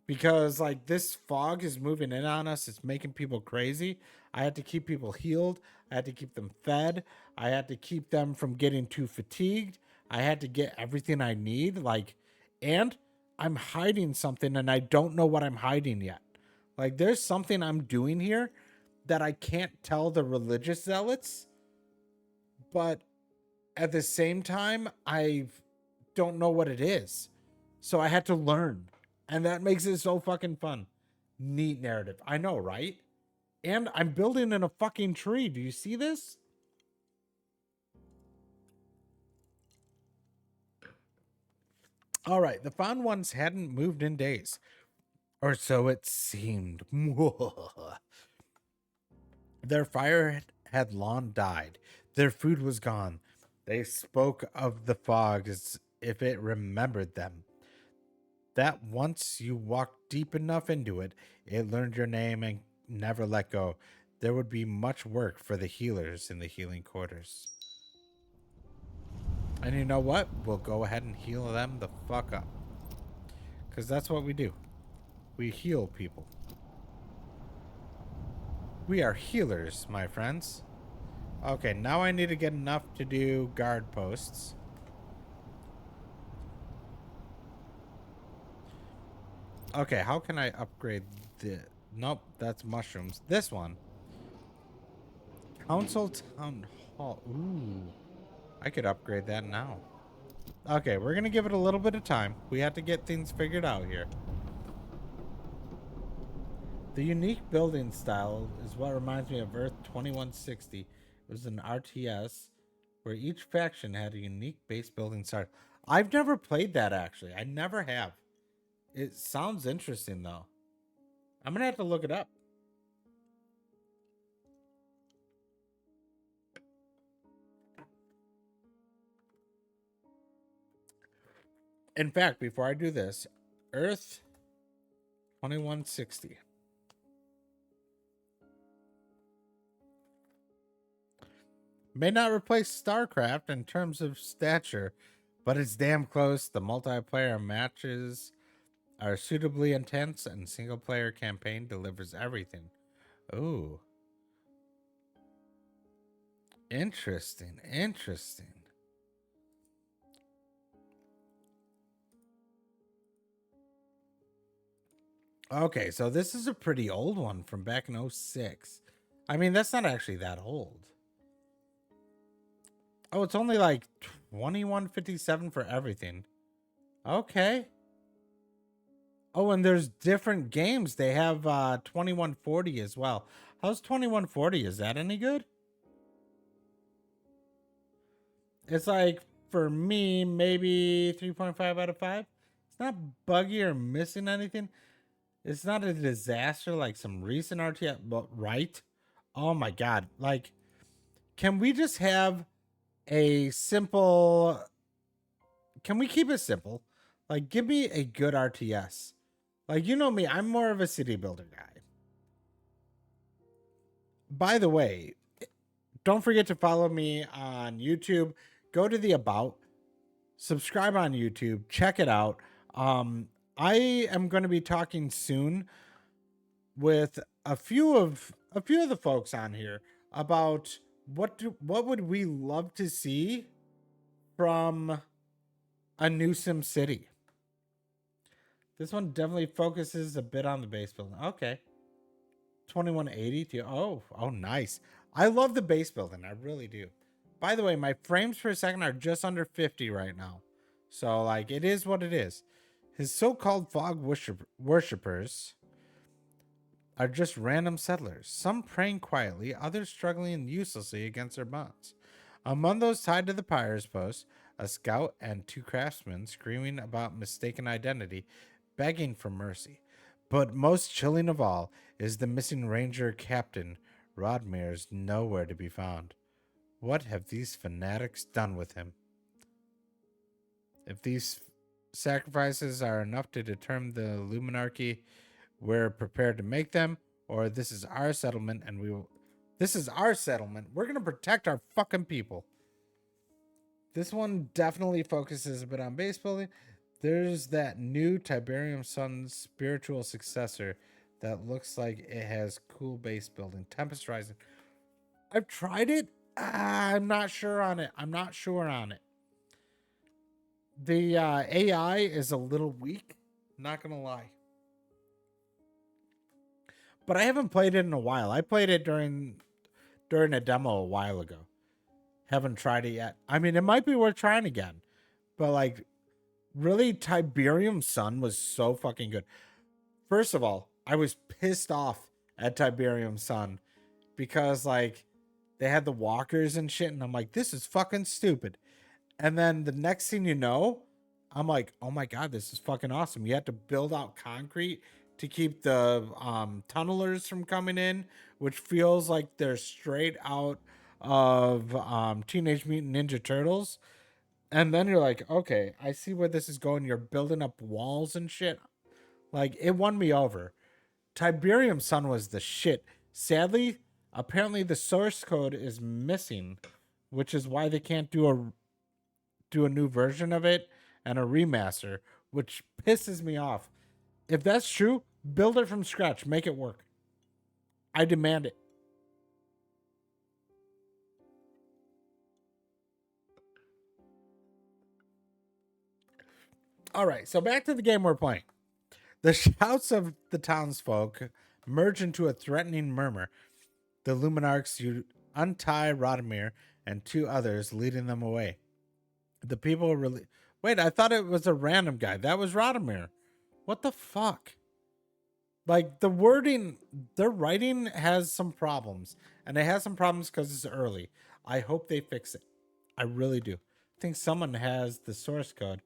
Because like this fog is moving in on us, it's making people crazy. I had to keep people healed. I had to keep them fed. I had to keep them from getting too fatigued. I had to get everything I need. Like, and I'm hiding something and I don't know what I'm hiding yet. Like, there's something I'm doing here that I can't tell the religious zealots, but at the same time, I don't know what it is. So I had to learn. And that makes it so fucking fun. Neat narrative. I know, right? And I'm building in a fucking tree. Do you see this? All right. The found ones hadn't moved in days. Or so it seemed. Their fire had long died. Their food was gone. They spoke of the fog as if it remembered them. That once you walked deep enough into it, it learned your name and never let go. There would be much work for the healers in the healing quarters. And you know what? We'll go ahead and heal them the fuck up. Because that's what we do. We heal people. We are healers, my friends. Okay, now I need to get enough to do guard posts. Okay, how can I upgrade the... Nope, that's mushrooms. This one. Council Town Hall. Ooh. I could upgrade that now. Okay, we're going to give it a little bit of time. We have to get things figured out here. The unique building style is what reminds me of Earth 2160. It was an RTS where each faction had a unique base building style. I've never played that, actually. I never have. It sounds interesting, though. I'm going to have to look it up. In fact, before I do this, Earth 2160. May not replace StarCraft in terms of stature, but it's damn close. The multiplayer matches are suitably intense, and single-player campaign delivers everything. Ooh. Interesting, interesting. Okay, so this is a pretty old one from back in 06. I mean, that's not actually that old. Oh, it's only like 2157 for everything. Okay. Oh, and there's different games. They have 2140 as well. How's 2140? Is that any good? It's like, for me, maybe 3.5 out of 5. It's not buggy or missing anything. It's not a disaster like some recent RTS, but right? Oh my god. Like, can we just have a simple... Can we keep it simple? Like, give me a good RTS. Like, you know me, I'm more of a city builder guy. By the way, don't forget to follow me on YouTube. Go to the About. Subscribe on YouTube. Check it out. I am going to be talking soon with a few of the folks on here about what would we love to see from a new Sim City. This one definitely focuses a bit on the base building. Okay. 2180 to oh nice. I love the base building. I really do. By the way, my frames per second are just under 50 right now. So like it is what it is. His so-called fog worshippers are just random settlers, some praying quietly, others struggling uselessly against their bonds. Among those tied to the Pyre's post, a scout and 2 craftsmen screaming about mistaken identity, begging for mercy. But most chilling of all is the missing ranger captain. Rodmir's nowhere to be found. What have these fanatics done with him? If these sacrifices are enough to determine the Luminarchy, we're prepared to make them. or this is our settlement and we will. This is our settlement. We're going to protect our fucking people. This one definitely focuses a bit on base building. There's that new Tiberium Sun's spiritual successor that looks like it has cool base building. Tempest Rising. I've tried it. I'm not sure on it. The AI is a little weak. Not going to lie. But I haven't played it in a while. I played it during a demo a while ago. Haven't tried it yet. I mean, it might be worth trying again. But like, really, Tiberium Sun was so fucking good. First of all, I was pissed off at Tiberium Sun because like they had the walkers and shit, and I'm like, this is fucking stupid. And then the next thing you know, I'm like, oh my god, this is fucking awesome. You have to build out concrete to keep the tunnelers from coming in, which feels like they're straight out of Teenage Mutant Ninja Turtles. And then you're like, okay, I see where this is going. You're building up walls and shit. Like, it won me over. Tiberium Sun was the shit. Sadly, apparently the source code is missing, which is why they can't do a new version of it and a remaster, which pisses me off. If that's true, build it from scratch. Make it work. I demand it. All right, so back to the game we're playing. The shouts of the townsfolk merge into a threatening murmur. The Luminarchs untie Radomir and two others, leading them away. The people really... Wait, I thought it was a random guy. That was Radomir. What the fuck? Like, the wording, their writing has some problems. And it has some problems because it's early. I hope they fix it. I really do. I think someone has the source code,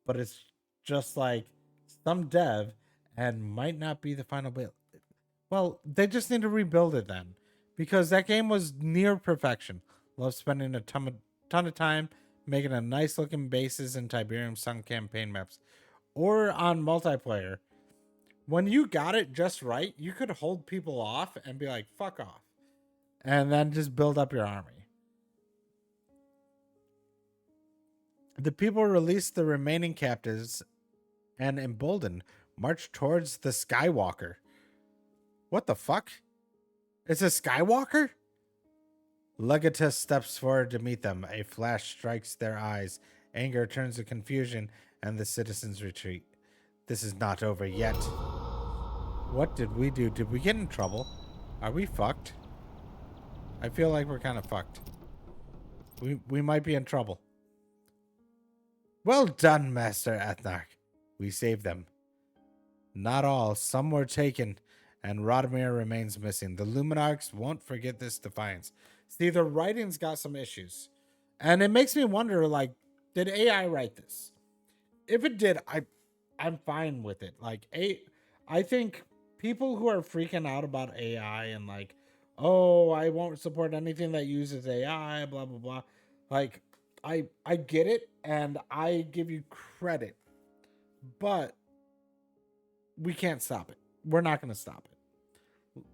but it's just like some dev and might not be the final build. Well, they just need to rebuild it then, because that game was near perfection. Love spending a ton of time making a nice looking bases in Tiberium Sun campaign maps or on multiplayer. When you got it just right, you could hold people off and be like, fuck off, and then just build up your army. The people released the remaining captives and, emboldened, marched towards the Skywalker. What the fuck? It's a Skywalker? Legatus steps forward to meet them. A flash strikes their eyes. Anger turns to confusion, and the citizens retreat. This is not over yet. What did we do? Did we get in trouble? Are we fucked? I feel like we're kind of fucked. We might be in trouble. Well done, Master Ethnarch. We saved them. Not all. Some were taken, and Radomir remains missing. The Luminarchs won't forget this defiance. See, the writing's got some issues. And it makes me wonder, like, did AI write this? If it did, I'm fine with it. Like, I think people who are freaking out about AI and like, oh, I won't support anything that uses AI, blah, blah, blah. Like, I get it, and I give you credit, but we can't stop it. We're not going to stop it.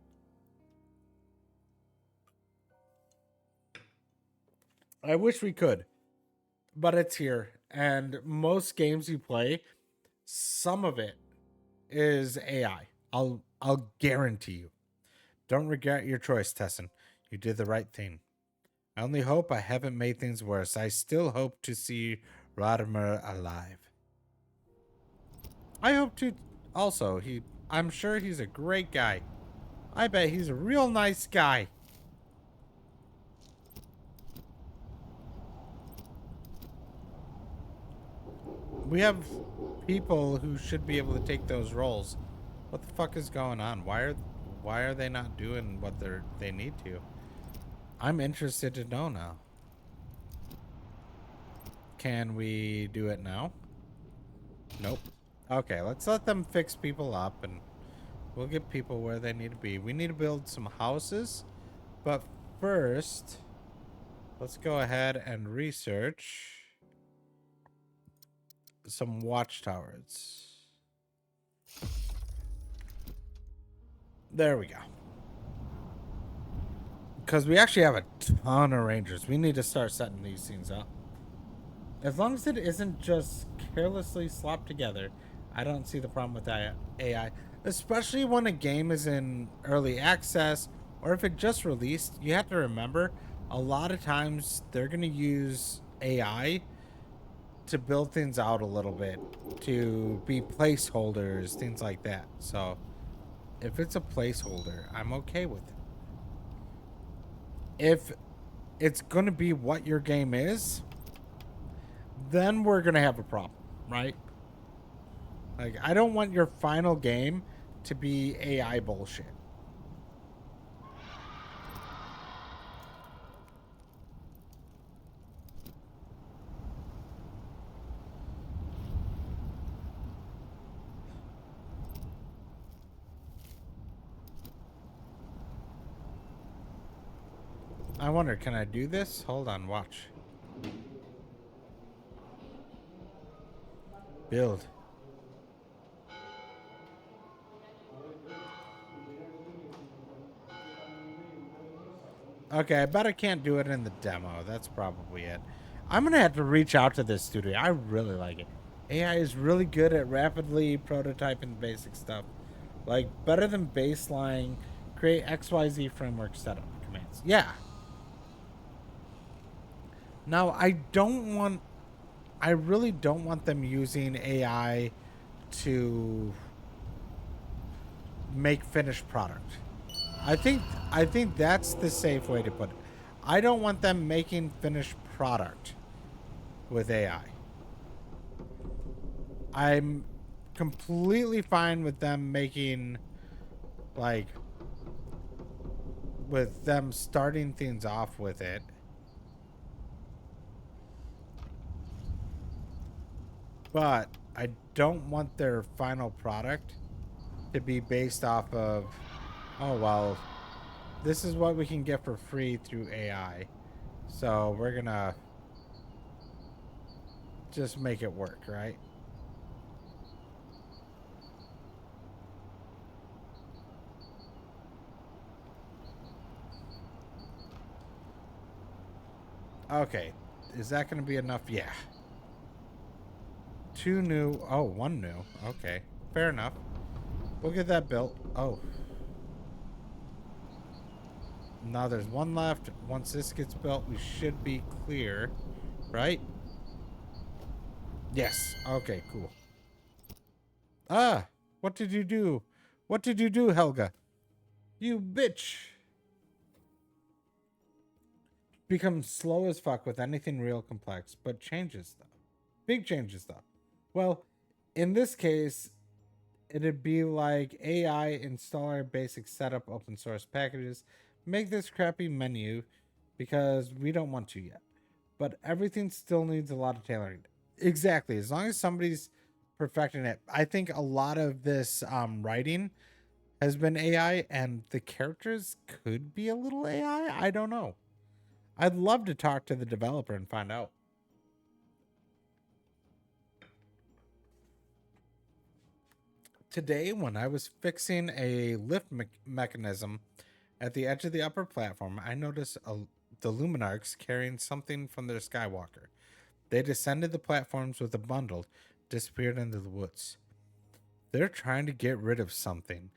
I wish we could, but it's here. And most games you play, some of it is AI. I'll guarantee you. Don't regret your choice, Tessin. You did the right thing. I only hope I haven't made things worse. I still hope to see Radomir alive. I hope to also. I'm sure he's a great guy. I bet he's a real nice guy. We have people who should be able to take those roles. What the fuck is going on? Why are they not doing what they need to? I'm interested to know now. Can we do it now? Nope. Okay, let's let them fix people up and we'll get people where they need to be. We need to build some houses, but first, let's go ahead and research some watchtowers. There we go. Because we actually have a ton of rangers. We need to start setting these things up. As long as it isn't just carelessly slopped together, I don't see the problem with AI. Especially when a game is in early access or if it just released. You have to remember, a lot of times they're going to use AI to build things out a little bit, to be placeholders, things like that. So if it's a placeholder, I'm okay with it. If it's going to be what your game is, then we're going to have a problem, right? Like, I don't want your final game to be AI bullshit. I wonder, can I do this? Hold on, watch. Build. Okay, I bet I can't do it in the demo. That's probably it. I'm gonna have to reach out to this studio. I really like it. AI is really good at rapidly prototyping basic stuff. Like, better than baseline, create XYZ framework setup commands. Yeah. Now, I really don't want them using AI to make finished product. I think that's the safe way to put it. I don't want them making finished product with AI. I'm completely fine with them making, like, with them starting things off with it. But I don't want their final product to be based off of, oh, well, this is what we can get for free through AI. So we're gonna just make it work, right? Okay. Is that gonna be enough? Yeah. 2 new. Oh, 1 new. Okay. Fair enough. We'll get that built. Oh. Now there's 1 left. Once this gets built, we should be clear. Right? Yes. Okay, cool. Ah! What did you do? What did you do, Helga? You bitch! Becomes slow as fuck with anything real complex, but changes stuff. Big changes though. Well, in this case, it'd be like AI install our basic setup open source packages, make this crappy menu because we don't want to yet. But everything still needs a lot of tailoring. Exactly. As long as somebody's perfecting it. I think a lot of this writing has been AI and the characters could be a little AI. I don't know. I'd love to talk to the developer and find out. Today, when I was fixing a lift mechanism at the edge of the upper platform, I noticed the Luminarchs carrying something from their Skywalker. They descended the platforms with a bundle, disappeared into the woods. They're trying to get rid of something.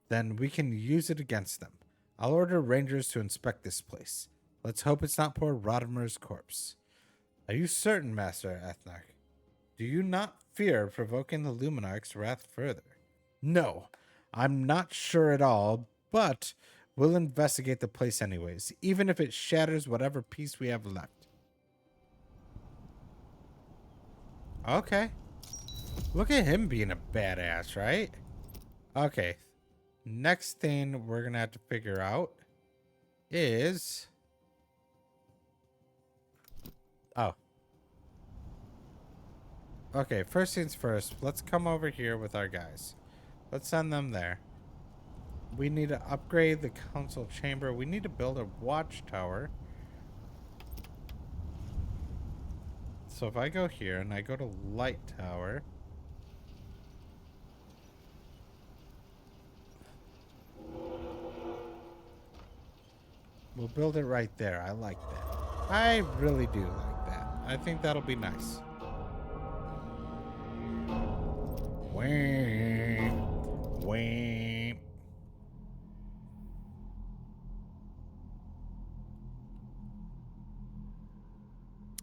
Then we can use it against them. I'll order rangers to inspect this place. Let's hope it's not poor Rodimer's corpse. Are you certain, Master Ethnarch? Do you not fear provoking the Luminarch's wrath further? No, I'm not sure at all, but we'll investigate the place anyways, even if it shatters whatever piece we have left. Okay. Look at him being a badass, right? Okay. Next thing we're going to have to figure out is... Oh. Okay, first things first. Let's come over here with our guys. Let's send them there. We need to upgrade the council chamber. We need to build a watchtower. So if I go here and I go to light tower... We'll build it right there. I like that. I really do like that. I think that'll be nice. Wham. Wham.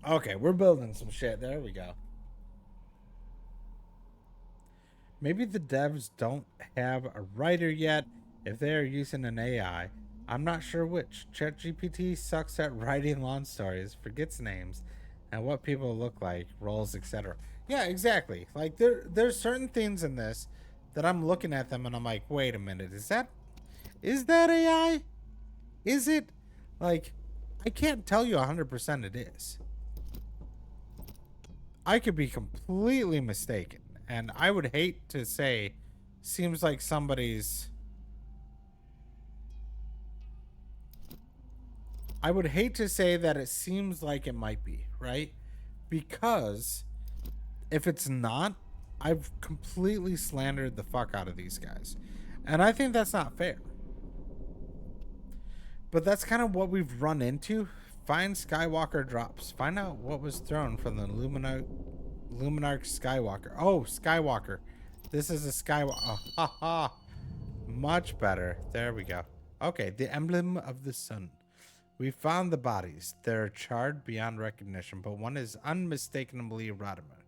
Okay, we're building some shit. There we go. Maybe the devs don't have a writer yet if they are using an AI. I'm not sure which. ChatGPT sucks at writing long stories, forgets names, and what people look like, roles, etc. Yeah, exactly. Like there's certain things in this that I'm looking at them and I'm like, wait a minute, is that AI? Is it? Like, I can't tell you 100% it is. I could be completely mistaken. And I would hate to say, seems like somebody's... I would hate to say that it seems like it might be, right? Because if it's not, I've completely slandered the fuck out of these guys. And I think that's not fair. But that's kind of what we've run into. Find Skywalker drops. Find out what was thrown from the Luminarch Skywalker. Oh, Skywalker. This is a Skywalker. Oh, ha ha. Much better. There we go. Okay, the emblem of the sun. We found the bodies. They're charred beyond recognition, but one is unmistakably Rodimer.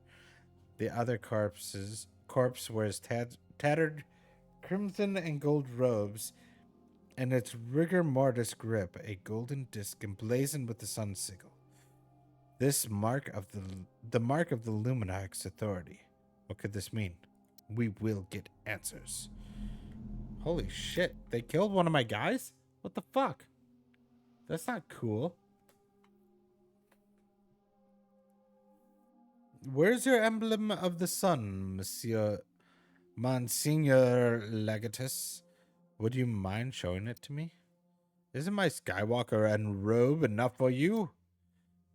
The other corpse wears tattered crimson and gold robes, and its rigor mortis grip, a golden disc emblazoned with the sun sigil. This mark of the mark of the Luminarch's authority. What could this mean? We will get answers. Holy shit, they killed one of my guys? What the fuck? That's not cool. Where's your emblem of the sun, Monsignor Legatus? Would you mind showing it to me? Isn't my Skywalker and robe enough for you?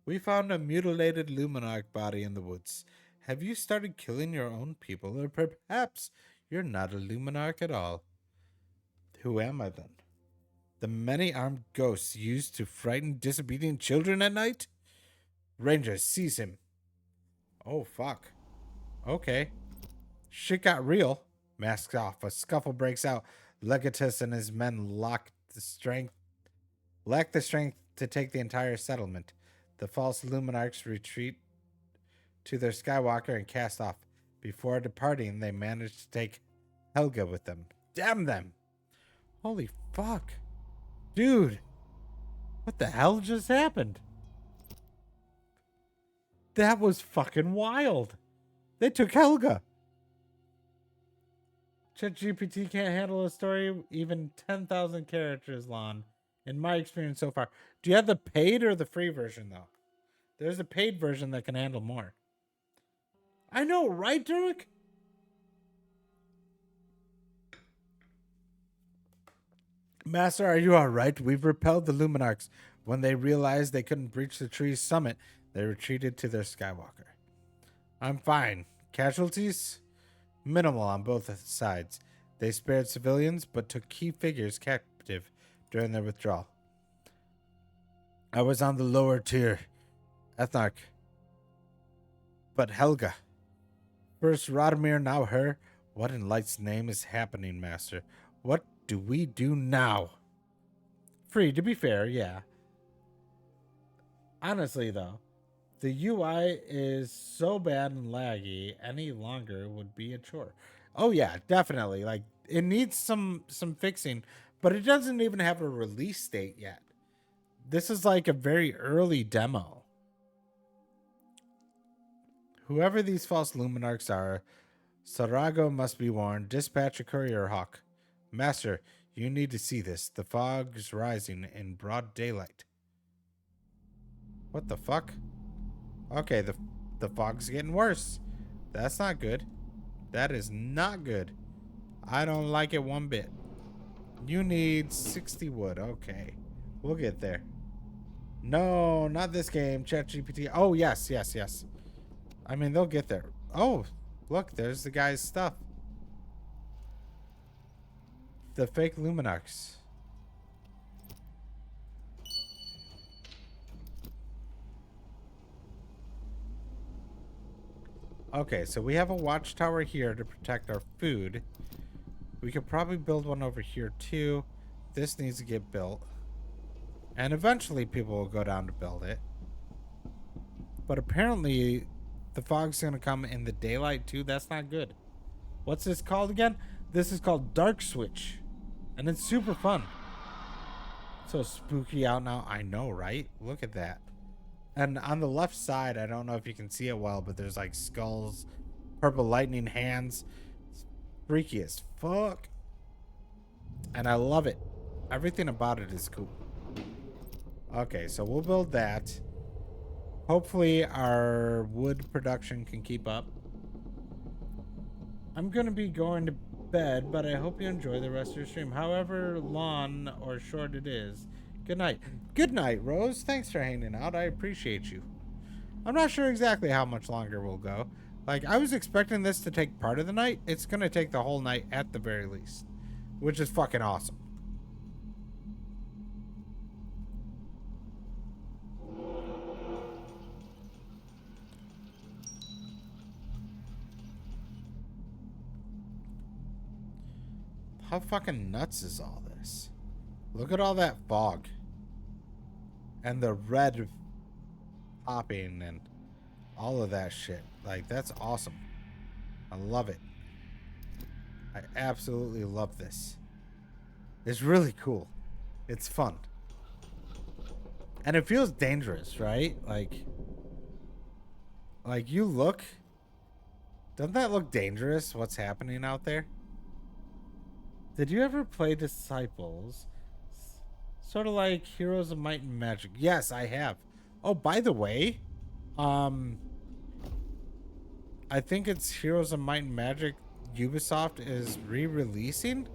We found a mutilated Luminarch body in the woods. Have you started killing your own people, or perhaps you're not a Luminarch at all? Who am I then? The many-armed ghosts used to frighten disobedient children at night? Rangers, seize him. Oh, fuck. Okay. Shit got real. Masks off. A scuffle breaks out. Legatus and his men lack the strength to take the entire settlement. The false Luminarchs retreat to their Skywalker and cast off. Before departing, they managed to take Helga with them. Damn them! Holy fuck. Dude, what the hell just happened? That was fucking wild. They took Helga. ChatGPT can't handle a story even 10,000 characters long, in my experience so far. Do you have the paid or the free version, though? There's a paid version that can handle more. I know, right, Dirk? Master, are you alright? We've repelled the Luminarchs. When they realized they couldn't breach the tree's summit, they retreated to their Skywalker. I'm fine. Casualties? Minimal on both sides. They spared civilians, but took key figures captive during their withdrawal. I was on the lower tier, Ethnarch. But Helga. First Radomir, now her. What in Light's name is happening, Master? What do we do now? Free, to be fair, yeah. Honestly, though, the UI is so bad and laggy, any longer would be a chore. Oh, yeah, definitely. Like, it needs some fixing, but it doesn't even have a release date yet. This is like a very early demo. Whoever these false Luminarchs are, Sarago must be warned. Dispatch a courier hawk. Master, you need to see this. The fog's rising in broad daylight. What the fuck? Okay, the fog's getting worse. That's not good. That is not good. I don't like it one bit. You need 60 wood. Okay. We'll get there. No, not this game. ChatGPT. Oh, yes. I mean, they'll get there. Oh, look, there's the guy's stuff. The fake Luminarchs. Okay, so we have a watchtower here to protect our food. We could probably build one over here too. This needs to get built. And eventually people will go down to build it. But apparently the fog's going to come in the daylight too. That's not good. What's this called again? This is called Darkswitch. And it's super fun. So spooky out now. I know, right? Look at that. And on the left side, I don't know if you can see it well, but there's like skulls, purple lightning hands. It's freaky as fuck. And I love it. Everything about it is cool. Okay, so we'll build that. Hopefully our wood production can keep up. I'm going to be going to bed, but I hope you enjoy the rest of your stream, however long or short it is. Good night. Good night, Rose. Thanks for hanging out. I appreciate you. I'm not sure exactly how much longer we'll go. Like, I was expecting this to take part of the night. It's going to take the whole night at the very least, which is fucking awesome. How fucking nuts is all this? Look at all that fog. And the red popping and all of that shit. Like, that's awesome. I love it. I absolutely love this. It's really cool. It's fun. And it feels dangerous, right? Like you look... Doesn't that look dangerous, what's happening out there? Did you ever play Disciples? Sort of like Heroes of Might and Magic. Yes, I have. Oh, by the way, I think it's Heroes of Might and Magic Ubisoft is re-releasing.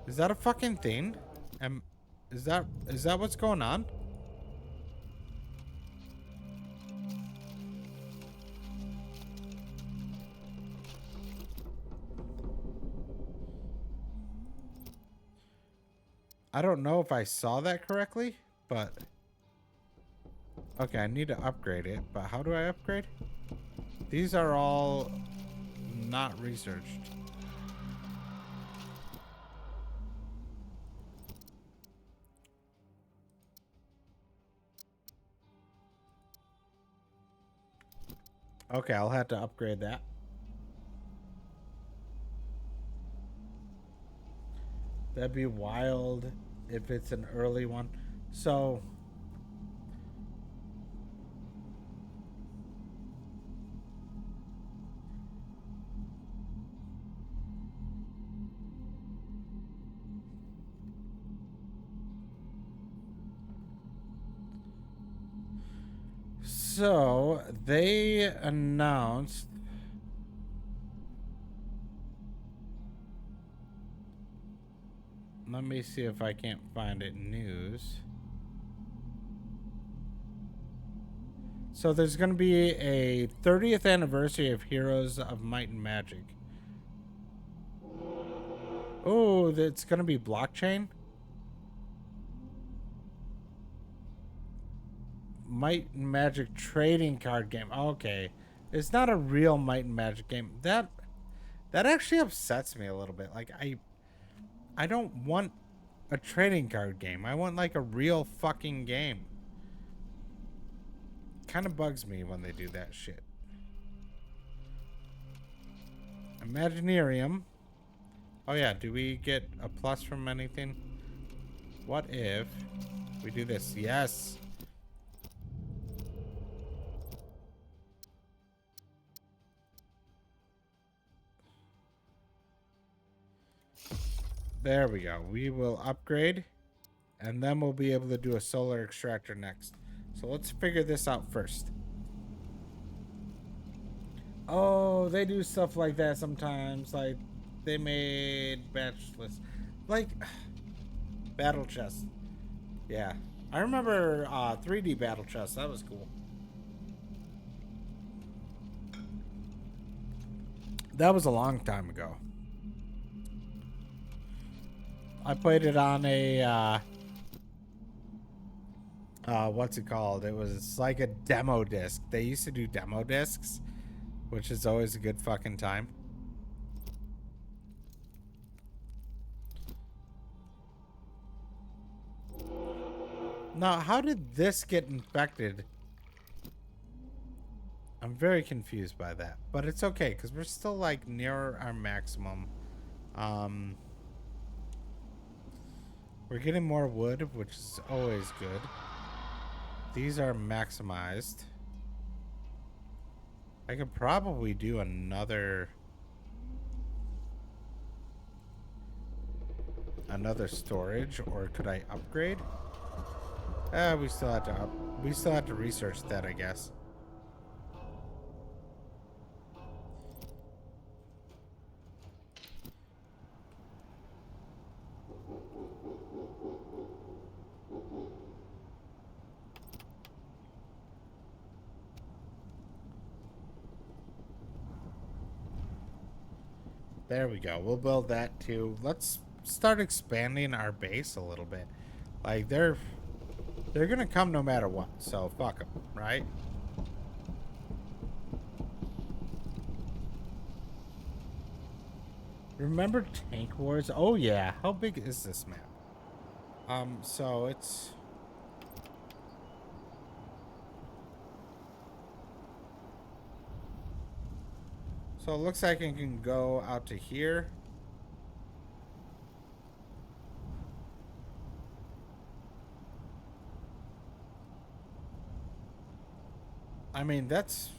Is that a fucking thing? Is that what's going on? I don't know if I saw that correctly, but... Okay, I need to upgrade it, but how do I upgrade? These are all not researched. Okay, I'll have to upgrade that. That'd be wild if it's an early one. So... So, they announced... Let me see if I can't find it. News. So there's going to be a 30th anniversary of Heroes of Might and Magic. Oh, it's going to be blockchain? Might and Magic trading card game. Okay. It's not a real Might and Magic game. That actually upsets me a little bit. Like, I don't want a trading card game. I want like a real fucking game. Kind of bugs me when they do that shit. Imaginarium. Oh yeah, do we get a plus from anything? What if we do this? Yes. There we go. We will upgrade, and then we'll be able to do a solar extractor next. So let's figure this out first. Oh, they do stuff like that sometimes. Like, they made batch lists. Like, battle chest. Yeah. I remember 3D battle chest. That was cool. That was a long time ago. I played it on a, what's it called? It was like a demo disc. They used to do demo discs which is always a good fucking time. Now, how did this get infected? I'm very confused by that, but it's okay because we're still like near our maximum. We're getting more wood, which is always good. These are maximized. I could probably do another storage, or could I upgrade? We still have to research that, I guess. There we go. We'll build that too. Let's start expanding our base a little bit. Like they're gonna come no matter what, so fuck them, right? Remember Tank Wars? Oh yeah. How big is this map? So it's so it looks like it can go out to here. I mean, it's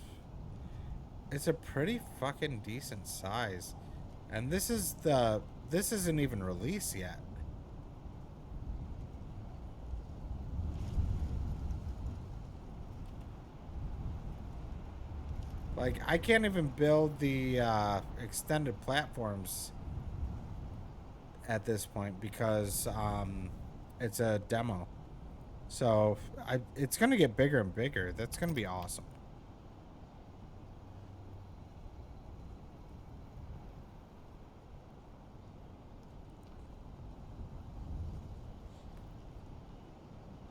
a pretty fucking decent size. And this isn't even released yet. Like, I can't even build the extended platforms at this point because it's a demo. So it's going to get bigger and bigger. That's going to be awesome.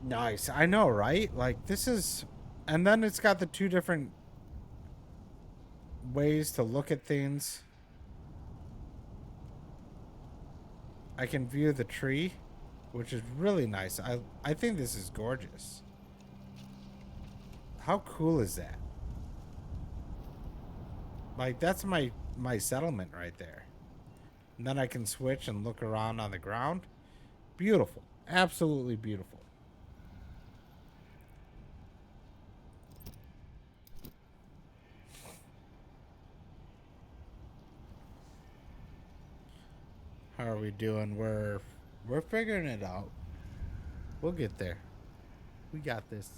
Nice. I know, right? Like, this is... And then it's got the two different ways to look at things. I can view the tree, which is really nice. I think this is gorgeous. How cool is that? Like, that's my settlement right there. And then I can switch and look around on the ground. Beautiful. Absolutely beautiful. How are we doing? We're figuring it out. We'll get there. We got this.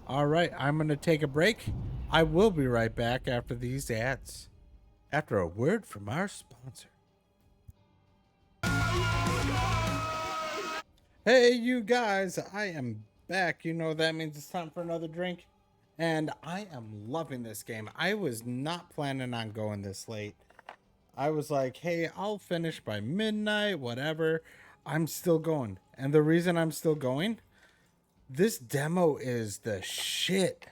All right, I'm going to take a break. I will be right back after these ads. After a word from our sponsor. Hey, you guys, I am back. You know what that means. It's time for another drink. And I am loving this game. I was not planning on going this late. I was like, hey, I'll finish by midnight, whatever. I'm still going. And the reason I'm still going, this demo is the shit.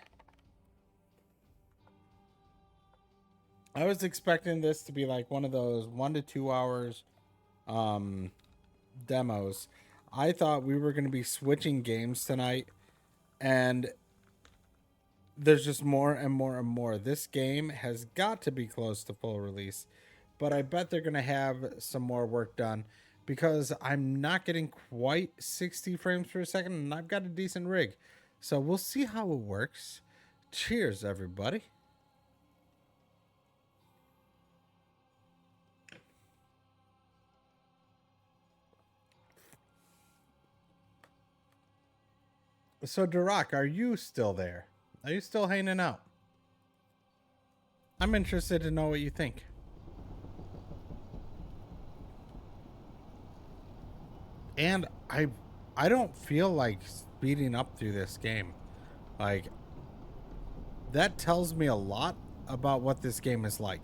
I was expecting this to be like one of those 1 to 2 hours demos. I thought we were going to be switching games tonight, and there's just more and more and more. This game has got to be close to full release, but I bet they're going to have some more work done because I'm not getting quite 60 frames per second, and I've got a decent rig. So we'll see how it works. Cheers, everybody. So, Durak, are you still there? Are you still hanging out? I'm interested to know what you think. And I don't feel like speeding up through this game. Like, that tells me a lot about what this game is like.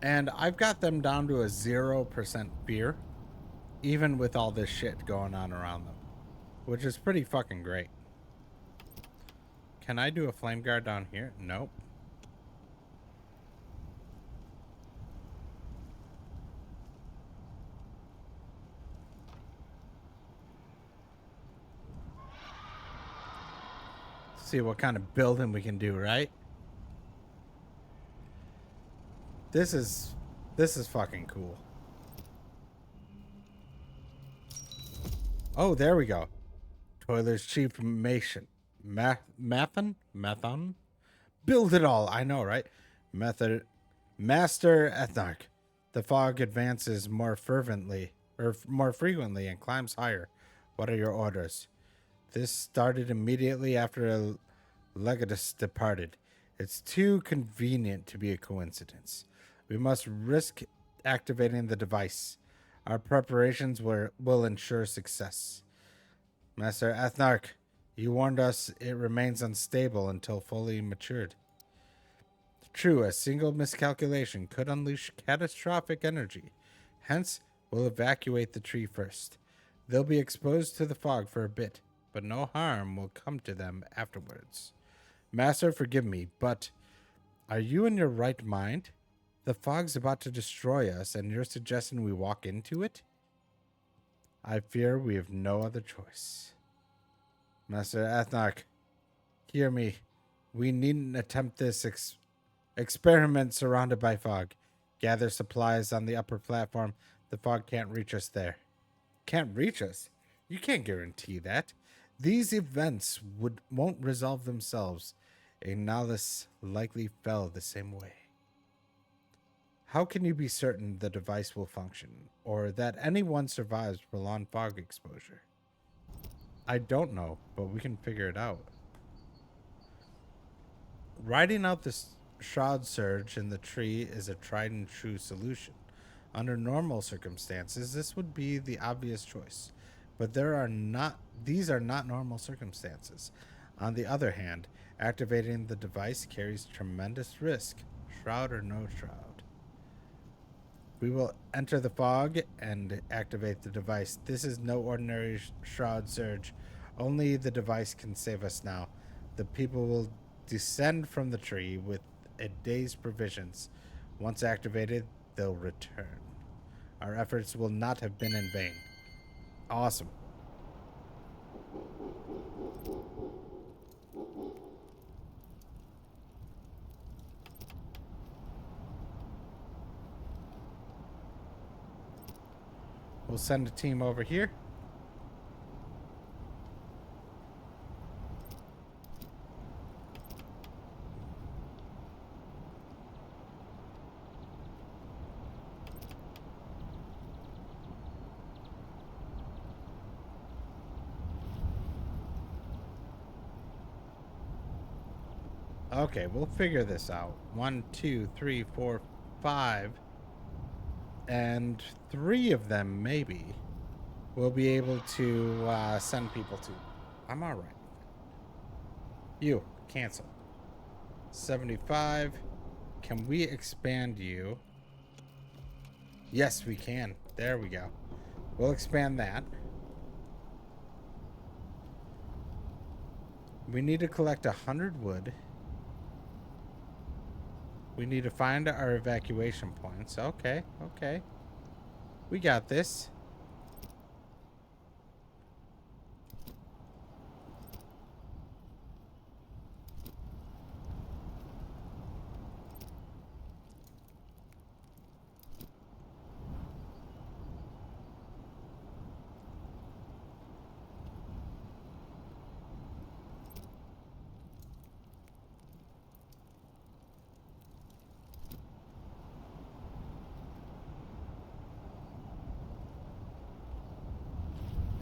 And I've got them down to a 0% fear, even with all this shit going on around them, which is pretty fucking great. Can I do a flame guard down here? Nope. See what kind of building we can do, right? This is fucking cool. Oh, there we go. Toiler's chief Mason. Mathon? Build it all. I know, right? Master Ethnarch. The fog advances more frequently and climbs higher. What are your orders? This started immediately after Legatus departed. It's too convenient to be a coincidence. We must risk activating the device. Our preparations will ensure success. Master Ethnarch, you warned us it remains unstable until fully matured. True, a single miscalculation could unleash catastrophic energy. Hence, we'll evacuate the tree first. They'll be exposed to the fog for a bit, but no harm will come to them afterwards. Master, forgive me, but are you in your right mind? The fog's about to destroy us, and you're suggesting we walk into it? I fear we have no other choice. Master Ethnarch, hear me. We needn't attempt this experiment surrounded by fog. Gather supplies on the upper platform. The fog can't reach us there. Can't reach us? You can't guarantee that. These events won't resolve themselves. Ignalis likely fell the same way. How can you be certain the device will function, or that anyone survives prolonged fog exposure? I don't know, but we can figure it out. Riding out the shroud surge in the tree is a tried and true solution. Under normal circumstances, this would be the obvious choice, but these are not normal circumstances. On the other hand, activating the device carries tremendous risk, shroud or no shroud. We will enter the fog and activate the device. This is no ordinary shroud surge. Only the device can save us now. The people will descend from the tree with a day's provisions. Once activated, they'll return. Our efforts will not have been in vain. Awesome. We'll send a team over here. Okay, we'll figure this out. 1, 2, 3, 4, 5. And 3 of them, maybe, we'll be able to send people to. I'm all right. You, cancel. 75. Can we expand you? Yes, we can. There we go. We'll expand that. We need to collect 100 wood. We need to find our evacuation points. Okay, okay. We got this.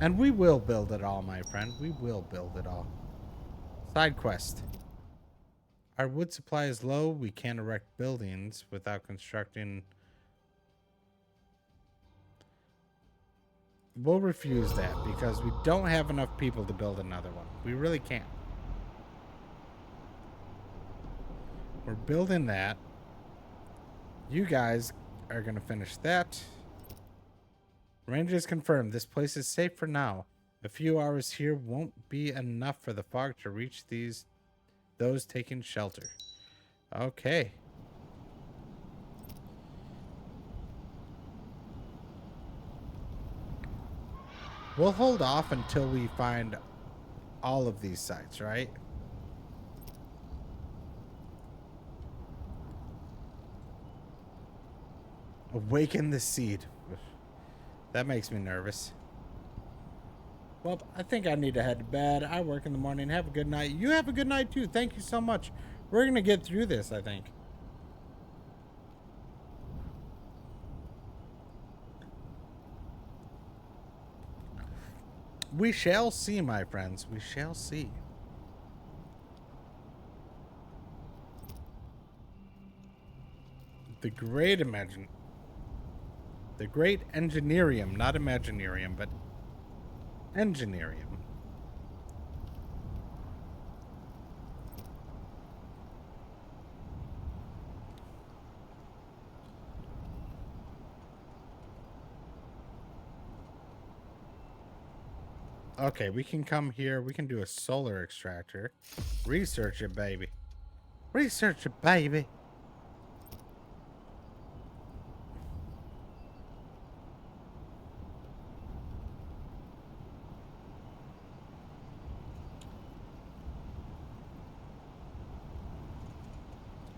And we will build it all, my friend. We will build it all. Side quest. Our wood supply is low. We can't erect buildings without constructing. We'll refuse that because we don't have enough people to build another one. We really can't. We're building that. You guys are going to finish that. Rangers confirmed this place is safe for now. A few hours here won't be enough for the fog to reach those taking shelter. Okay. We'll hold off until we find all of these sites, right? Awaken the seed. That makes me nervous. Well, I think I need to head to bed. I work in the morning. Have a good night. You have a good night too. Thank you so much. We're going to get through this, I think. We shall see, my friends. We shall see. The great engineerium, not imaginarium, but engineerium. Okay, we can come here. We can do a solar extractor. Research it, baby. Research it, baby.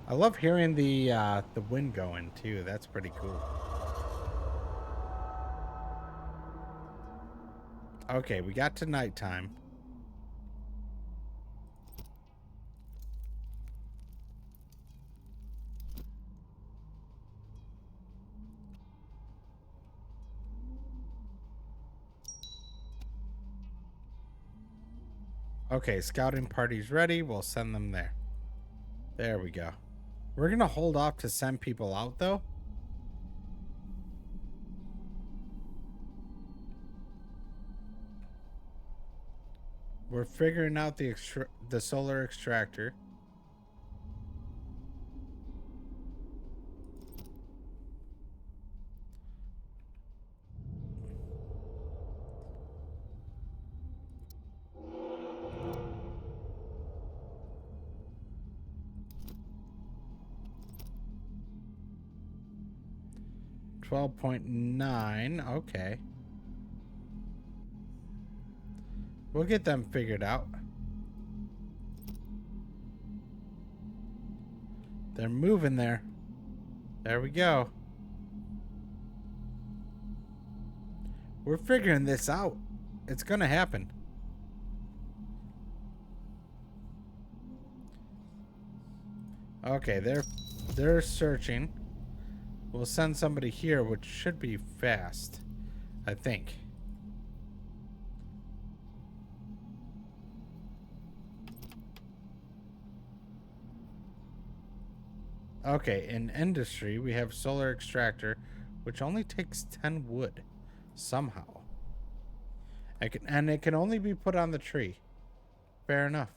I love hearing the wind going too. That's pretty cool. Okay, we got to nighttime. Okay, scouting party's ready. We'll send them there. There we go. We're gonna hold off to send people out though. We're figuring out the solar extractor. $12.9. Okay. We'll get them figured out. They're moving there. There we go. We're figuring this out. It's gonna happen. Okay, they're searching. We'll send somebody here, which should be fast, I think. Okay, in industry, we have solar extractor, which only takes 10 wood, somehow. And it can only be put on the tree. Fair enough.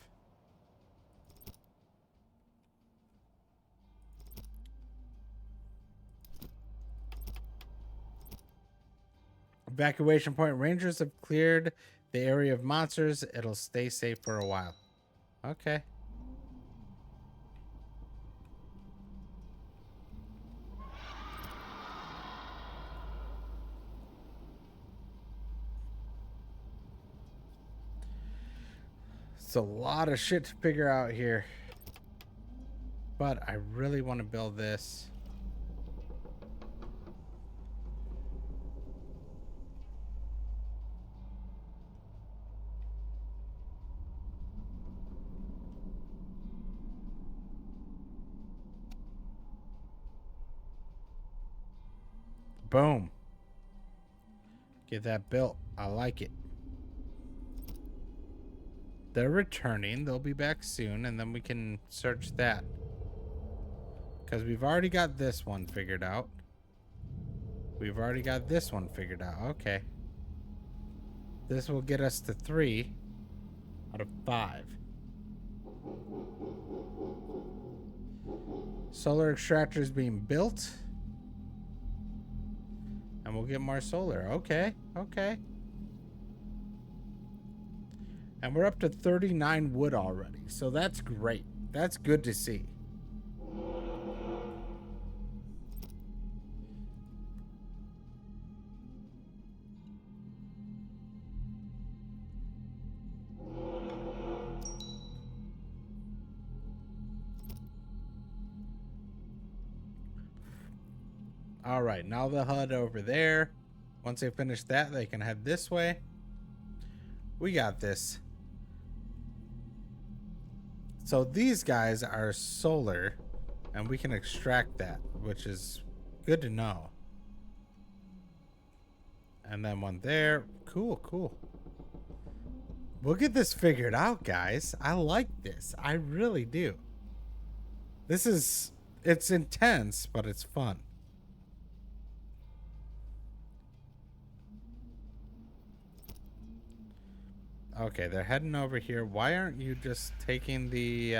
Evacuation point. Rangers have cleared the area of monsters. It'll stay safe for a while. Okay. It's a lot of shit to figure out here. But I really want to build this. Boom. Get that built. I like it. They're returning. They'll be back soon, and then we can search that. Because we've already got this one figured out. We've already got this one figured out. Okay. This will get us to 3 out of 5. Solar extractor is being built. And we'll get more solar. Okay. Okay. And we're up to 39 wood already. So that's great. That's good to see. All right, now they'll head over there. Once they finish that, they can head this way. We got this. So these guys are solar, and we can extract that, which is good to know. And then one there. Cool, cool. We'll get this figured out, guys. I like this. I really do. It's intense, but it's fun. Okay, they're heading over here. Why aren't you just taking the,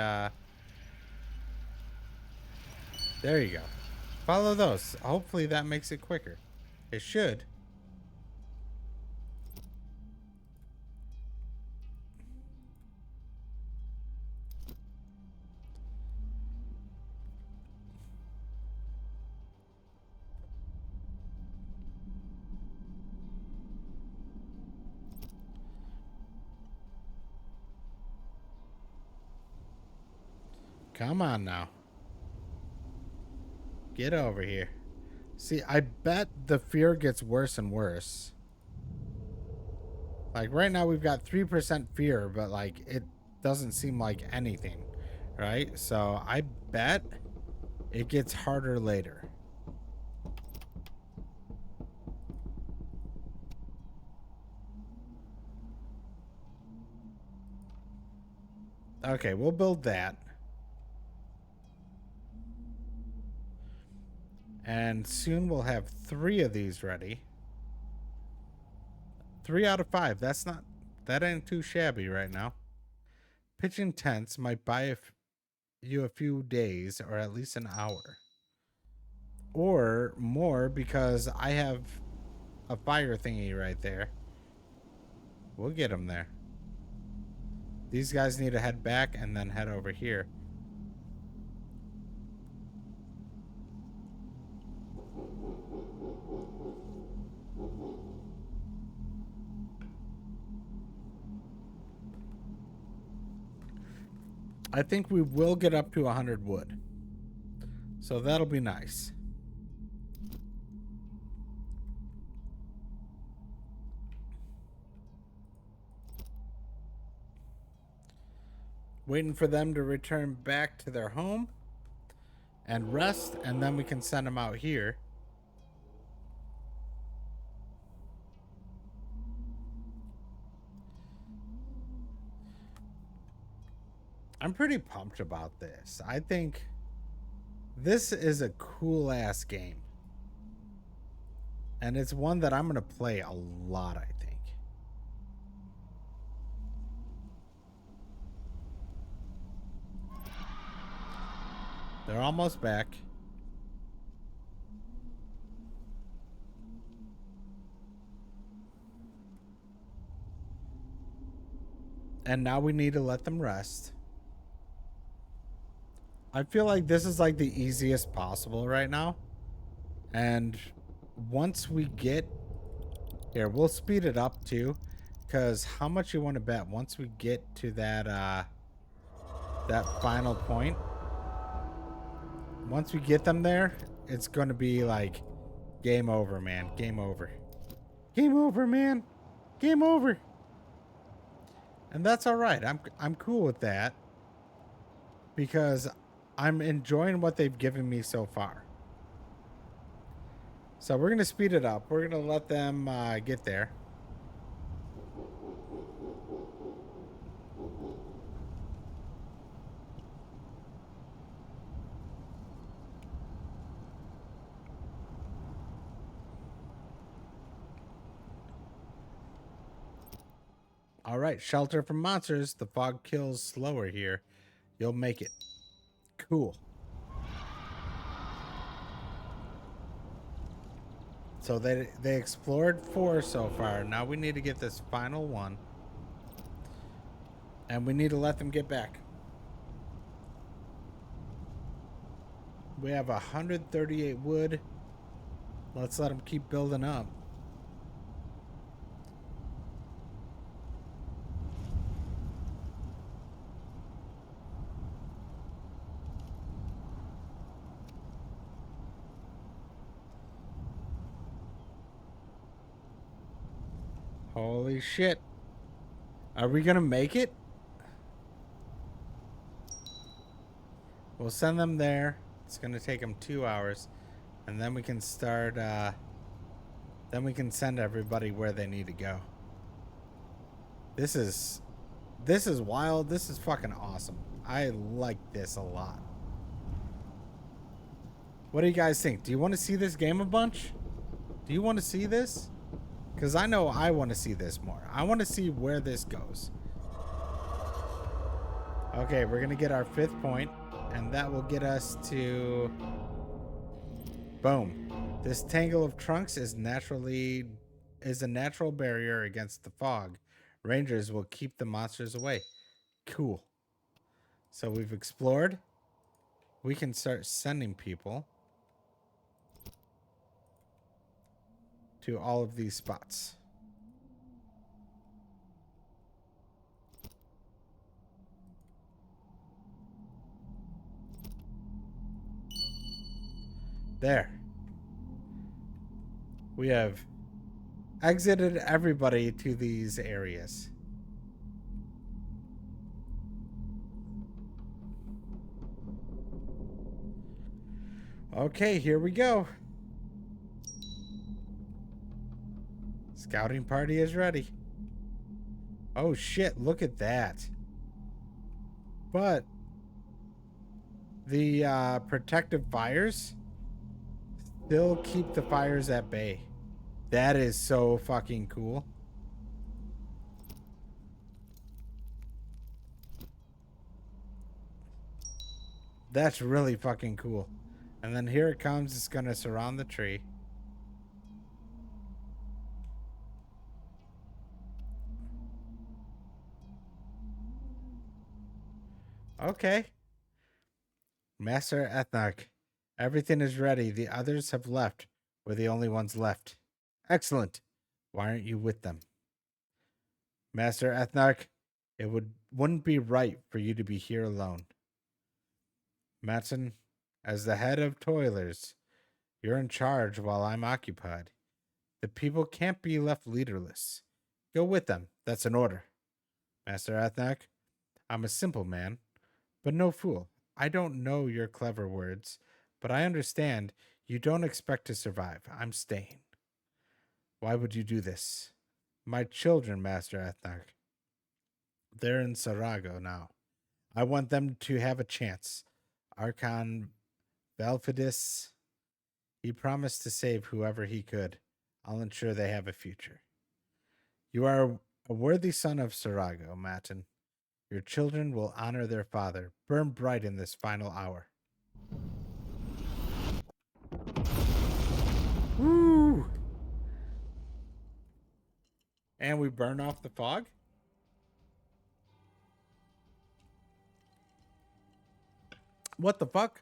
There you go. Follow those. Hopefully that makes it quicker. It should. Come on now. Get over here. See, I bet the fear gets worse and worse. Like, right now we've got 3% fear, but, like, it doesn't seem like anything, right? So, I bet it gets harder later. Okay, we'll build that. And soon we'll have 3 of these ready. 3 out of 5. That ain't too shabby right now. Pitching tents might buy you a few days or at least an hour. Or more because I have a fire thingy right there. We'll get them there. These guys need to head back and then head over here. I think we will get up to 100 wood. So that'll be nice. Waiting for them to return back to their home and rest, and then we can send them out here. I'm pretty pumped about this. I think this is a cool ass game. And it's one that I'm going to play a lot, I think. They're almost back. And now we need to let them rest. I feel like this is like the easiest possible right now. And once we get here, we'll speed it up too. Because how much you want to bet once we get to that that final point? Once we get them there, it's going to be like game over, man. Game over. Game over, man. Game over. And that's all right. I'm cool with that. Because I'm enjoying what they've given me so far. So we're going to speed it up. We're going to let them get there. All right, shelter from monsters. The fog kills slower here. You'll make it. Cool. So they explored 4 so far. Now we need to get this final one. And we need to let them get back. We have 138 wood. Let's let them keep building up. Holy shit. Are we gonna make it? We'll send them there. It's gonna take them 2 hours. And then we can start, then we can send everybody where they need to go. This is wild. This is fucking awesome. I like this a lot. What do you guys think? Do you want to see this game a bunch? Do you want to see this? Because I know I want to see this more. I want to see where this goes. Okay, we're going to get our 5th point, and that will get us to... Boom. This tangle of trunks is a natural barrier against the fog. Rangers will keep the monsters away. Cool. So we've explored. We can start sending people to all of these spots. There. We have exited everybody to these areas. Okay, here we go. Scouting party is ready. Oh shit, look at that. But the protective fires still keep the fires at bay. That is so fucking cool. That's really fucking cool. And then here it comes. It's gonna surround the tree. Okay. Master Ethnarch, everything is ready. The others have left. We're the only ones left. Excellent. Why aren't you with them? Master Ethnarch, it wouldn't be right for you to be here alone. Matson, as the head of Toilers, you're in charge while I'm occupied. The people can't be left leaderless. Go with them. That's an order. Master Ethnarch, I'm a simple man, but no fool. I don't know your clever words, but I understand you don't expect to survive. I'm staying. Why would you do this? My children, Master Ethnarch. They're in Sarago now. I want them to have a chance. Archon Valfidis, he promised to save whoever he could. I'll ensure they have a future. You are a worthy son of Sarago, Matin. Your children will honor their father. Burn bright in this final hour. Woo! And we burn off the fog? What the fuck?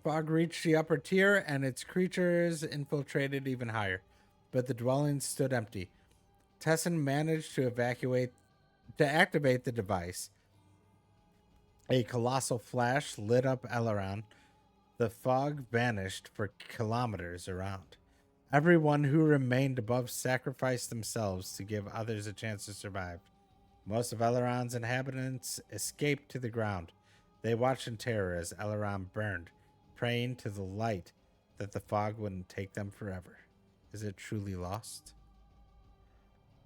Fog reached the upper tier and its creatures infiltrated even higher, but the dwellings stood empty. Tessin managed to activate the device. A colossal flash lit up Eleron. The fog vanished for kilometers around. Everyone who remained above sacrificed themselves to give others a chance to survive. Most of Eleron's inhabitants escaped to the ground. They watched in terror as Eleron burned, praying to the light that the fog wouldn't take them forever. Is it truly lost?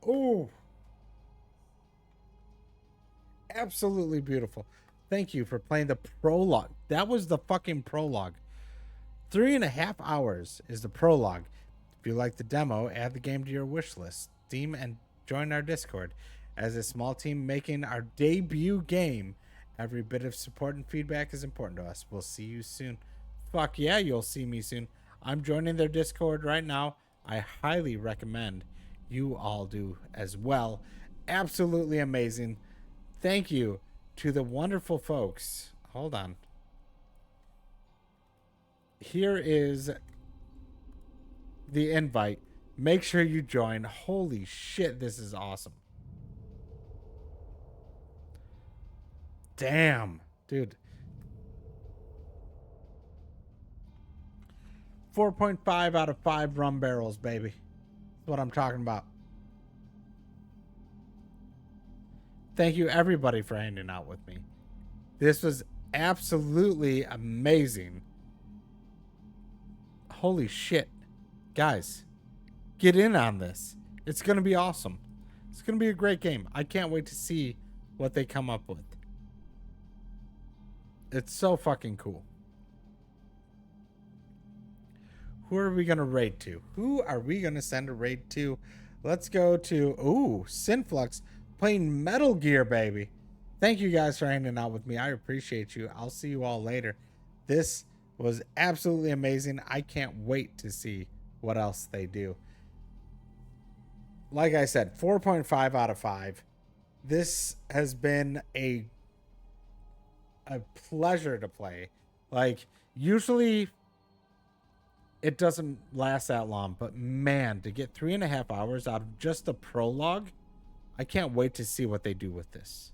Oh! Absolutely beautiful. Thank you for playing the prologue. That was the fucking prologue. 3.5 hours is the prologue. If you like the demo, add the game to your wish list. Steam and join our Discord. As a small team making our debut game, every bit of support and feedback is important to us. We'll see you soon. Fuck yeah, you'll see me soon. I'm joining their Discord right now. I highly recommend you all do as well. Absolutely amazing. Thank you to the wonderful folks. Hold on. Here is the invite. Make sure you join. Holy shit, this is awesome. Damn, dude. 4.5 out of 5 rum barrels, baby. That's what I'm talking about. Thank you, everybody, for hanging out with me. This was absolutely amazing. Holy shit. Guys, get in on this. It's going to be awesome. It's going to be a great game. I can't wait to see what they come up with. It's so fucking cool. Who are we going to raid to? Who are we going to send a raid to? Let's go to, Synflux playing Metal Gear, baby. Thank you guys for hanging out with me. I appreciate you. I'll see you all later. This was absolutely amazing. I can't wait to see what else they do. Like I said, 4.5 out of 5. This has been a pleasure to play. Like, usually it doesn't last that long, but man, to get 3.5 hours out of just the prologue, I can't wait to see what they do with this.